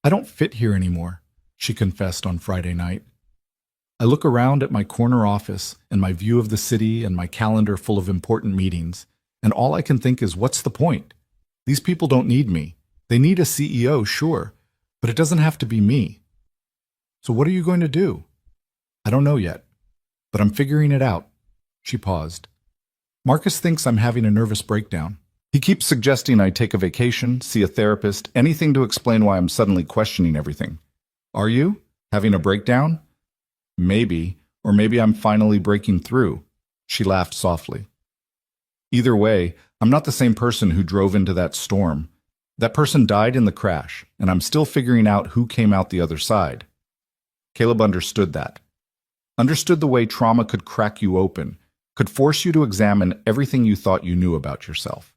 I don't fit here anymore, she confessed on Friday night. I look around at my corner office and my view of the city and my calendar full of important meetings, and all I can think is, what's the point? These people don't need me. They need a CEO, sure, but it doesn't have to be me. So what are you going to do? I don't know yet, but I'm figuring it out. She paused. Marcus thinks I'm having a nervous breakdown. He keeps suggesting I take a vacation, see a therapist, anything to explain why I'm suddenly questioning everything. Are you? Having a breakdown? Maybe, or maybe I'm finally breaking through. She laughed softly. Either way, I'm not the same person who drove into that storm. That person died in the crash, and I'm still figuring out who came out the other side. Caleb understood that. Understood the way trauma could crack you open, could force you to examine everything you thought you knew about yourself.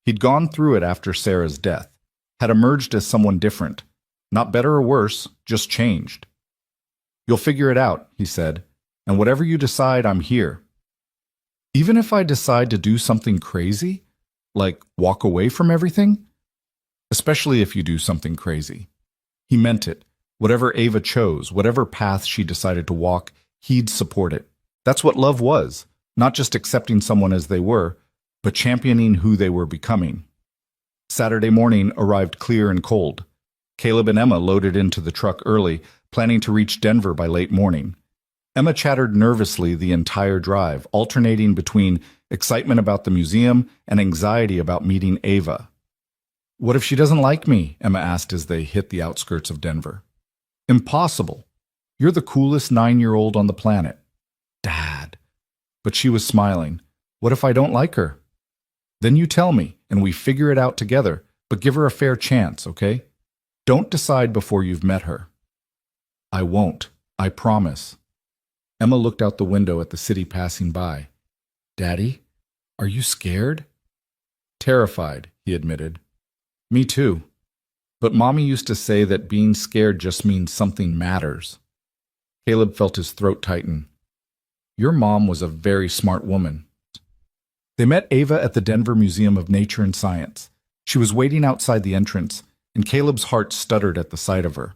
He'd gone through it after Sarah's death, had emerged as someone different, not better or worse, just changed. You'll figure it out, he said, and whatever you decide, I'm here. Even if I decide to do something crazy, like walk away from everything? Especially if you do something crazy. He meant it. Whatever Ava chose, whatever path she decided to walk, he'd support it. That's what love was, not just accepting someone as they were, but championing who they were becoming. Saturday morning arrived clear and cold. Caleb and Emma loaded into the truck early, planning to reach Denver by late morning. Emma chattered nervously the entire drive, alternating between excitement about the museum and anxiety about meeting Ava. What if she doesn't like me? Emma asked as they hit the outskirts of Denver. Impossible. You're the coolest 9-year-old on the planet. Dad. But she was smiling. What if I don't like her? Then you tell me, and we figure it out together, but give her a fair chance, okay? Don't decide before you've met her. I won't. I promise. Emma looked out the window at the city passing by. Daddy, are you scared? Terrified, he admitted. Me too. But Mommy used to say that being scared just means something matters. Caleb felt his throat tighten. Your mom was a very smart woman. They met Ava at the Denver Museum of Nature and Science. She was waiting outside the entrance, and Caleb's heart stuttered at the sight of her.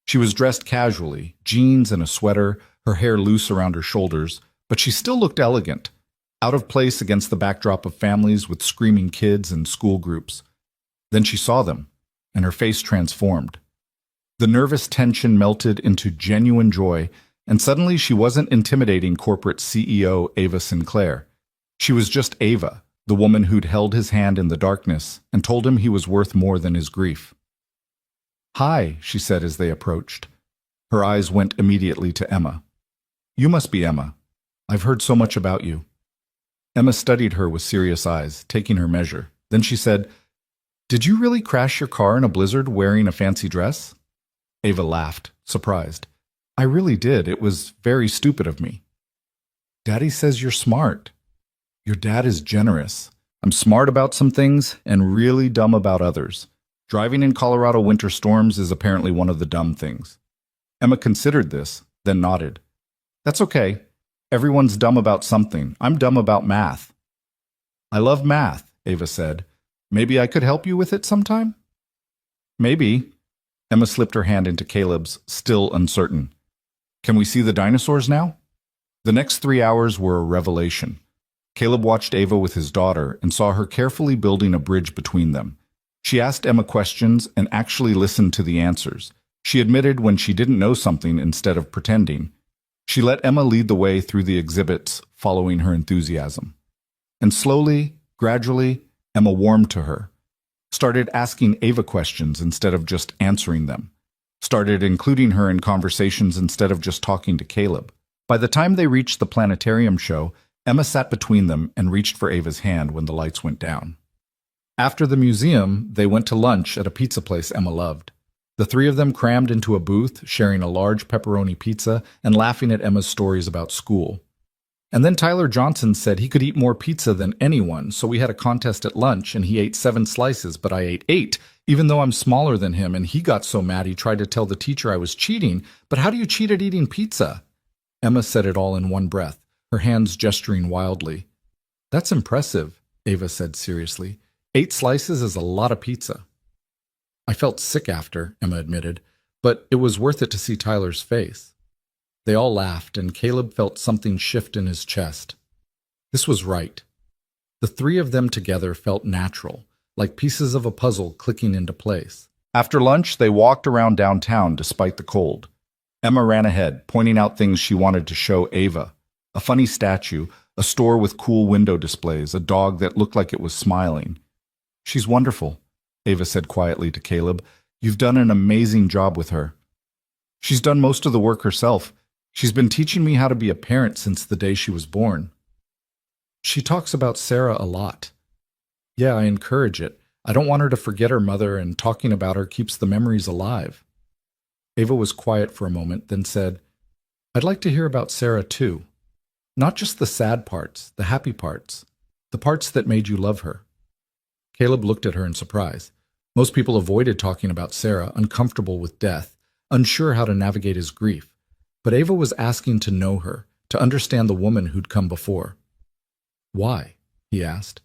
She was dressed casually, jeans and a sweater, her hair loose around her shoulders, but she still looked elegant, out of place against the backdrop of families with screaming kids and school groups. Then she saw them, and her face transformed. The nervous tension melted into genuine joy, and suddenly she wasn't intimidating corporate CEO Ava Sinclair. She was just Ava, the woman who'd held his hand in the darkness and told him he was worth more than his grief. "Hi," she said as they approached. Her eyes went immediately to Emma. "You must be Emma. I've heard so much about you." Emma studied her with serious eyes, taking her measure. Then she said, "Did you really crash your car in a blizzard wearing a fancy dress?" Ava laughed, surprised. "I really did. It was very stupid of me." "Daddy says you're smart." "Your dad is generous. I'm smart about some things and really dumb about others. Driving in Colorado winter storms is apparently one of the dumb things." Emma considered this, then nodded. "That's okay. Everyone's dumb about something. I'm dumb about math." "I love math," Ava said. "Maybe I could help you with it sometime?" "Maybe." Emma slipped her hand into Caleb's, still uncertain. "Can we see the dinosaurs now?" The next 3 hours were a revelation. Caleb watched Ava with his daughter and saw her carefully building a bridge between them. She asked Emma questions and actually listened to the answers. She admitted when she didn't know something instead of pretending. She let Emma lead the way through the exhibits, following her enthusiasm. And slowly, gradually, Emma warmed to her. Started asking Ava questions instead of just answering them. Started including her in conversations instead of just talking to Caleb. By the time they reached the planetarium show, Emma sat between them and reached for Ava's hand when the lights went down. After the museum, they went to lunch at a pizza place Emma loved. The three of them crammed into a booth, sharing a large pepperoni pizza and laughing at Emma's stories about school. And then Tyler Johnson said he could eat more pizza than anyone, so we had a contest at lunch and he ate 7 slices, but I ate 8, even though I'm smaller than him, and he got so mad he tried to tell the teacher I was cheating. But how do you cheat at eating pizza? Emma said it all in one breath, her hands gesturing wildly. "That's impressive," Ava said seriously. 8 slices is a lot of pizza." "I felt sick after," Emma admitted, "but it was worth it to see Tyler's face." They all laughed, and Caleb felt something shift in his chest. This was right. The three of them together felt natural, like pieces of a puzzle clicking into place. After lunch, they walked around downtown despite the cold. Emma ran ahead, pointing out things she wanted to show Ava. A funny statue, a store with cool window displays, a dog that looked like it was smiling. "She's wonderful," Ava said quietly to Caleb. "You've done an amazing job with her." "She's done most of the work herself. She's been teaching me how to be a parent since the day she was born." "She talks about Sarah a lot." "Yeah, I encourage it. I don't want her to forget her mother, and talking about her keeps the memories alive." Ava was quiet for a moment, then said, "I'd like to hear about Sarah too. Not just the sad parts, the happy parts, the parts that made you love her." Caleb looked at her in surprise. Most people avoided talking about Sarah, uncomfortable with death, unsure how to navigate his grief. But Ava was asking to know her, to understand the woman who'd come before. "Why?" he asked.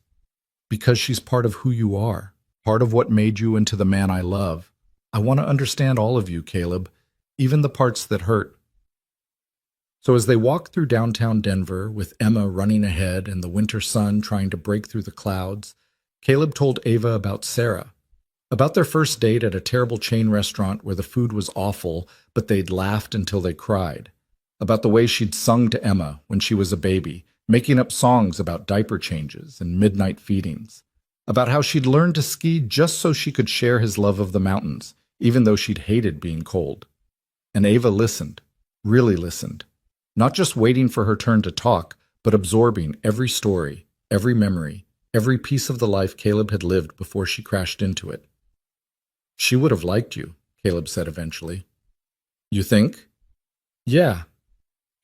"Because she's part of who you are, part of what made you into the man I love. I want to understand all of you, Caleb, even the parts that hurt." So as they walked through downtown Denver, with Emma running ahead and the winter sun trying to break through the clouds, Caleb told Ava about Sarah, about their first date at a terrible chain restaurant where the food was awful, but they'd laughed until they cried, about the way she'd sung to Emma when she was a baby, making up songs about diaper changes and midnight feedings, about how she'd learned to ski just so she could share his love of the mountains, even though she'd hated being cold. And Ava listened, really listened. Not just waiting for her turn to talk, but absorbing every story, every memory, every piece of the life Caleb had lived before she crashed into it. "She would have liked you," Caleb said eventually. "You think?" "Yeah.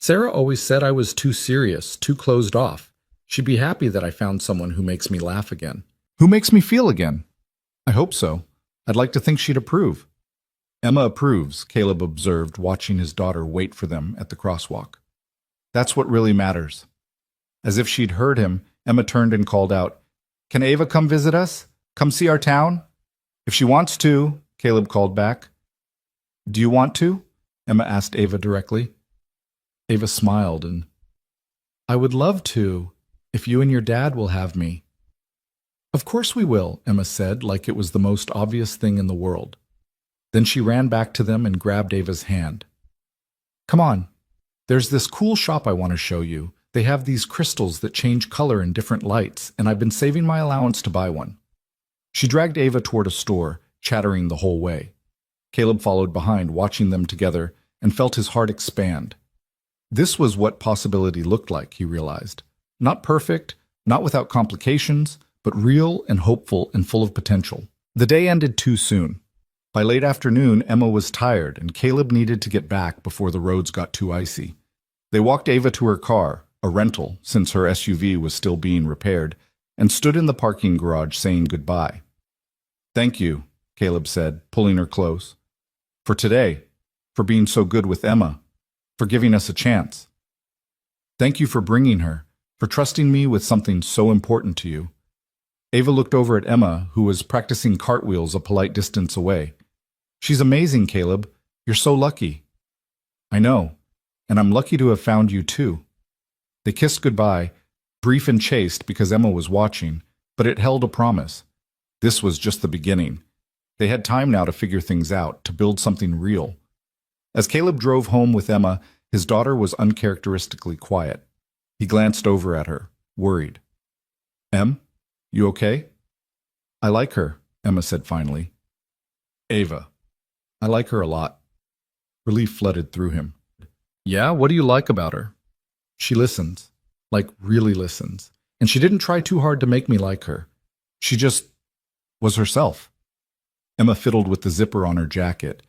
Sarah always said I was too serious, too closed off. She'd be happy that I found someone who makes me laugh again." "Who makes me feel again?" "I hope so. I'd like to think she'd approve." "Emma approves," Caleb observed, watching his daughter wait for them at the crosswalk. "That's what really matters." As if she'd heard him, Emma turned and called out, "Can Ava come visit us? Come see our town?" "If she wants to," Caleb called back. "Do you want to?" Emma asked Ava directly. Ava smiled and, "I would love to, if you and your dad will have me." "Of course we will," Emma said, like it was the most obvious thing in the world. Then she ran back to them and grabbed Ava's hand. "Come on. There's this cool shop I want to show you. They have these crystals that change color in different lights, and I've been saving my allowance to buy one. She dragged Ava toward a store, chattering the whole way. Caleb followed behind, watching them together, and felt his heart expand. This was what possibility looked like, he realized. Not perfect, not without complications, but real and hopeful and full of potential. The day ended too soon. By late afternoon, Emma was tired, and Caleb needed to get back before the roads got too icy. They walked Ava to her car, a rental, since her SUV was still being repaired, and stood in the parking garage saying goodbye. "Thank you," Caleb said, pulling her close. "For today, for being so good with Emma, for giving us a chance. Thank you for bringing her, for trusting me with something so important to you." Ava looked over at Emma, who was practicing cartwheels a polite distance away. "She's amazing, Caleb. You're so lucky." "I know, and I'm lucky to have found you too." They kissed goodbye, brief and chaste because Emma was watching, but it held a promise. This was just the beginning. They had time now to figure things out, to build something real. As Caleb drove home with Emma, his daughter was uncharacteristically quiet. He glanced over at her, worried. "Em, you okay?" "I like her," Emma said finally. "Ava, I like her a lot." Relief flooded through him. "Yeah, what do you like about her?" "She listens, like really listens, and she didn't try too hard to make me like her. She just was herself." Emma fiddled with the zipper on her jacket.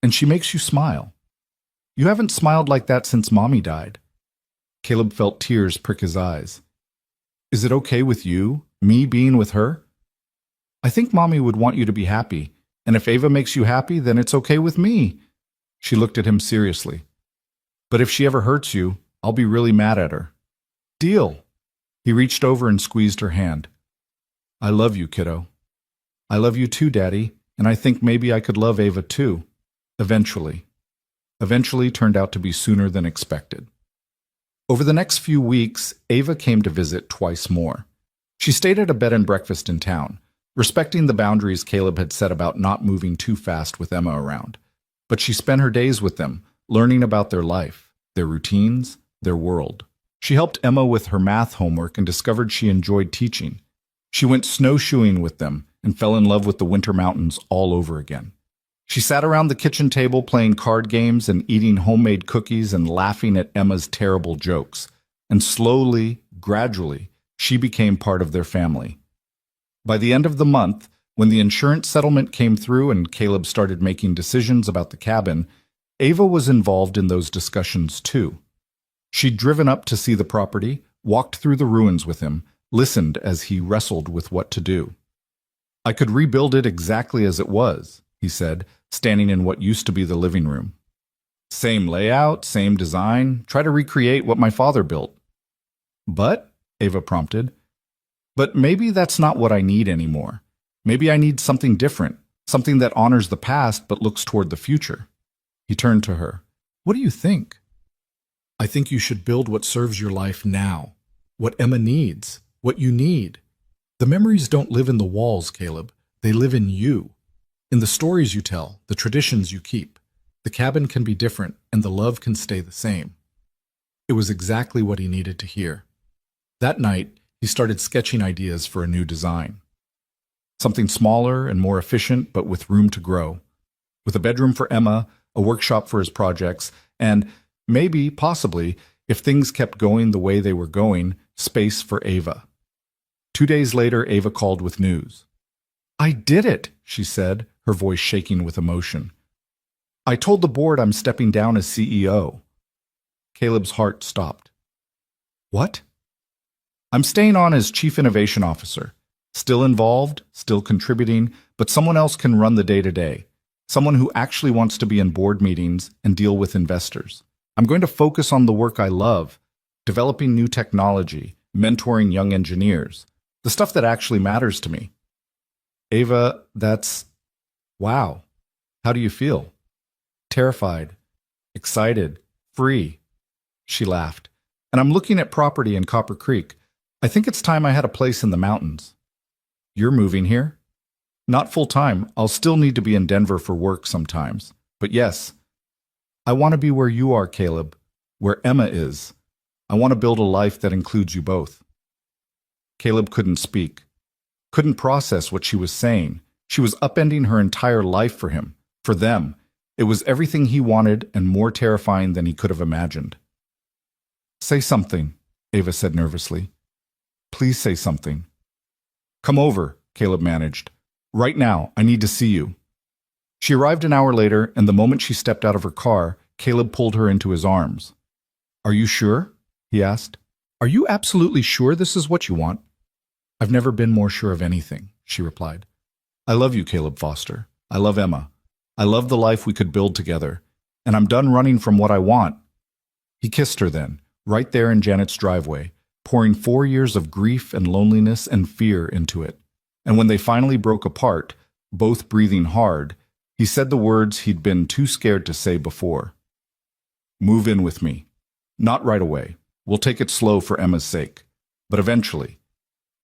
"And she makes you smile. You haven't smiled like that since Mommy died." Caleb felt tears prick his eyes. "Is it okay with you, me being with her?" "I think Mommy would want you to be happy, and if Ava makes you happy, then it's okay with me." She looked at him seriously. "But if she ever hurts you, I'll be really mad at her." "Deal." He reached over and squeezed her hand. "I love you, kiddo." "I love you too, Daddy, and I think maybe I could love Ava too. Eventually." Eventually turned out to be sooner than expected. Over the next few weeks, Ava came to visit twice more. She stayed at a bed and breakfast in town, respecting the boundaries Caleb had set about not moving too fast with Emma around. But she spent her days with them, learning about their life, their routines, their world. She helped Emma with her math homework and discovered she enjoyed teaching. She went snowshoeing with them and fell in love with the winter mountains all over again. She sat around the kitchen table playing card games and eating homemade cookies and laughing at Emma's terrible jokes. And slowly, gradually, she became part of their family. By the end of the month, when the insurance settlement came through and Caleb started making decisions about the cabin, Ava was involved in those discussions too. She'd driven up to see the property, walked through the ruins with him, listened as he wrestled with what to do. "I could rebuild it exactly as it was," he said, standing in what used to be the living room. "Same layout, same design, try to recreate what my father built." "But," Ava prompted, "but maybe that's not what I need anymore. Maybe I need something different, something that honors the past but looks toward the future." He turned to her. "What do you think?" "I think you should build what serves your life now, what Emma needs, what you need. The memories don't live in the walls, Caleb. They live in you. In the stories you tell, the traditions you keep. The cabin can be different, and the love can stay the same." It was exactly what he needed to hear. That night, he started sketching ideas for a new design. Something smaller and more efficient, but with room to grow. With a bedroom for Emma, a workshop for his projects, and maybe, possibly, if things kept going the way they were going, space for Ava. 2 days later, Ava called with news. "I did it," she said, her voice shaking with emotion. "I told the board I'm stepping down as CEO." Caleb's heart stopped. "What?" "I'm staying on as Chief Innovation Officer. Still involved, still contributing, but someone else can run the day-to-day. Someone who actually wants to be in board meetings and deal with investors. I'm going to focus on the work I love, developing new technology, mentoring young engineers, the stuff that actually matters to me." "Ava, that's... wow. How do you feel?" "Terrified, excited, free." She laughed. "And I'm looking at property in Copper Creek. I think it's time I had a place in the mountains." "You're moving here?" "Not full-time. I'll still need to be in Denver for work sometimes. But yes, I want to be where you are, Caleb, where Emma is. I want to build a life that includes you both. Caleb couldn't speak, couldn't process what she was saying. She was upending her entire life for him, for them. It was everything he wanted and more terrifying than he could have imagined. Say something, Ava said nervously. Please say something. Come over, Caleb managed. Right now, I need to see you. She arrived an hour later, and the moment she stepped out of her car, Caleb pulled her into his arms. Are you sure? He asked. Are you absolutely sure this is what you want? I've never been more sure of anything, she replied. I love you, Caleb Foster. I love Emma. I love the life we could build together. And I'm done running from what I want. He kissed her then, right there in Janet's driveway, pouring 4 years of grief and loneliness and fear into it. And when they finally broke apart, both breathing hard, he said the words he'd been too scared to say before. Move in with me. Not right away. We'll take it slow for Emma's sake. But eventually.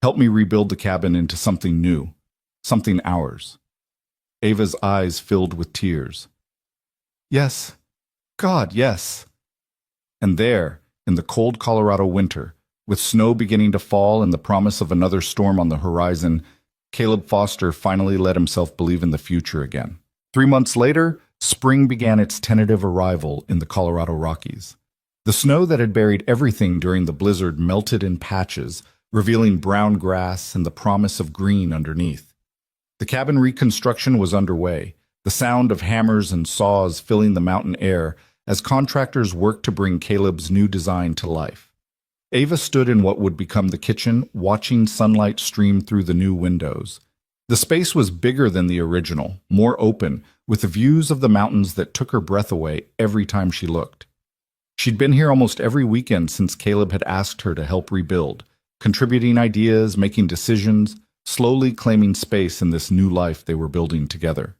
Help me rebuild the cabin into something new. Something ours. Ava's eyes filled with tears. Yes. God, yes. And there, in the cold Colorado winter, with snow beginning to fall and the promise of another storm on the horizon, Caleb Foster finally let himself believe in the future again. 3 months later, spring began its tentative arrival in the Colorado Rockies. The snow that had buried everything during the blizzard melted in patches, revealing brown grass and the promise of green underneath. The cabin reconstruction was underway, the sound of hammers and saws filling the mountain air as contractors worked to bring Caleb's new design to life. Ava stood in what would become the kitchen, watching sunlight stream through the new windows. The space was bigger than the original, more open, with views of the mountains that took her breath away every time she looked. She'd been here almost every weekend since Caleb had asked her to help rebuild, contributing ideas, making decisions, slowly claiming space in this new life they were building together.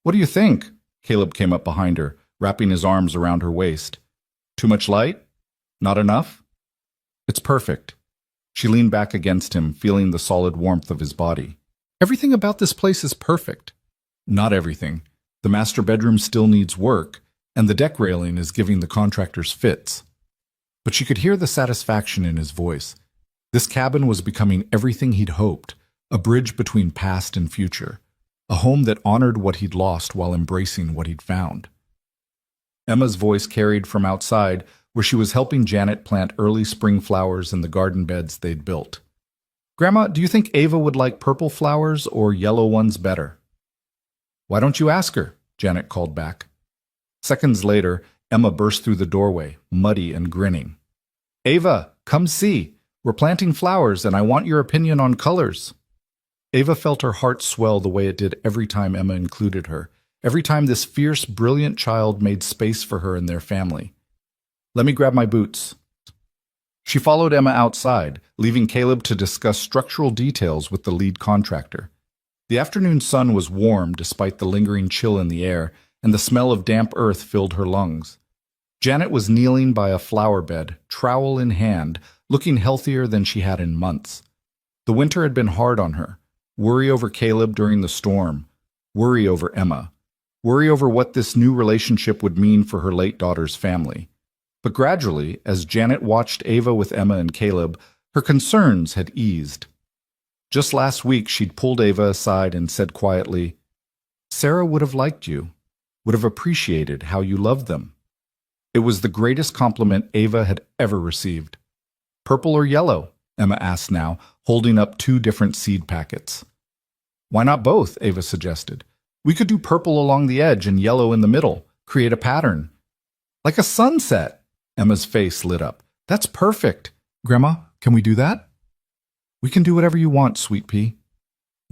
What do you think? Caleb came up behind her, wrapping his arms around her waist. Too much light? Not enough? It's perfect. She leaned back against him, feeling the solid warmth of his body. Everything about this place is perfect. Not everything. The master bedroom still needs work, and the deck railing is giving the contractors fits. But she could hear the satisfaction in his voice. This cabin was becoming everything he'd hoped, a bridge between past and future, a home that honored what he'd lost while embracing what he'd found. Emma's voice carried from outside, where she was helping Janet plant early spring flowers in the garden beds they'd built. Grandma, do you think Ava would like purple flowers or yellow ones better? Why don't you ask her? Janet called back. Seconds later, Emma burst through the doorway, muddy and grinning. Ava, come see. We're planting flowers, and I want your opinion on colors. Ava felt her heart swell the way it did every time Emma included her, every time this fierce, brilliant child made space for her in their family. Let me grab my boots. She followed Emma outside, leaving Caleb to discuss structural details with the lead contractor. The afternoon sun was warm despite the lingering chill in the air, and the smell of damp earth filled her lungs. Janet was kneeling by a flower bed, trowel in hand, looking healthier than she had in months. The winter had been hard on her. Worry over Caleb during the storm. Worry over Emma. Worry over what this new relationship would mean for her late daughter's family. But gradually, as Janet watched Ava with Emma and Caleb, her concerns had eased. Just last week, she'd pulled Ava aside and said quietly, Sarah would have liked you, would have appreciated how you loved them. It was the greatest compliment Ava had ever received. Purple or yellow? Emma asked now, holding up 2 different seed packets. Why not both? Ava suggested. We could do purple along the edge and yellow in the middle, create a pattern. Like a sunset. Emma's face lit up. That's perfect. Grandma, can we do that? We can do whatever you want, Sweet Pea.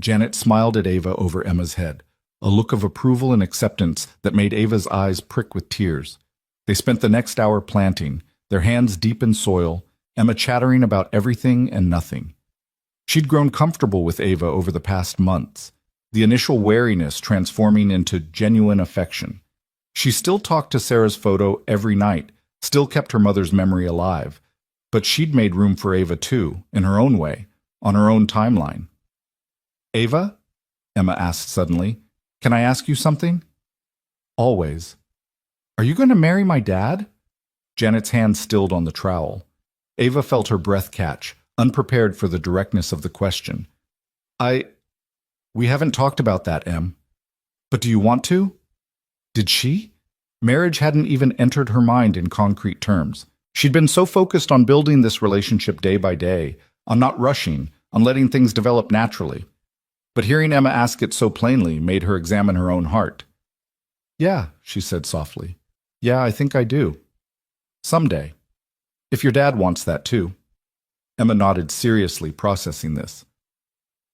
Janet smiled at Ava over Emma's head, a look of approval and acceptance that made Ava's eyes prick with tears. They spent the next hour planting, their hands deep in soil, Emma chattering about everything and nothing. She'd grown comfortable with Ava over the past months, the initial wariness transforming into genuine affection. She still talked to Sarah's photo every night, still kept her mother's memory alive, but she'd made room for Ava too, in her own way, on her own timeline. Ava? Emma asked suddenly. Can I ask you something? Always. Are you going to marry my dad? Janet's hand stilled on the trowel. Ava felt her breath catch, unprepared for the directness of the question. We haven't talked about that, Em. But do you want to? Did she? Marriage hadn't even entered her mind in concrete terms. She'd been so focused on building this relationship day by day, on not rushing, on letting things develop naturally. But hearing Emma ask it so plainly made her examine her own heart. Yeah, she said softly. Yeah, I think I do. Someday. If your dad wants that too. Emma nodded seriously, processing this.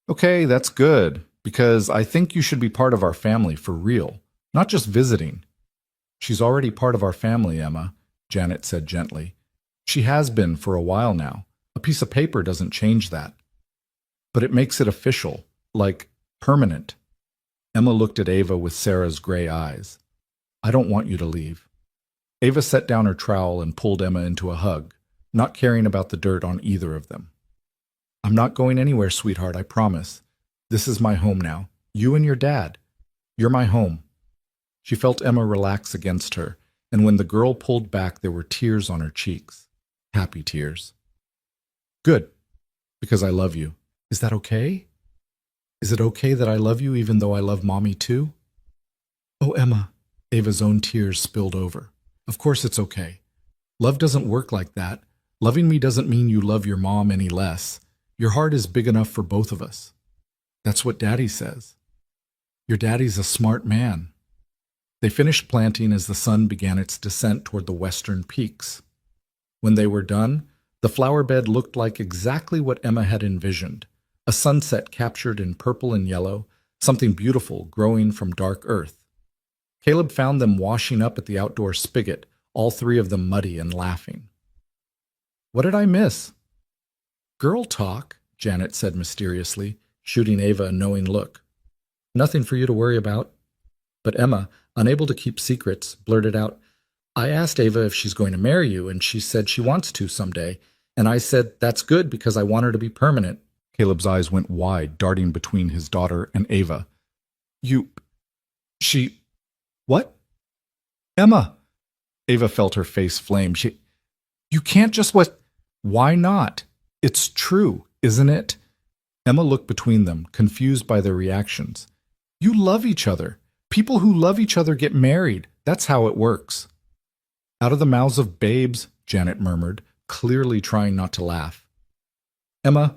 Okay, that's good, because I think you should be part of our family for real, not just visiting. She's already part of our family, Emma, Janet said gently. She has been for a while now. A piece of paper doesn't change that. But it makes it official, like permanent. Emma looked at Ava with Sarah's gray eyes. I don't want you to leave. Ava set down her trowel and pulled Emma into a hug, not caring about the dirt on either of them. I'm not going anywhere, sweetheart, I promise. This is my home now. You and your dad. You're my home. She felt Emma relax against her, and when the girl pulled back, there were tears on her cheeks. Happy tears. Good, because I love you. Is that okay? Is it okay that I love you even though I love Mommy too? Oh, Emma. Ava's own tears spilled over. Of course it's okay. Love doesn't work like that. Loving me doesn't mean you love your mom any less. Your heart is big enough for both of us. That's what Daddy says. Your daddy's a smart man. They finished planting as the sun began its descent toward the western peaks. When they were done, the flower bed looked like exactly what Emma had envisioned, a sunset captured in purple and yellow, something beautiful growing from dark earth. Caleb found them washing up at the outdoor spigot, all three of them muddy and laughing. What did I miss? Girl talk, Janet said mysteriously, shooting Ava a knowing look. Nothing for you to worry about. But Emma, unable to keep secrets, blurted out, I asked Ava if she's going to marry you, and she said she wants to someday. And I said, that's good because I want her to be permanent. Caleb's eyes went wide, darting between his daughter and Ava. What? Emma! Ava felt her face flame. You can't just Why not? It's true, isn't it? Emma looked between them, confused by their reactions. You love each other. People who love each other get married. That's how it works. Out of the mouths of babes, Janet murmured, clearly trying not to laugh. Emma,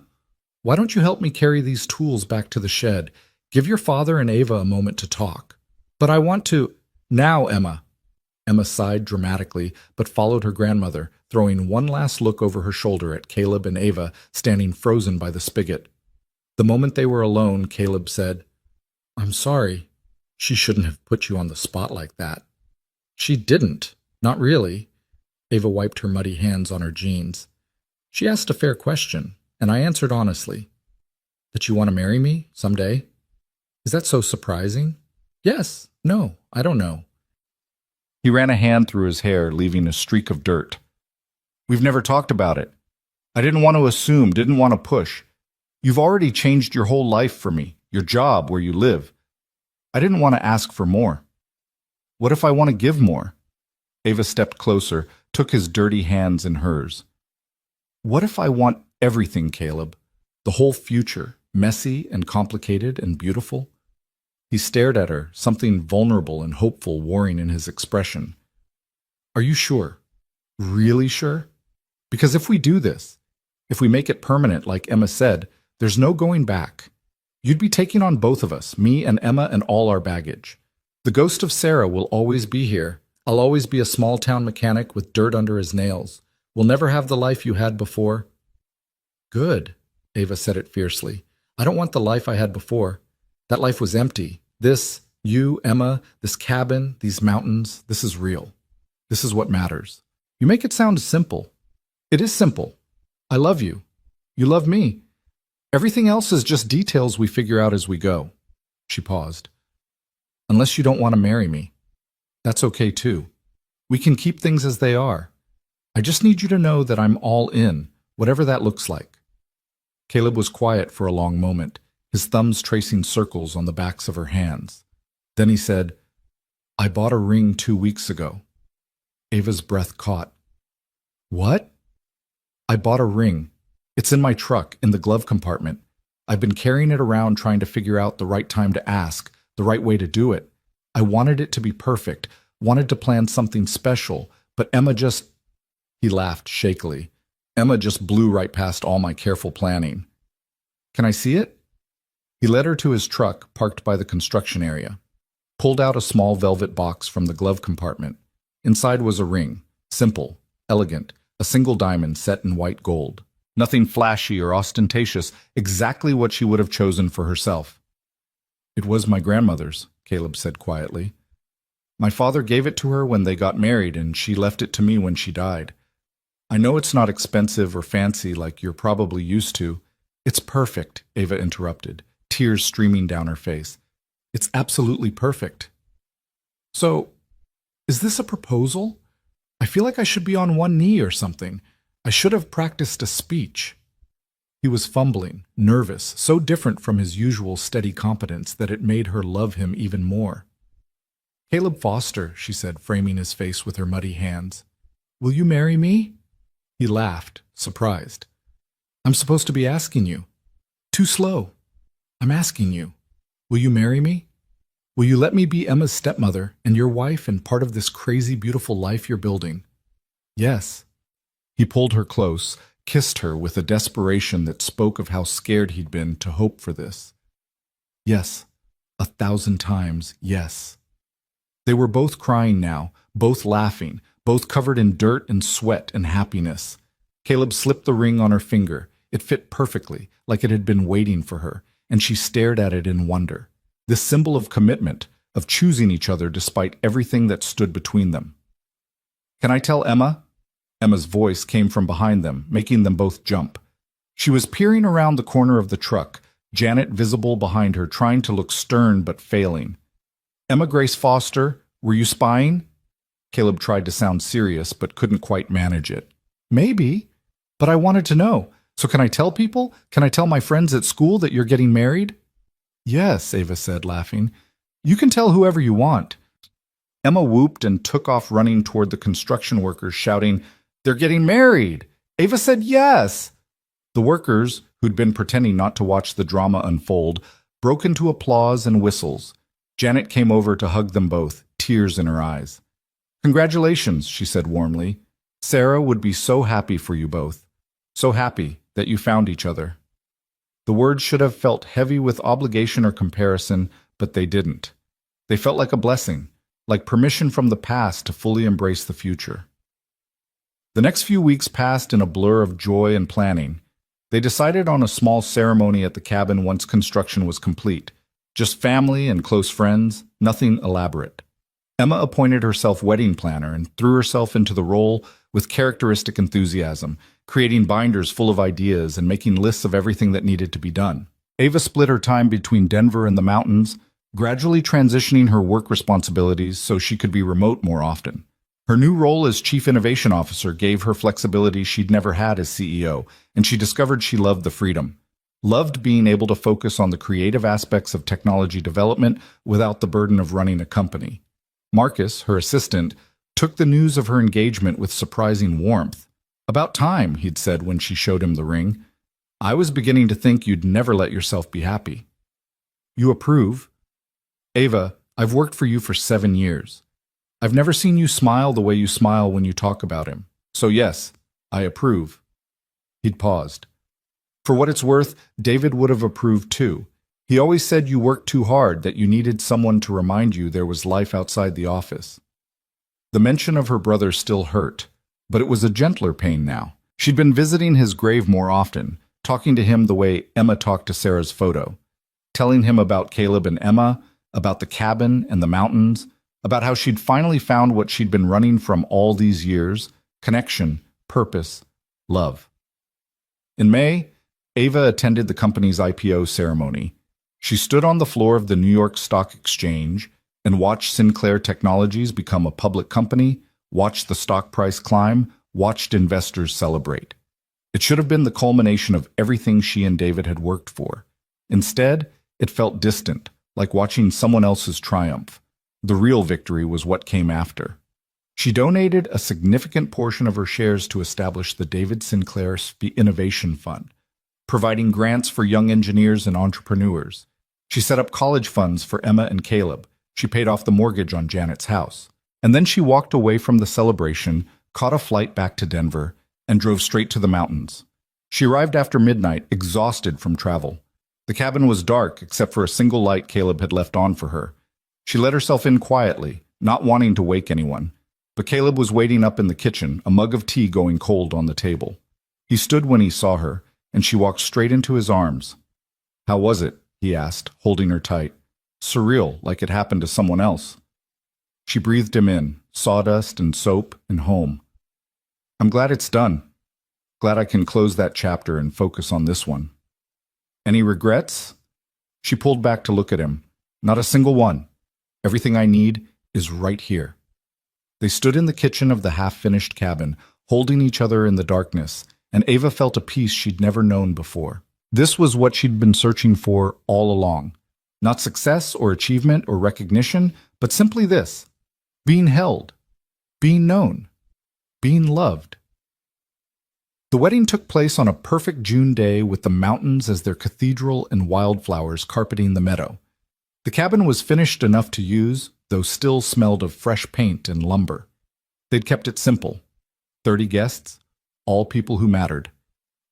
why don't you help me carry these tools back to the shed? Give your father and Ava a moment to talk. But I want to... Now, Emma. Emma sighed dramatically, but followed her grandmother, throwing one last look over her shoulder at Caleb and Ava standing frozen by the spigot. The moment they were alone, Caleb said, I'm sorry. She shouldn't have put you on the spot like that. She didn't. Not really. Ava wiped her muddy hands on her jeans. She asked a fair question, and I answered honestly. That you want to marry me someday? Is that so surprising? Yes. No. I don't know. He ran a hand through his hair, leaving a streak of dirt. We've never talked about it. I didn't want to assume, didn't want to push. You've already changed your whole life for me, your job, where you live. I didn't want to ask for more. What if I want to give more? Ava stepped closer, took his dirty hands in hers. What if I want everything, Caleb? The whole future, messy and complicated and beautiful? He stared at her, something vulnerable and hopeful warring in his expression. Are you sure? Really sure? Because if we do this, if we make it permanent like Emma said, there's no going back. You'd be taking on both of us, me and Emma and all our baggage. The ghost of Sarah will always be here. I'll always be a small-town mechanic with dirt under his nails. We'll never have the life you had before. Good, Ava said it fiercely. I don't want the life I had before. That life was empty. This, you, Emma, this cabin, these mountains, this is real. This is what matters. You make it sound simple. It is simple. I love you. You love me. Everything else is just details we figure out as we go. She paused. Unless you don't want to marry me. That's okay too. We can keep things as they are. I just need you to know that I'm all in, whatever that looks like. Caleb was quiet for a long moment, his thumbs tracing circles on the backs of her hands. Then he said, I bought a ring 2 weeks ago. Ava's breath caught. What? I bought a ring. It's in my truck, in the glove compartment. I've been carrying it around trying to figure out the right time to ask, the right way to do it. I wanted it to be perfect, wanted to plan something special, but Emma just... He laughed shakily. Emma just blew right past all my careful planning. Can I see it? He led her to his truck, parked by the construction area. Pulled out a small velvet box from the glove compartment. Inside was a ring, simple, elegant, a single diamond set in white gold. Nothing flashy or ostentatious, exactly what she would have chosen for herself. It was my grandmother's, Caleb said quietly. My father gave it to her when they got married, and she left it to me when she died. I know it's not expensive or fancy like you're probably used to. It's perfect, Ava interrupted, tears streaming down her face. It's absolutely perfect. So, is this a proposal? I feel like I should be on one knee or something. I should have practiced a speech. He was fumbling, nervous, so different from his usual steady competence that it made her love him even more. Caleb Foster, she said, framing his face with her muddy hands. Will you marry me? He laughed, surprised. I'm supposed to be asking you. Too slow. I'm asking you. Will you marry me? Will you let me be Emma's stepmother and your wife and part of this crazy, beautiful life you're building? Yes. He pulled her close, kissed her with a desperation that spoke of how scared he'd been to hope for this. Yes, 1,000 times, yes. They were both crying now, both laughing, both covered in dirt and sweat and happiness. Caleb slipped the ring on her finger. It fit perfectly, like it had been waiting for her, and she stared at it in wonder. This symbol of commitment, of choosing each other despite everything that stood between them. Can I tell Emma? Emma's voice came from behind them, making them both jump. She was peering around the corner of the truck, Janet visible behind her, trying to look stern but failing. Emma Grace Foster, were you spying? Caleb tried to sound serious but couldn't quite manage it. Maybe, but I wanted to know. So can I tell people? Can I tell my friends at school that you're getting married? Yes, Ava said, laughing. You can tell whoever you want. Emma whooped and took off running toward the construction workers, shouting, They're getting married! Ava said yes! The workers, who'd been pretending not to watch the drama unfold, broke into applause and whistles. Janet came over to hug them both, tears in her eyes. Congratulations, she said warmly. Sarah would be so happy for you both. So happy that you found each other. The words should have felt heavy with obligation or comparison, but they didn't. They felt like a blessing, like permission from the past to fully embrace the future. The next few weeks passed in a blur of joy and planning. They decided on a small ceremony at the cabin once construction was complete. Just family and close friends, nothing elaborate. Emma appointed herself wedding planner and threw herself into the role with characteristic enthusiasm, creating binders full of ideas and making lists of everything that needed to be done. Ava split her time between Denver and the mountains, gradually transitioning her work responsibilities so she could be remote more often. Her new role as Chief Innovation Officer gave her flexibility she'd never had as CEO, and she discovered she loved the freedom. Loved being able to focus on the creative aspects of technology development without the burden of running a company. Marcus, her assistant, took the news of her engagement with surprising warmth. About time, he'd said when she showed him the ring. I was beginning to think you'd never let yourself be happy. You approve? Ava, I've worked for you for 7 years. I've never seen you smile the way you smile when you talk about him. So yes, I approve. He'd paused. For what it's worth, David would have approved too. He always said you worked too hard, that you needed someone to remind you there was life outside the office. The mention of her brother still hurt, but it was a gentler pain now. She'd been visiting his grave more often, talking to him the way Emma talked to Sarah's photo, telling him about Caleb and Emma, about the cabin and the mountains, about how she'd finally found what she'd been running from all these years: connection, purpose, love. In May, Ava attended the company's IPO ceremony. She stood on the floor of the New York Stock Exchange and watched Sinclair Technologies become a public company, watched the stock price climb, watched investors celebrate. It should have been the culmination of everything she and David had worked for. Instead, it felt distant, like watching someone else's triumph. The real victory was what came after. She donated a significant portion of her shares to establish the David Sinclair Innovation Fund, providing grants for young engineers and entrepreneurs. She set up college funds for Emma and Caleb. She paid off the mortgage on Janet's house. And then she walked away from the celebration, caught a flight back to Denver, and drove straight to the mountains. She arrived after midnight, exhausted from travel. The cabin was dark except for a single light Caleb had left on for her. She let herself in quietly, not wanting to wake anyone. But Caleb was waiting up in the kitchen, a mug of tea going cold on the table. He stood when he saw her, and she walked straight into his arms. "How was it?" he asked, holding her tight. Surreal, like it happened to someone else. She breathed him in, sawdust and soap and home. "I'm glad it's done. Glad I can close that chapter and focus on this one." "Any regrets?" She pulled back to look at him. "Not a single one. Everything I need is right here." They stood in the kitchen of the half-finished cabin, holding each other in the darkness, and Ava felt a peace she'd never known before. This was what she'd been searching for all along. Not success or achievement or recognition, but simply this: being held, being known, being loved. The wedding took place on a perfect June day with the mountains as their cathedral and wildflowers carpeting the meadow. The cabin was finished enough to use, though still smelled of fresh paint and lumber. They'd kept it simple. 30 guests, all people who mattered.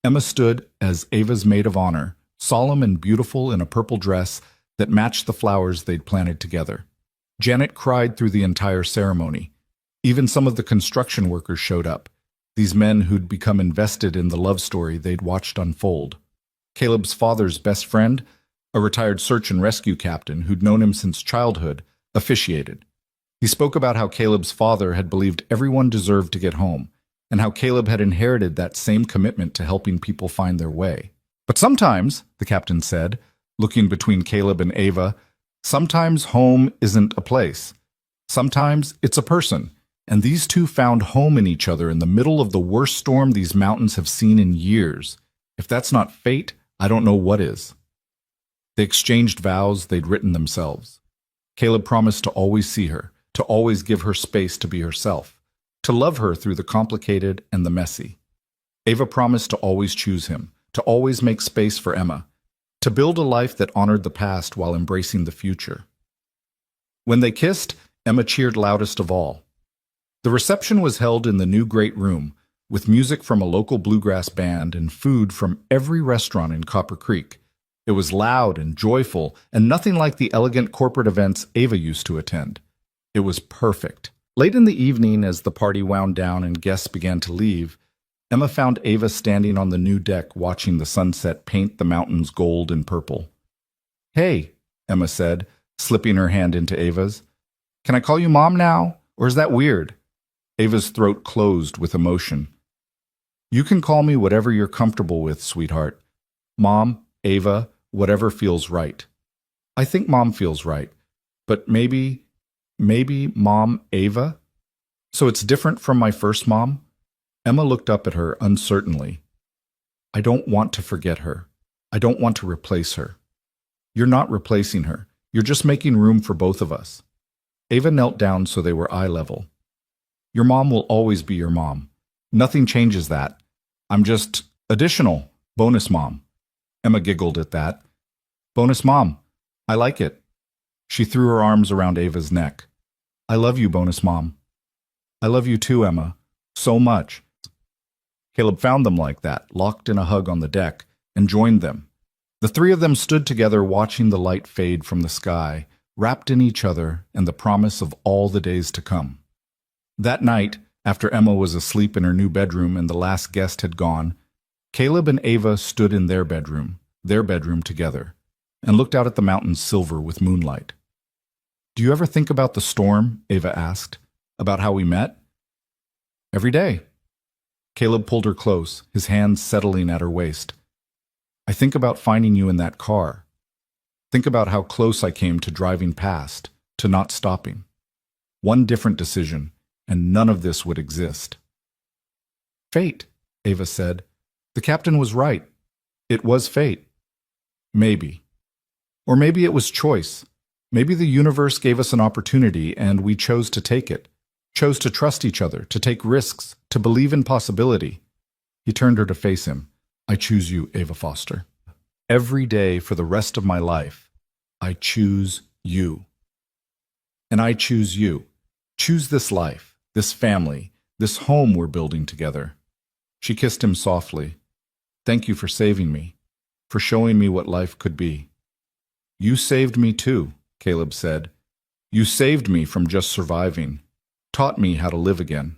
Emma stood as Ava's maid of honor, solemn and beautiful in a purple dress that matched the flowers they'd planted together. Janet cried through the entire ceremony. Even some of the construction workers showed up, these men who'd become invested in the love story they'd watched unfold. Caleb's father's best friend, a retired search and rescue captain who'd known him since childhood, officiated. He spoke about how Caleb's father had believed everyone deserved to get home, and how Caleb had inherited that same commitment to helping people find their way. "But sometimes," the captain said, looking between Caleb and Ava, "sometimes home isn't a place. Sometimes it's a person." And these two found home in each other in the middle of the worst storm these mountains have seen in years. If that's not fate, I don't know what is. They exchanged vows they'd written themselves. Caleb promised to always see her, to always give her space to be herself, to love her through the complicated and the messy. Ava promised to always choose him, to always make space for Emma, to build a life that honored the past while embracing the future. When they kissed, Emma cheered loudest of all. The reception was held in the new great room, with music from a local bluegrass band and food from every restaurant in Copper Creek. It was loud and joyful, and nothing like the elegant corporate events Ava used to attend. It was perfect. Late in the evening, as the party wound down and guests began to leave, Emma found Ava standing on the new deck watching the sunset paint the mountains gold and purple. "Hey," Emma said, slipping her hand into Ava's. "Can I call you Mom now, or is that weird?" Ava's throat closed with emotion. "You can call me whatever you're comfortable with, sweetheart. Mom, Ava, whatever feels right." "I think Mom feels right. But maybe Mom Ava? So it's different from my first mom?" Emma looked up at her uncertainly. "I don't want to forget her. I don't want to replace her." "You're not replacing her. You're just making room for both of us." Ava knelt down so they were eye level. "Your mom will always be your mom. Nothing changes that. I'm just additional, bonus mom." Emma giggled at that. "Bonus mom. I like it." She threw her arms around Ava's neck. "I love you, bonus mom." "I love you too, Emma. So much." Caleb found them like that, locked in a hug on the deck, and joined them. The three of them stood together watching the light fade from the sky, wrapped in each other and the promise of all the days to come. That night, after Emma was asleep in her new bedroom and the last guest had gone, Caleb and Ava stood in their bedroom together, and looked out at the mountains silver with moonlight. "Do you ever think about the storm?" Ava asked. "About how we met?" "Every day." Caleb pulled her close, his hands settling at her waist. "I think about finding you in that car. Think about how close I came to driving past, to not stopping. One different decision, and none of this would exist." "Fate," Ava said. "The captain was right. It was fate." "Maybe. Or maybe it was choice. Maybe the universe gave us an opportunity and we chose to take it. chose to trust each other, to take risks, to believe in possibility. He turned her to face him. I choose you, Ava Foster. Every day for the rest of my life, I choose you. And I choose you. Choose this life, this family, this home we're building together. She kissed him softly. Thank you for saving me, for showing me what life could be. You saved me too, Caleb said. You saved me from just surviving, taught me how to live again.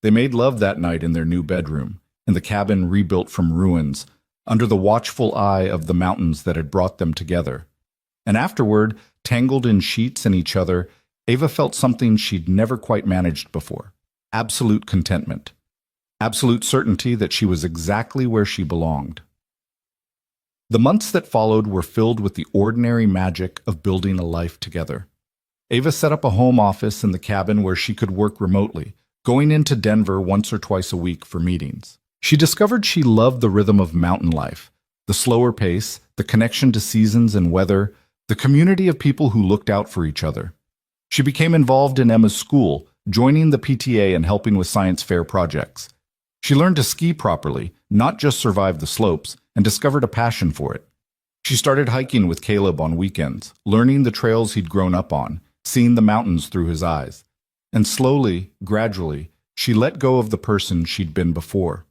They made love that night in their new bedroom, in the cabin rebuilt from ruins, under the watchful eye of the mountains that had brought them together. And afterward, tangled in sheets and each other, Ava felt something she'd never quite managed before. Absolute contentment. Absolute certainty that she was exactly where she belonged. The months that followed were filled with the ordinary magic of building a life together. Ava set up a home office in the cabin where she could work remotely, going into Denver once or twice a week for meetings. She discovered she loved the rhythm of mountain life, the slower pace, the connection to seasons and weather, the community of people who looked out for each other. She became involved in Emma's school, joining the PTA and helping with science fair projects. She learned to ski properly, not just survive the slopes, and discovered a passion for it. She started hiking with Caleb on weekends, learning the trails he'd grown up on, seeing the mountains through his eyes. And slowly, gradually, she let go of the person she'd been before.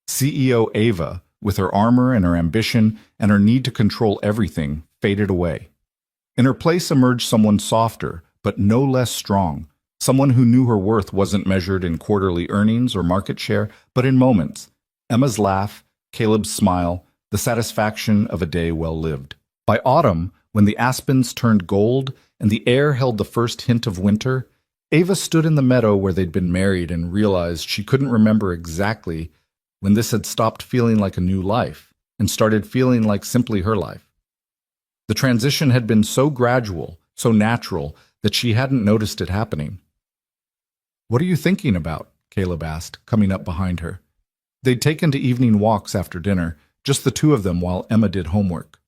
CEO Ava, with her armor and her ambition and her need to control everything, faded away. In her place emerged someone softer, but no less strong, someone who knew her worth wasn't measured in quarterly earnings or market share, but in moments. Emma's laugh, Caleb's smile, the satisfaction of a day well lived. By autumn, when the aspens turned gold and the air held the first hint of winter, Ava stood in the meadow where they'd been married and realized she couldn't remember exactly when this had stopped feeling like a new life and started feeling like simply her life. The transition had been so gradual, so natural, that she hadn't noticed it happening. What are you thinking about? Caleb asked, coming up behind her. They'd taken to evening walks after dinner, just the two of them while Emma did homework.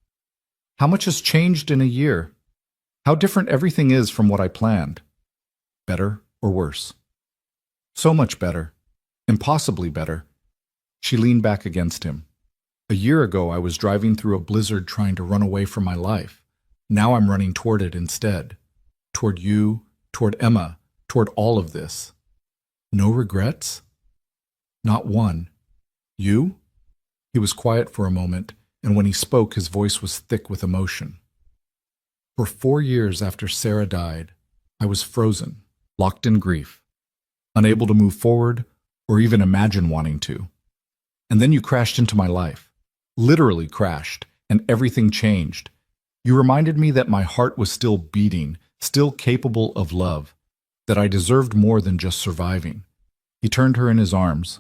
How much has changed in a year? How different everything is from what I planned. Better or worse? So much better. Impossibly better. She leaned back against him. A year ago, I was driving through a blizzard trying to run away from my life. Now I'm running toward it instead. Toward you, toward Emma, toward all of this. No regrets? Not one. You? He was quiet for a moment, and when he spoke, his voice was thick with emotion. For 4 years after Sarah died, I was frozen, locked in grief, unable to move forward or even imagine wanting to. And then you crashed into my life. Literally crashed, and everything changed. You reminded me that my heart was still beating, still capable of love, that I deserved more than just surviving. He turned her in his arms.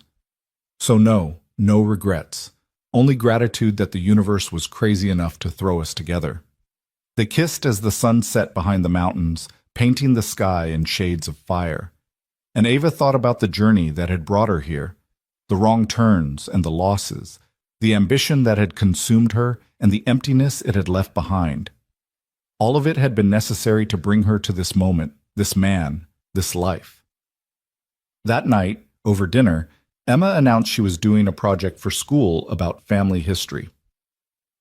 So no regrets. Only gratitude that the universe was crazy enough to throw us together. They kissed as the sun set behind the mountains, painting the sky in shades of fire. And Ava thought about the journey that had brought her here, the wrong turns and the losses, the ambition that had consumed her and the emptiness it had left behind. All of it had been necessary to bring her to this moment, this man, this life. That night, over dinner, Emma announced she was doing a project for school about family history.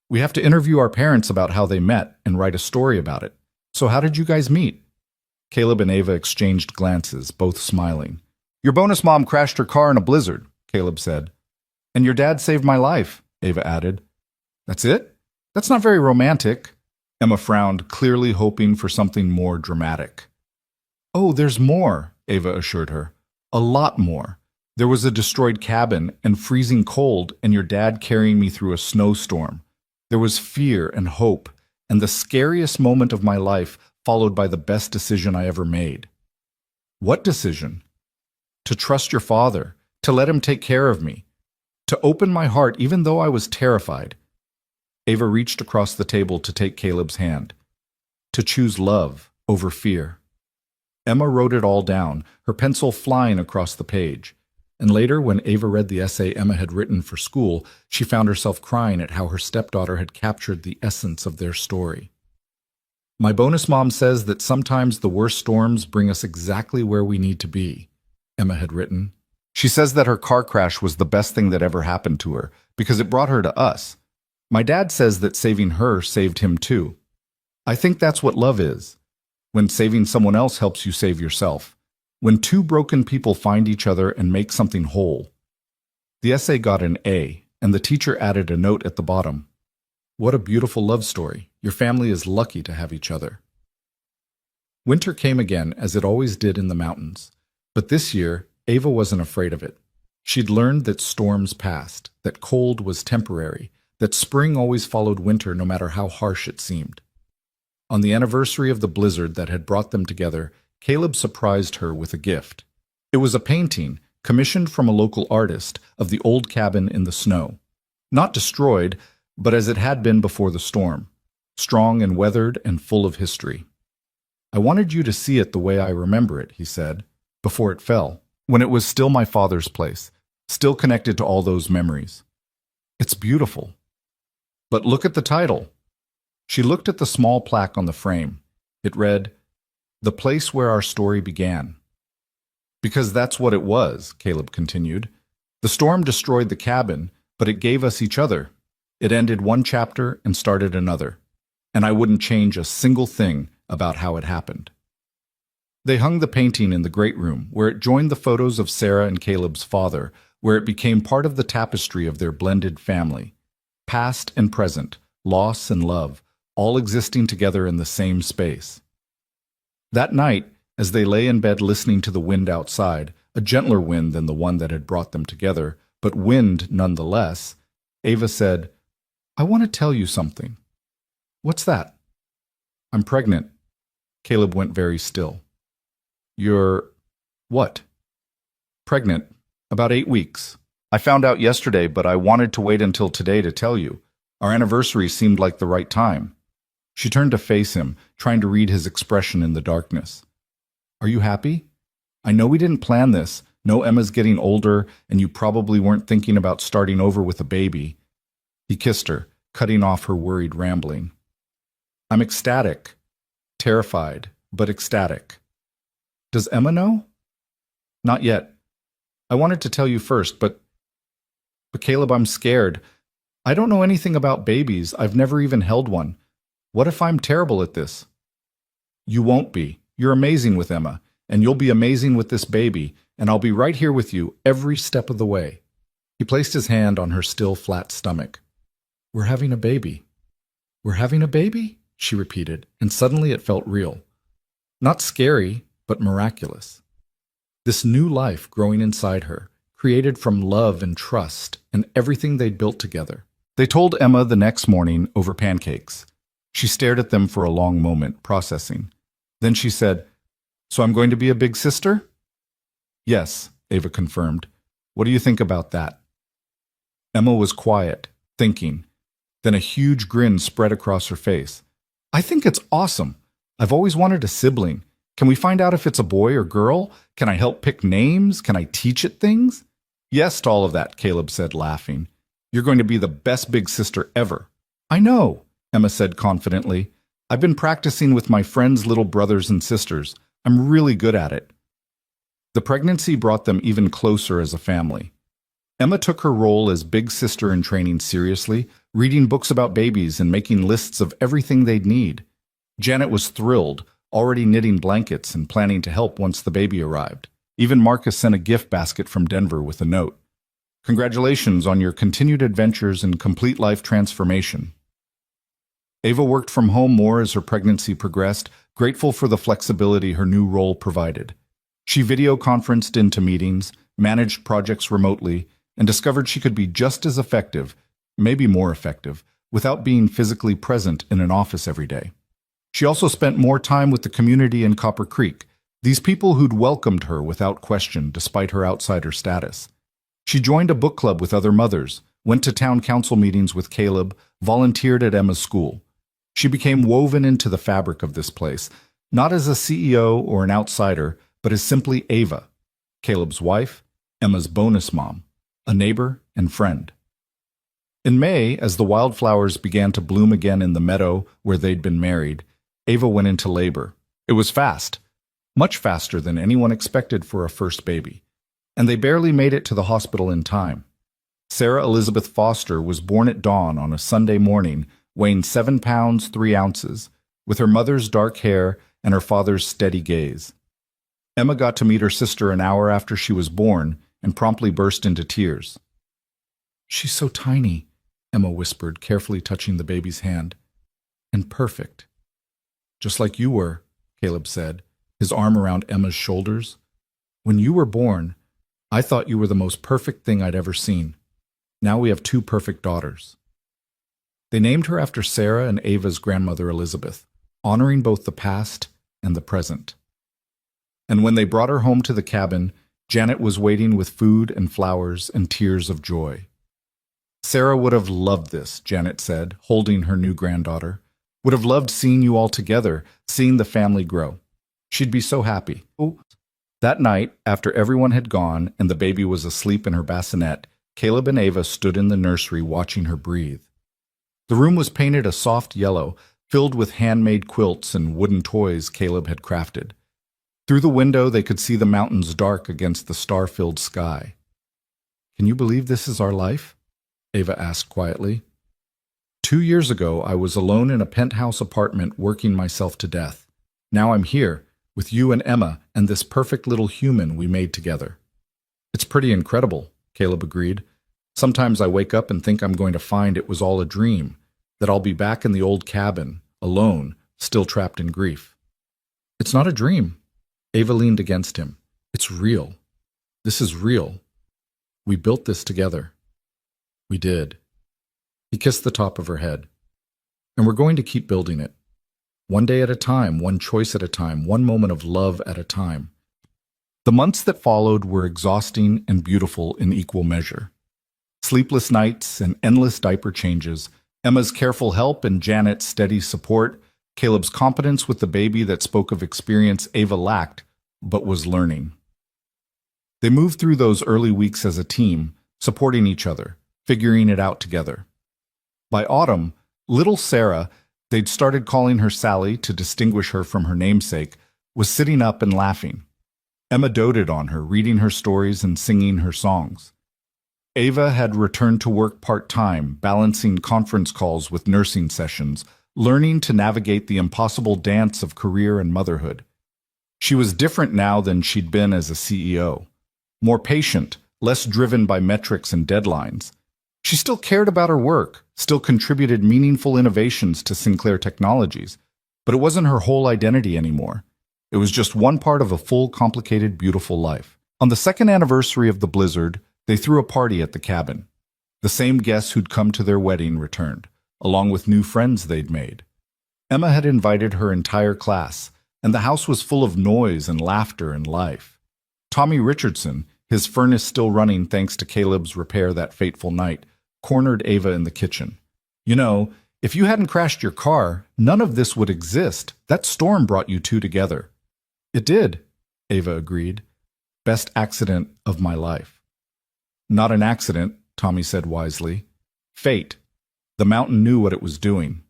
We have to interview our parents about how they met and write a story about it. So how did you guys meet? Caleb and Ava exchanged glances, both smiling. Your bonus mom crashed her car in a blizzard, Caleb said. And your dad saved my life, Ava added. That's it? That's not very romantic. Emma frowned, clearly hoping for something more dramatic. Oh, there's more, Ava assured her. A lot more. There was a destroyed cabin and freezing cold and your dad carrying me through a snowstorm. There was fear and hope, and the scariest moment of my life followed by the best decision I ever made. What decision? To trust your father, to let him take care of me, to open my heart even though I was terrified. Ava reached across the table to take Caleb's hand. To choose love over fear. Emma wrote it all down, her pencil flying across the page. And later, when Ava read the essay Emma had written for school, she found herself crying at how her stepdaughter had captured the essence of their story. My bonus mom says that sometimes the worst storms bring us exactly where we need to be, Emma had written. She says that her car crash was the best thing that ever happened to her because it brought her to us. My dad says that saving her saved him too. I think that's what love is. When saving someone else helps you save yourself. When two broken people find each other and make something whole. The essay got an A, and the teacher added a note at the bottom. What a beautiful love story. Your family is lucky to have each other. Winter came again, as it always did in the mountains. But this year, Ava wasn't afraid of it. She'd learned that storms passed, that cold was temporary, that spring always followed winter no matter how harsh it seemed. On the anniversary of the blizzard that had brought them together, Caleb surprised her with a gift. It was a painting, commissioned from a local artist, of the old cabin in the snow. Not destroyed, but as it had been before the storm, strong and weathered and full of history. I wanted you to see it the way I remember it, he said, before it fell, when it was still my father's place, still connected to all those memories. It's beautiful. But look at the title. She looked at the small plaque on the frame. It read, The Place Where Our Story Began. Because that's what it was, Caleb continued. The storm destroyed the cabin, but it gave us each other. It ended one chapter and started another. And I wouldn't change a single thing about how it happened. They hung the painting in the great room, where it joined the photos of Sarah and Caleb's father, where it became part of the tapestry of their blended family. Past and present, loss and love, all existing together in the same space. That night, as they lay in bed listening to the wind outside, a gentler wind than the one that had brought them together, but wind nonetheless, Ava said, I want to tell you something. What's that? I'm pregnant. Caleb went very still. You're... what? Pregnant. About 8 weeks. I found out yesterday, but I wanted to wait until today to tell you. Our anniversary seemed like the right time. She turned to face him, trying to read his expression in the darkness. Are you happy? I know we didn't plan this. No, Emma's getting older, and you probably weren't thinking about starting over with a baby. He kissed her, cutting off her worried rambling. I'm ecstatic. Terrified, but ecstatic. Does Emma know? Not yet. I wanted to tell you first, but Caleb, I'm scared. I don't know anything about babies. I've never even held one. What if I'm terrible at this? You won't be. You're amazing with Emma, and you'll be amazing with this baby, and I'll be right here with you every step of the way. He placed his hand on her still flat stomach. We're having a baby. We're having a baby? She repeated, and suddenly it felt real. Not scary, but miraculous. This new life growing inside her, created from love and trust and everything they'd built together. They told Emma the next morning over pancakes. She stared at them for a long moment, processing. Then she said, So I'm going to be a big sister? Yes, Ava confirmed. What do you think about that? Emma was quiet, thinking. Then a huge grin spread across her face. I think it's awesome. I've always wanted a sibling. Can we find out if it's a boy or girl? Can I help pick names? Can I teach it things? Yes to all of that, Caleb said, laughing. You're going to be the best big sister ever. I know, Emma said confidently. I've been practicing with my friends' little brothers and sisters. I'm really good at it. The pregnancy brought them even closer as a family. Emma took her role as big sister in training seriously, reading books about babies and making lists of everything they'd need. Janet was thrilled, already knitting blankets and planning to help once the baby arrived. Even Marcus sent a gift basket from Denver with a note. Congratulations on your continued adventures and complete life transformation. Ava worked from home more as her pregnancy progressed, grateful for the flexibility her new role provided. She video conferenced into meetings, managed projects remotely, and discovered she could be just as effective, maybe more effective, without being physically present in an office every day. She also spent more time with the community in Copper Creek, these people who'd welcomed her without question despite her outsider status. She joined a book club with other mothers, went to town council meetings with Caleb, volunteered at Emma's school. She became woven into the fabric of this place, not as a CEO or an outsider, but as simply Ava, Caleb's wife, Emma's bonus mom, a neighbor and friend. In May, as the wildflowers began to bloom again in the meadow where they'd been married, Ava went into labor. It was fast, much faster than anyone expected for a first baby, and they barely made it to the hospital in time. Sarah Elizabeth Foster was born at dawn on a Sunday morning, weighing 7 pounds 3 ounces, with her mother's dark hair and her father's steady gaze. Emma got to meet her sister an hour after she was born and promptly burst into tears. "She's so tiny," Emma whispered, carefully touching the baby's hand. "And perfect." "Just like you were," Caleb said, his arm around Emma's shoulders. "When you were born, I thought you were the most perfect thing I'd ever seen. Now we have 2 perfect daughters." They named her after Sarah and Ava's grandmother Elizabeth, honoring both the past and the present. And when they brought her home to the cabin, Janet was waiting with food and flowers and tears of joy. "Sarah would have loved this," Janet said, holding her new granddaughter. "Would have loved seeing you all together, seeing the family grow. She'd be so happy." That night, after everyone had gone and the baby was asleep in her bassinet, Caleb and Ava stood in the nursery watching her breathe. The room was painted a soft yellow, filled with handmade quilts and wooden toys Caleb had crafted. Through the window, they could see the mountains dark against the star-filled sky. "Can you believe this is our life?" Ava asked quietly. 2 years ago, I was alone in a penthouse apartment working myself to death. Now I'm here, with you and Emma and this perfect little human we made together." "It's pretty incredible," Caleb agreed. "Sometimes I wake up and think I'm going to find it was all a dream, that I'll be back in the old cabin, alone, still trapped in grief." "It's not a dream." Ava leaned against him. "It's real. This is real. We built this together." "We did." He kissed the top of her head. "And we're going to keep building it. One day at a time, one choice at a time, one moment of love at a time." The months that followed were exhausting and beautiful in equal measure. Sleepless nights and endless diaper changes, Emma's careful help and Janet's steady support, Caleb's competence with the baby that spoke of experience Ava lacked, but was learning. They moved through those early weeks as a team, supporting each other, figuring it out together. By autumn, little Sarah, they'd started calling her Sally to distinguish her from her namesake, was sitting up and laughing. Emma doted on her, reading her stories and singing her songs. Ava had returned to work part-time, balancing conference calls with nursing sessions, learning to navigate the impossible dance of career and motherhood. She was different now than she'd been as a CEO. More patient, less driven by metrics and deadlines. She still cared about her work, still contributed meaningful innovations to Sinclair Technologies, but it wasn't her whole identity anymore. It was just one part of a full, complicated, beautiful life. On the 2nd anniversary of the blizzard, they threw a party at the cabin. The same guests who'd come to their wedding returned, along with new friends they'd made. Emma had invited her entire class, and the house was full of noise and laughter and life. Tommy Richardson, his furnace still running thanks to Caleb's repair that fateful night, cornered Ava in the kitchen. "You know, if you hadn't crashed your car, none of this would exist. That storm brought you 2 together." "It did," Ava agreed. "Best accident of my life." "Not an accident," Tommy said wisely. "Fate. The mountain knew what it was doing."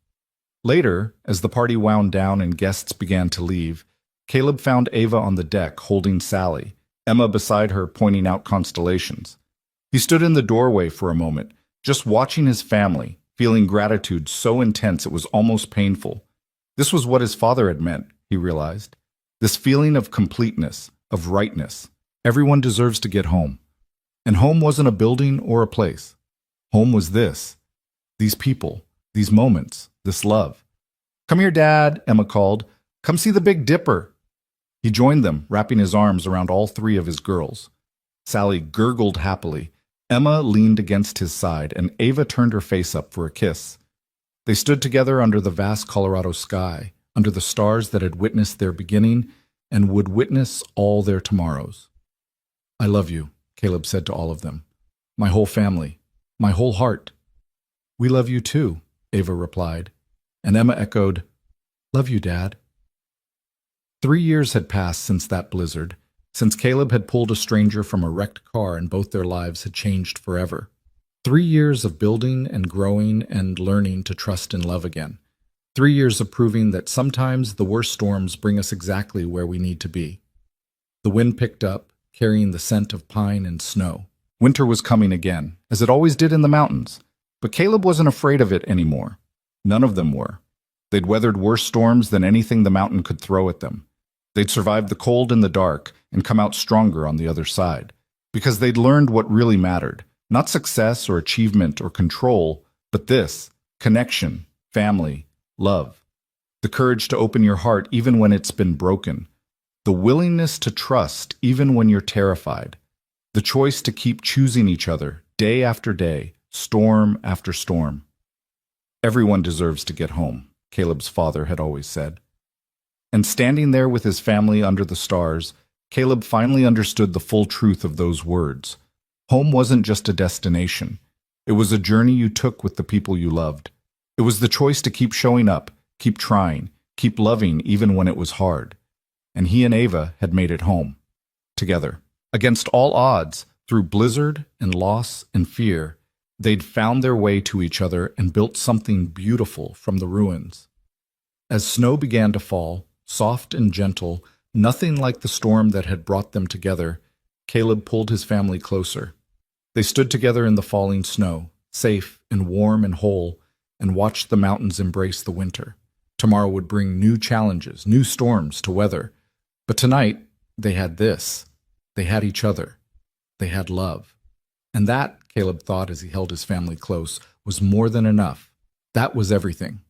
Later, as the party wound down and guests began to leave, Caleb found Ava on the deck holding Sally, Emma beside her pointing out constellations. He stood in the doorway for a moment, just watching his family, feeling gratitude so intense it was almost painful. This was what his father had meant, he realized. This feeling of completeness, of rightness. Everyone deserves to get home. And home wasn't a building or a place. Home was this. These people, these moments, this love. "Come here, Dad," Emma called. "Come see the Big Dipper." He joined them, wrapping his arms around all 3 of his girls. Sally gurgled happily. Emma leaned against his side, and Ava turned her face up for a kiss. They stood together under the vast Colorado sky, under the stars that had witnessed their beginning and would witness all their tomorrows. "I love you," Caleb said to all of them. "My whole family, my whole heart." "We love you too," Ava replied, and Emma echoed, "Love you, Dad." 3 years had passed since that blizzard, since Caleb had pulled a stranger from a wrecked car and both their lives had changed forever. 3 years of building and growing and learning to trust and love again. 3 years of proving that sometimes the worst storms bring us exactly where we need to be. The wind picked up, carrying the scent of pine and snow. Winter was coming again, as it always did in the mountains. But Caleb wasn't afraid of it anymore. None of them were. They'd weathered worse storms than anything the mountain could throw at them. They'd survived the cold and the dark and come out stronger on the other side. Because they'd learned what really mattered. Not success or achievement or control, but this: connection, family, love. The courage to open your heart even when it's been broken. The willingness to trust even when you're terrified. The choice to keep choosing each other day after day, storm after storm. Everyone deserves to get home, Caleb's father had always said. And standing there with his family under the stars, Caleb finally understood the full truth of those words. Home wasn't just a destination. It was a journey you took with the people you loved. It was the choice to keep showing up, keep trying, keep loving even when it was hard. And he and Ava had made it home, together. Against all odds, through blizzard and loss and fear, they'd found their way to each other and built something beautiful from the ruins. As snow began to fall, soft and gentle, nothing like the storm that had brought them together, Caleb pulled his family closer. They stood together in the falling snow, safe and warm and whole, and watched the mountains embrace the winter. Tomorrow would bring new challenges, new storms to weather. But tonight, they had this. They had each other. They had love. And that, Caleb thought as he held his family close, was more than enough. That was everything.